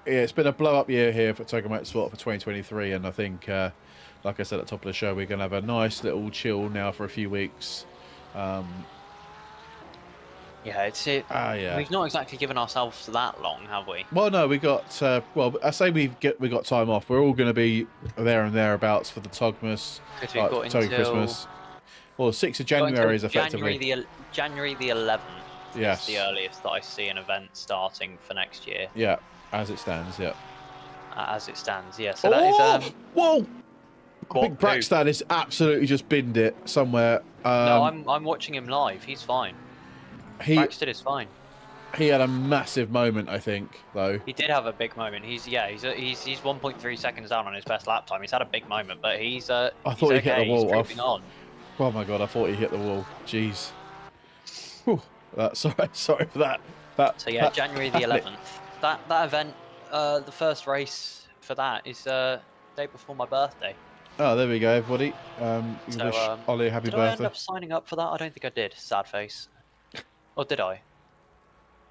it's been a blow-up year here for Tokyo Motorsport for 2023, and I think, like I said at the top of the show, we're going to have a nice little chill now for a few weeks. Yeah, it's it. Yeah. We've not exactly given ourselves that long, have we? Well, no, we got. Well, I say we got time off. We're all going to be there and thereabouts for the Togmas, Because we've got Togo until Christmas. Well, 6th of got until January is effectively. January the 11th. Yes. Is the earliest that I see an event starting for next year. Yeah, as it stands. Yeah. As it stands, yeah. So that is. Whoa! I think Braxton has absolutely just binned it somewhere. No, I'm watching him live. He's fine. Braxton is fine. He had a massive moment, I think, though. He did have a big moment. He's 1.3 seconds down on his best lap time. He's had a big moment, but he's I thought he hit the wall. He's on. Oh my god, I thought he hit the wall. Jeez. Whew. Sorry for that. So yeah, January the 11th. That event, the first race for that is day before my birthday. Oh, there we go, everybody. You wish Ollie a happy birthday. Did I end up signing up for that? I don't think I did. Sad face. Or did I? Is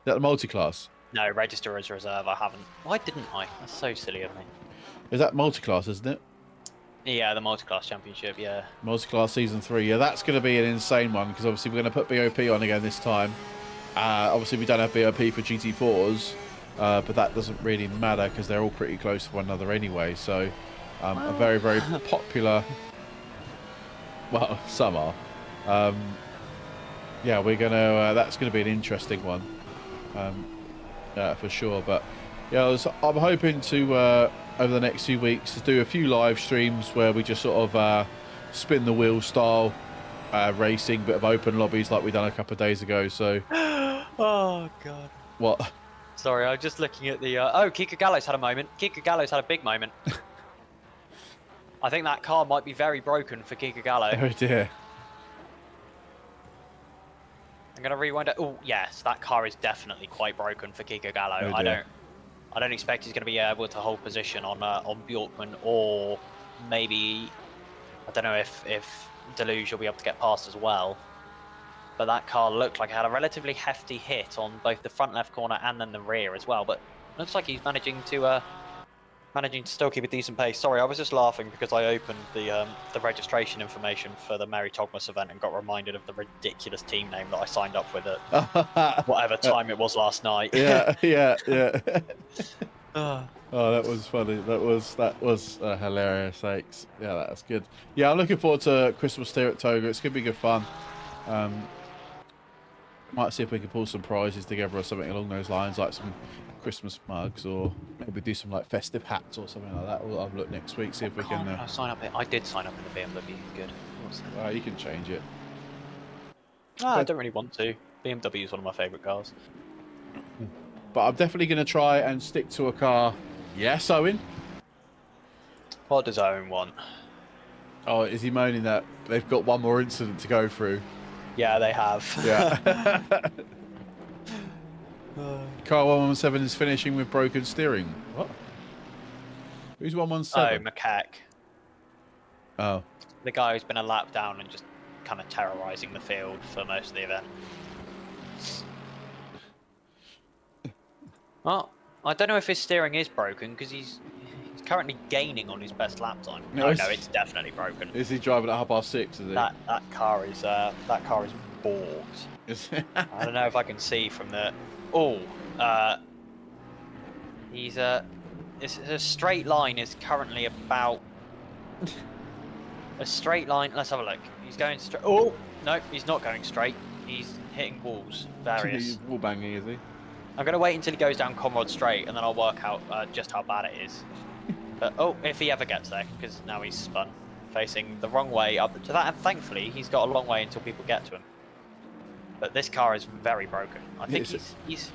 that the multi-class? No, register as reserve. I haven't. Why didn't I? That's so silly of me. Is that multi-class, isn't it? Yeah, the multi-class championship. Yeah. Multi-class season 3. Yeah, that's going to be an insane one because obviously we're going to put BOP on again this time. Obviously we don't have BOP for GT4s, but that doesn't really matter because they're all pretty close to one another anyway. So a very, very popular. Well, some are. Yeah, we're gonna. That's going to be an interesting one, for sure. But yeah, I'm hoping to over the next few weeks to do a few live streams where we just sort of spin the wheel style racing, bit of open lobbies like we done a couple of days ago. So. Oh god. What? Sorry, I was just looking at the. Kika Gallo's had a moment. Kika Gallo's had a big moment. I think that car might be very broken for Kika Gallo. Oh dear. I'm gonna rewind it. Oh yes, that car is definitely quite broken for Kika Gallo. Oh, I don't expect he's gonna be able to hold position on Bjorkman, or maybe I don't know if Deluge will be able to get past as well. But that car looked like it had a relatively hefty hit on both the front left corner and then the rear as well. But looks like he's managing to still keep a decent pace. Sorry, I was just laughing because I opened the registration information for the Mary Togmas event and got reminded of the ridiculous team name that I signed up with at whatever time it was last night. Yeah. Oh, that was funny. That was hilarious. Thanks. Yeah, that's good. Yeah, I'm looking forward to Christmas here at Togo. It's gonna be good fun. Might see if we can pull some prizes together or something along those lines, like some Christmas mugs, or maybe do some like festive hats or something like that. I'll look next week, see if we can. I sign up. I did sign up in the BMW. Good. You can change it. I don't really want to. BMW is one of my favourite cars. But I'm definitely going to try and stick to a car. Yes, Owen? What does Owen want? Oh, is he moaning that they've got one more incident to go through? Yeah, they have. Yeah. Car 117 is finishing with broken steering. What? Who's 117? Oh, Macaque. Oh. The guy who's been a lap down and just kind of terrorising the field for most of the event. Well, I don't know if his steering is broken because he's currently gaining on his best lap time. No, it's definitely broken. Is he driving at 6:30? Is he? That car is borked. I don't know if I can see from the. It's a straight line is currently about a straight line. Let's have a look. He's going straight. Oh no, he's not going straight. He's hitting walls. Various. He's wall banging, is he? I'm going to wait until he goes down Conrad Straight, and then I'll work out just how bad it is. But if he ever gets there, because now he's spun, facing the wrong way up to that, and thankfully he's got a long way until people get to him. But this car is very broken. I think he's.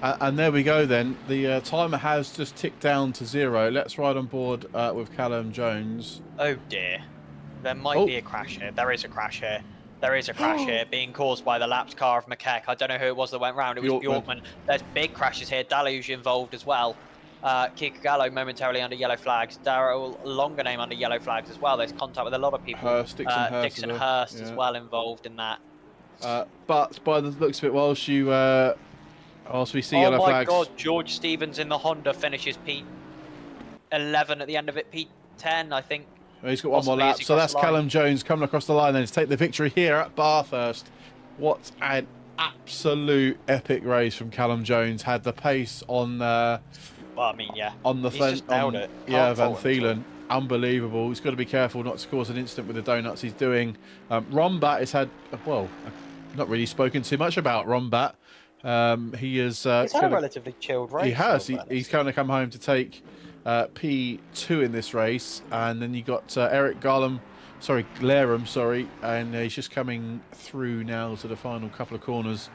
And there we go then. The timer has just ticked down to 0. Let's ride on board with Callum Jones. Oh dear. There might be a crash here. There is a crash here. There is a crash here being caused by the lapped car of Macaque. I don't know who it was that went round. It was Bjorkman. There's big crashes here. Deluge involved as well. Kika Gallo momentarily under yellow flags. Darryl longer name under yellow flags as well. There's contact with a lot of people. Dixon Hurst as well involved in that. But by the looks of it, whilst we see yellow flags. Oh my God! George Stevens in the Honda finishes P11 at the end of it. P10, I think. He's got one more lap, so that's Callum Jones coming across the line then to take the victory here at Bathurst. What an absolute epic race from Callum Jones. Had the pace on Well, I mean, yeah. on the He's fence. just nailed it. Yeah, Can't Van fault him at all. Thielen. Unbelievable. He's got to be careful not to cause an incident with the donuts he's doing. Rombat has had, well, I've not really spoken too much about Rombat. He is. He's had a relatively chilled race. He has. Robert, He's kind of come home to take P2 in this race, and then you got Eric Garlam, Glarum, and he's just coming through now to the final couple of corners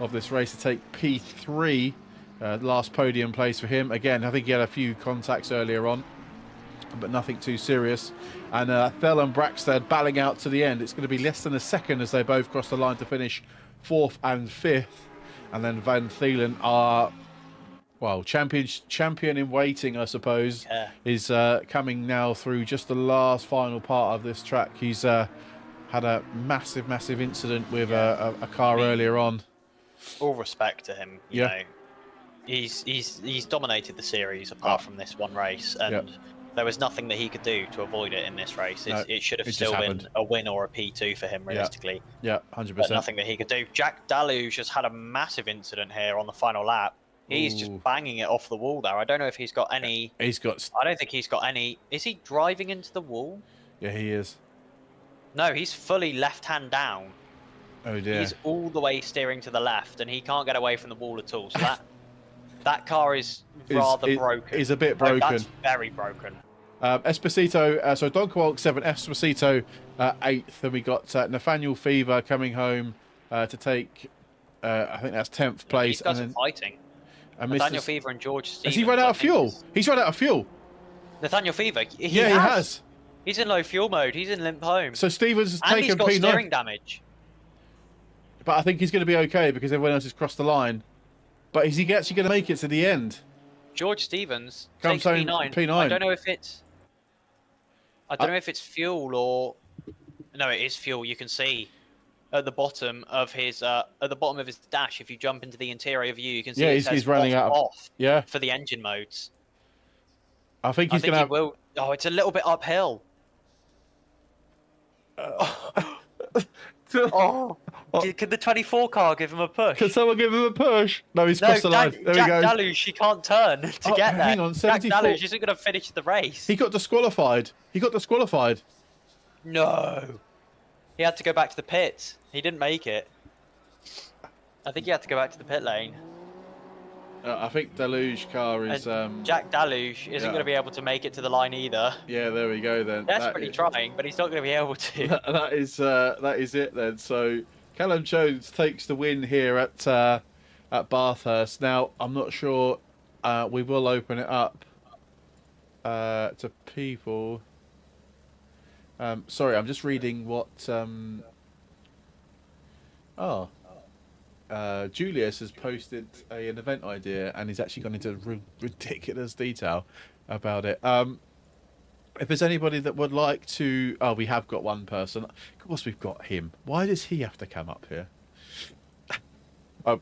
of this race to take P3. Last podium place for him. Again, I think he had a few contacts earlier on, but nothing too serious. And Thel and Brackstead battling out to the end. It's going to be less than a second as they both cross the line to finish 4th and 5th. And then Van Thielen are, well, champion in waiting, I suppose, is coming now through just the last final part of this track. He's had a massive incident with a car earlier on. All respect to him, you know. He's dominated the series apart from this one race, and there was nothing that he could do to avoid it in this race. It should have still been a win or a P2 for him, realistically. Yeah, 100%. But nothing that he could do. Jack Daluge has had a massive incident here on the final lap. He's just banging it off the wall there. I don't know if he's got any... I don't think he's got any... Is he driving into the wall? Yeah, he is. No, he's fully left-hand down. Oh, dear. He's all the way steering to the left, and he can't get away from the wall at all. So that car is rather broken. Is a bit broken. That's very broken. Esposito, so Don Kowalk 7th, Esposito 8th. Then we got Nathaniel Fever coming home to take, I think that's 10th place. He's got some fighting. Nathaniel Fever and George Stevens. Has he run out of fuel? He's run out of fuel. Nathaniel Fever? He has. He's in low fuel mode. He's in limp home. So Stevens has taken P9. He's got steering damage. But I think he's going to be okay because everyone else has crossed the line. But is he actually going to make it to the end? George Stevens takes P9. P9. I don't know if it's... I don't know if it's fuel or... No, it is fuel. You can see at the bottom of his dash, if you jump into the interior view, you can see he's running out off for the engine modes. I think he's going to have... Oh, it's a little bit uphill. Can the 24 car give him a push? Can someone give him a push? No, he's crossed the line. There Jack we go. Daluge, she can't turn to get there. Hang on, 74. Jack Daluge isn't going to finish the race. He got disqualified. No. He had to go back to the pits. He didn't make it. I think he had to go back to the pit lane. I think Daluge car is... Jack Daluge isn't going to be able to make it to the line either. Yeah, there we go then. Desperately trying, but he's not going to be able to. That is it then. So Callum Jones takes the win here at Bathurst. Now, I'm not sure. We will open it up to people. Sorry, I'm just reading what... Julius has posted an event idea and he's actually gone into ridiculous detail about it. If there's anybody that would like to... Oh, we have got one person. Of course we've got him. Why does he have to come up here?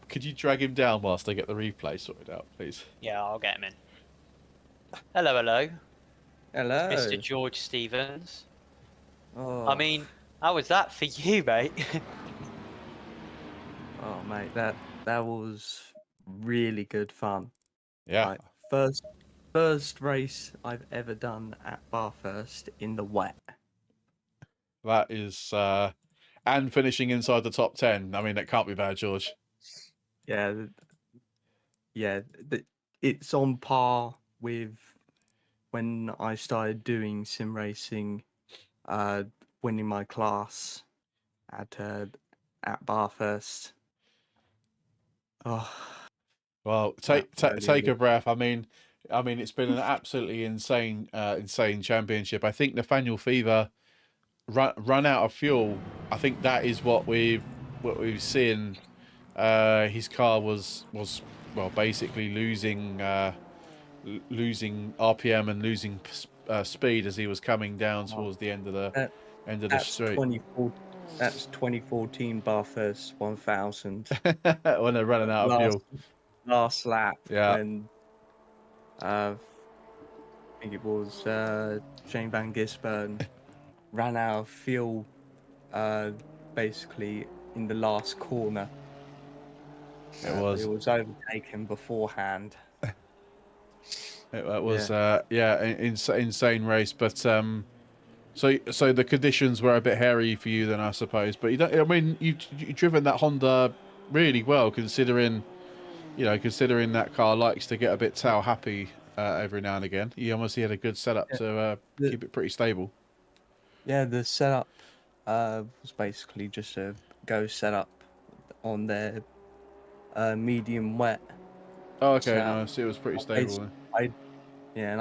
Could you drag him down whilst I get the replay sorted out, please? Yeah, I'll get him in. Hello, hello. Hello. Mr. George Stevens. Oh. I mean, how was that for you, mate? Oh, mate, that was really good fun. Yeah. Like, first race I've ever done at Bathurst in the wet. That is... and finishing inside the top 10. I mean, that can't be bad, George. Yeah. It's on par with when I started doing sim racing, winning my class at Bathurst. Oh, well, take a breath. I mean, it's been an absolutely insane championship. I think Nathaniel Fever run out of fuel. I think that is what we've seen. His car was well basically losing RPM and losing speed as he was coming down towards the end of the street. That's 2014 Bathurst 1000. When they're running out of fuel. Last lap. Yeah. And I think it was Shane Van Gisbergen ran out of fuel basically in the last corner It But was. it was overtaken beforehand. It was insane race, but so the conditions were a bit hairy for you then, I suppose. But you don't. I mean, you've driven that Honda really well, considering that car likes to get a bit tail happy every now and again. You obviously had a good setup Yeah. to keep it pretty stable. Yeah, the setup was basically just a go setup on their medium wet. Oh, okay, So nice. It was pretty I, stable bas- then. I yeah, and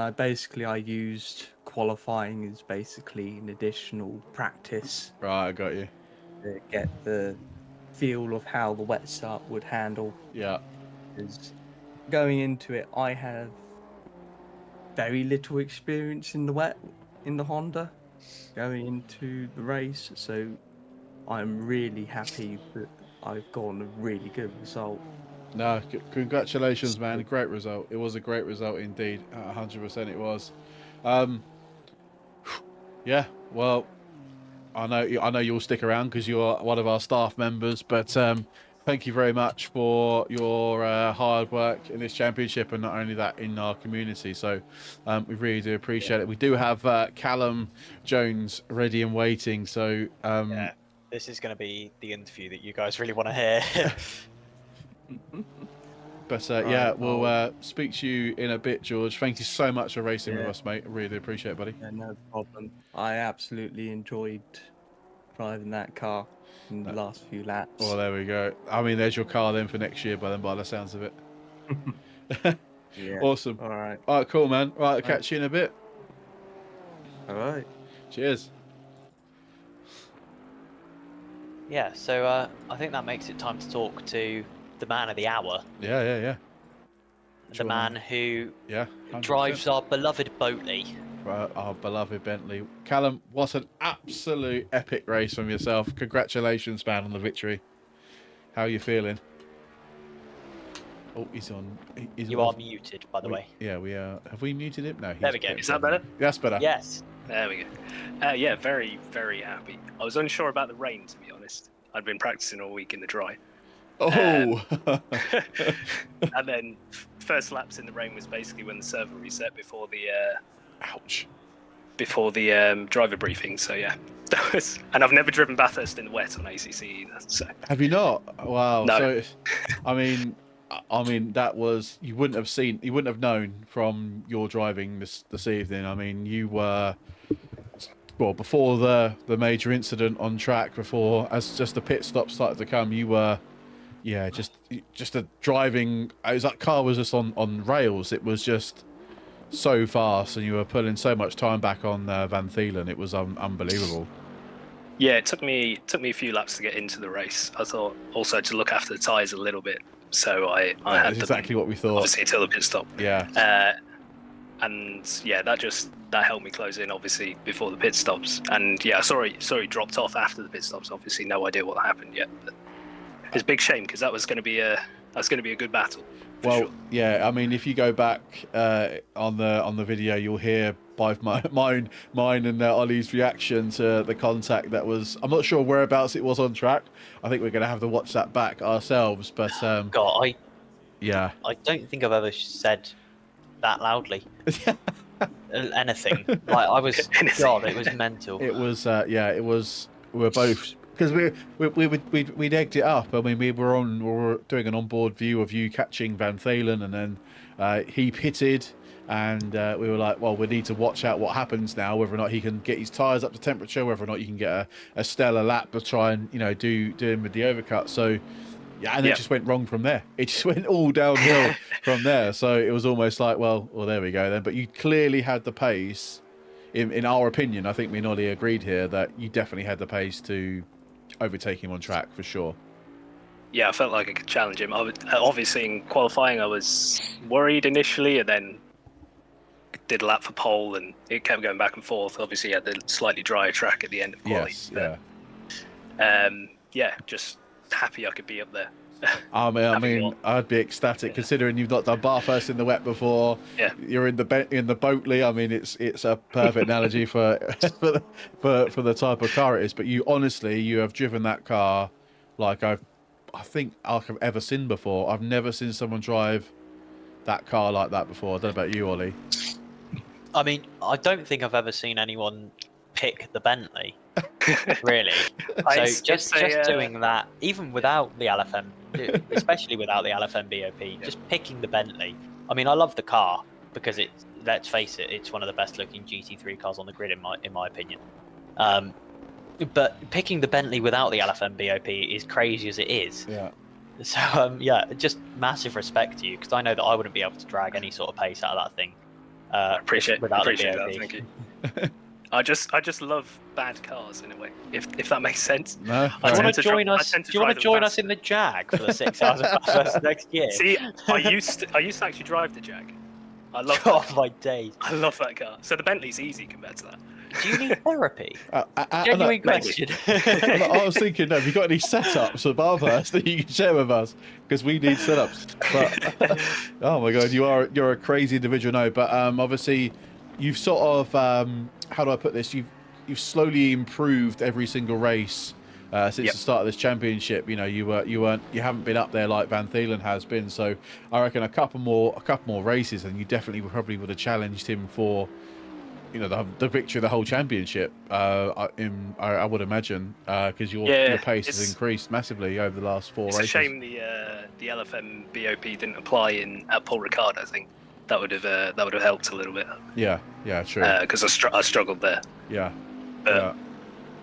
I used qualifying as basically an additional practice Right, I got you. to get the feel of how the wet start would handle. Yeah. Because going into it, I have very little experience in the wet in the Honda going into the race, so I'm really happy that I've gotten a really good result. No, congratulations, man. So, Great result. It was a great result indeed. 100% it was. Um, yeah, well, I know you'll stick around because you're one of our staff members, but thank you very much for your hard work in this championship, and not only that, in our community. So we really do appreciate it. We do have Callum Jones ready and waiting. So Yeah, this is going to be the interview that you guys really want to hear. but Right, yeah, we'll speak to you in a bit, George. Thank you so much for racing with Yeah. us, mate. I really do appreciate it, buddy. yeah, no problem. I absolutely enjoyed driving that car in the last few laps. Well, there we go. I mean, there's your car then for next year, by the sounds of it. Yeah. Awesome. All right. All right, cool, man. Right, I'll catch you in a bit. All right. Cheers. Yeah, so I think that makes it time to talk to the man of the hour, Yeah. the Sure, man who Yeah. 100%. drives our beloved Boatley. Our beloved Bentley. Callum, what an absolute epic race from yourself. Congratulations, man, on the victory. How are you feeling? Oh, he's on. You are muted, by the way. Yeah, we are. Have we muted him? No. There we go. Is that better? That's better. Yes. There we go. Yeah, very, very happy. I was unsure about the rain, to be honest. I'd been practicing all week in the dry. Oh. And then first laps in the rain was basically when the server reset before the Ouch. driver briefing. So yeah, that was. And I've never driven Bathurst in the wet on ACC either. So Have you not? Wow. No. So, I mean, that was you wouldn't have known from your driving this evening. I mean, you were before the major incident on track, before as just the pit stop started to come, you were just a driving. It was that car was just on rails. It was just so fast, and you were pulling so much time back on Van Thielen. It was unbelievable. yeah, it took me a few laps to get into the race. I thought also to look after the tyres a little bit. So I had That's them, exactly what we thought. obviously until the pit stop. Yeah. And yeah, that helped me close in obviously before the pit stops. And yeah, sorry, dropped off after the pit stops. Obviously, no idea what happened yet. But it's a big shame because that was going to be a good battle. Well, sure. yeah. I mean, if you go back on the video, you'll hear both mine and Ollie's reaction to the contact that was. I'm not sure whereabouts it was on track. I think we're going to have to watch that back ourselves. But God, yeah. I don't think I've ever said that loudly. Anything. Like I was. God, it was mental. It was. It was. We were both. Because we'd egged it up. I mean, we were doing an onboard view of you catching Van Thielen, and then he pitted, and we were like, well, we need to watch out what happens now, whether or not he can get his tyres up to temperature, whether or not you can get a stellar lap to try and do him with the overcut. So yeah, and it just went wrong from there. It just went all downhill from there. So it was almost like, well, there we go then. But you clearly had the pace. In our opinion, I think me and Ollie agreed here that you definitely had the pace to overtake him on track for sure. Yeah, I felt like I could challenge him. Obviously, in qualifying, I was worried initially, and then did a lap for pole, and it kept going back and forth. Obviously, had the slightly drier track at the end of quali. Yes, just happy I could be up there. I mean, I'd be ecstatic considering you've not done Bathurst in the wet before. Yeah, you're in the Boatley. I mean, it's a perfect analogy for the type of car it is. But you honestly, you have driven that car like I've I think I've ever seen before. I've never seen someone drive that car like that before. I don't know about you, Ollie. I mean, I don't think I've ever seen anyone pick the Bentley, really. So just doing that, even without the LFM, especially without the LFM BOP, just picking the Bentley. I mean, I love the car because let's face it, it's one of the best looking GT3 cars on the grid in my opinion. But picking the Bentley without the LFM BOP is crazy as it is. Yeah. So just massive respect to you, because I know that I wouldn't be able to drag any sort of pace out of that thing. I appreciate without the that. BOP. Thank you. I just love bad cars in a way, if that makes sense. No. Do you want to join us? Do you want to join us in the Jag for the 6 hours of Bathurst next year? See, I used to actually drive the Jag. I love Oh that. my days! I love that car. So the Bentley's easy compared to that. Do you need therapy? No, Genuine question. I was thinking, have you got any setups for Bathurst that you can share with us? Because we need setups. But oh my god, you're a crazy individual. No, but obviously you've sort of how do I put this? You've slowly improved every single race since the start of this championship. You know, you haven't been up there like Van Thielen has been. So I reckon a couple more races, and you definitely probably would have challenged him for, you know, the victory of the whole championship. I would imagine, because your pace has increased massively over the last 4 races. It's a shame the LFM BOP didn't apply at Paul Ricard. I think that would have helped a little bit. Yeah, true. Because I struggled there. Yeah.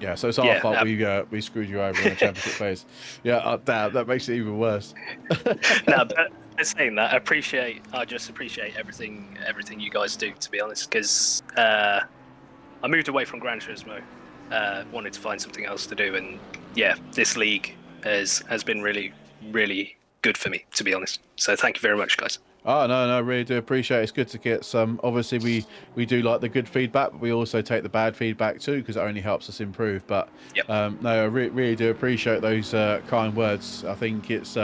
Yeah, so it's our fault we screwed you over in the championship phase. Yeah, damn, that makes it even worse. No, but saying that, I just appreciate everything you guys do, to be honest, because I moved away from Gran Turismo, wanted to find something else to do, and this league has been really, really good for me, to be honest. So thank you very much, guys. Oh, no, I really do appreciate it. It's good to get some. Obviously, we do like the good feedback, but we also take the bad feedback too, because it only helps us improve. But no, I really do appreciate those kind words. I think it's.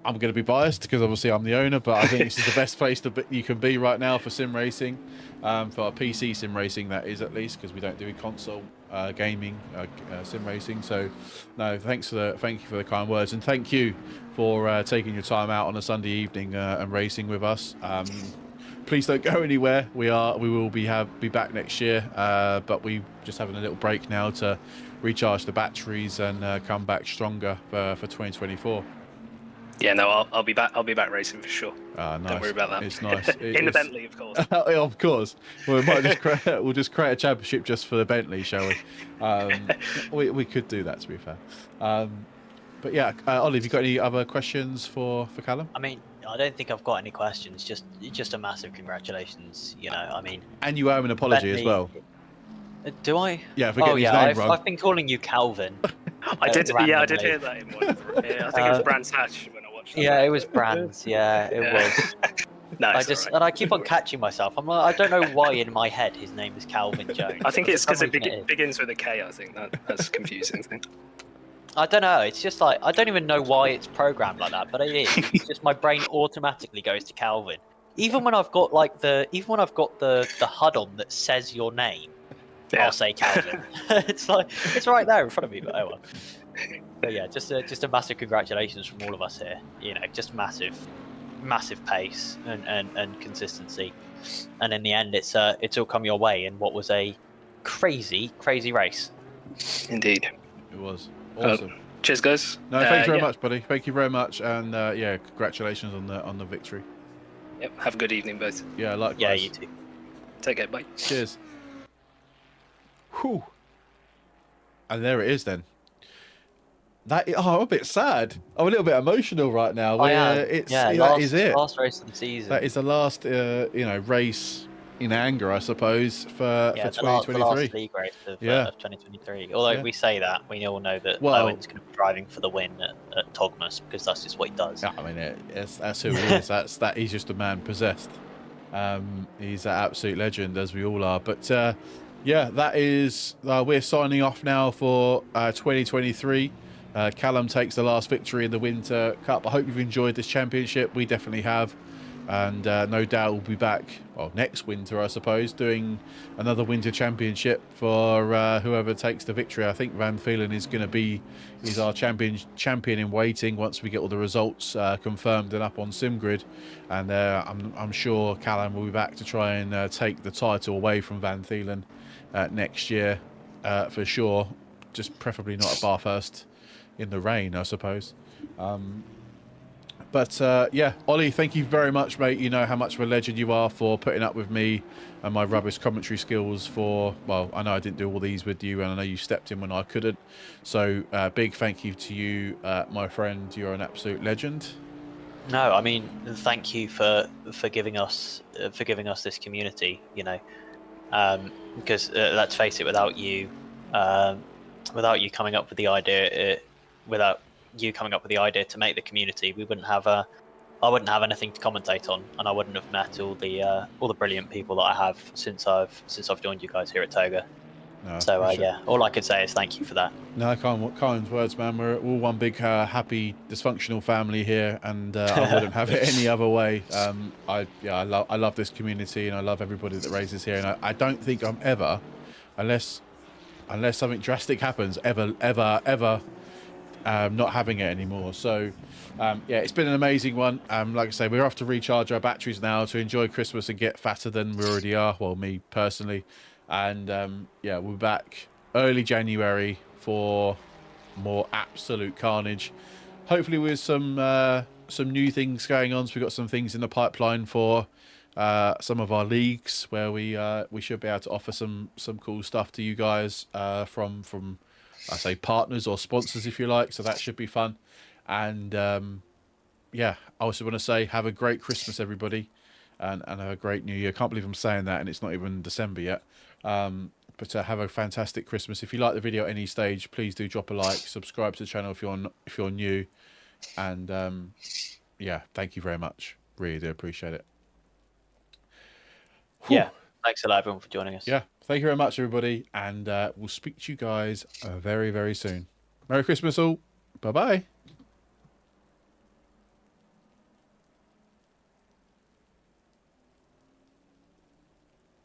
I'm going to be biased because obviously I'm the owner, but I think this is the best place you can be right now for sim racing, for PC sim racing, that is, at least, because we don't do console gaming sim racing. So, no, thank you for the kind words, and thank you for taking your time out on a Sunday evening and racing with us. Please don't go anywhere. We will be back next year, but we just having a little break now to recharge the batteries and come back stronger for 2024. Yeah, no, I'll be back. I'll be back racing for sure. Nice. Don't worry about that. It's nice. In the Bentley, of course. Of course. Well, we might just create a championship just for the Bentley, shall we? We could do that, to be fair. But yeah, Ollie, have you got any other questions for Callum? I mean, I don't think I've got any questions. Just a massive congratulations. You know, I mean. And you owe him an apology Bentley, as well. Do I? Yeah, if we get his name wrong. I've been calling you Calvin. I did hear that in one of the. I think it was Brands Hatch when I watched. Yeah, it was Brands. Yeah, it was. No, and I keep on catching myself. I'm like, I don't know why in my head his name is Calvin Jones. I think it's because it begins with a K. I think that's confusing. I don't know. It's just like I don't even know why it's programmed like that, but it is. It's just my brain automatically goes to Calvin. Even when I've got the HUD on that says your name, I'll say Calvin. It's like it's right there in front of me. But oh well. But yeah, just a massive congratulations from all of us here. You know, just massive pace and consistency. And in the end, it's all come your way in what was a crazy race. Indeed, it was. Awesome. Cheers, guys. No, thank you very much, buddy. Thank you very much, and congratulations on the victory. Yep. Have a good evening, both. Yeah, likewise. Yeah, you too. Take care. Bye. Cheers. Whew. And there it is then. I'm a bit sad. I'm a little bit emotional right now. That is it. Last race of the season. That is the last race in anger, I suppose, for 2023. The last league race of 2023. Although we say that, we all know that Owen's going to be driving for the win at Togmas, because that's just what he does. I mean, that's who he is. He's just a man possessed. He's an absolute legend, as we all are. But that is we're signing off now for 2023. Callum takes the last victory in the Winter Cup. I hope you've enjoyed this championship. We definitely have. And no doubt we'll be back, well, next winter, I suppose, doing another winter championship for whoever takes the victory. I think Van Phelan is going to be our champion in waiting once we get all the results confirmed and up on SimGrid. And I'm sure Callum will be back to try and take the title away from Van Phelan next year for sure. Just preferably not at Bathurst in the rain, I suppose. But yeah, Ollie, thank you very much, mate. You know how much of a legend you are for putting up with me and my rubbish commentary skills for, well, I know I didn't do all these with you, and I know you stepped in when I couldn't. So big thank you to you, my friend. You're an absolute legend. No, I mean, thank you for giving us this community. You know, because let's face it, without you coming up with the idea, to make the community, we wouldn't have I wouldn't have anything to commentate on, and I wouldn't have met all the brilliant people that I have since I've joined you guys here at Toga. No, So yeah, all I could say is thank you for that. No, kind words, man. We're all one big happy dysfunctional family here, and I wouldn't have it any other way. I love this community, and I love everybody that races here, and I don't think I'm ever, unless something drastic happens, ever not having it anymore. So yeah, it's been an amazing one. Like I say, we're off to recharge our batteries now to enjoy Christmas and get fatter than we already are, well, me personally. And yeah, we'll be back early January for more absolute carnage, hopefully with some new things going on. So we've got some things in the pipeline for some of our leagues where we should be able to offer some cool stuff to you guys from I say partners or sponsors, if you like. So that should be fun. And yeah, I also want to say have a great Christmas, everybody, and have a great New Year. I can't believe I'm saying that, and it's not even December yet. But have a fantastic Christmas. If you like the video at any stage, please do drop a like, subscribe to the channel if you're new, and yeah, thank you very much. Really do appreciate it. Whew. Yeah, thanks a lot, everyone, for joining us. Yeah, thank you very much, everybody, and we'll speak to you guys very, very soon. Merry Christmas all. Bye bye.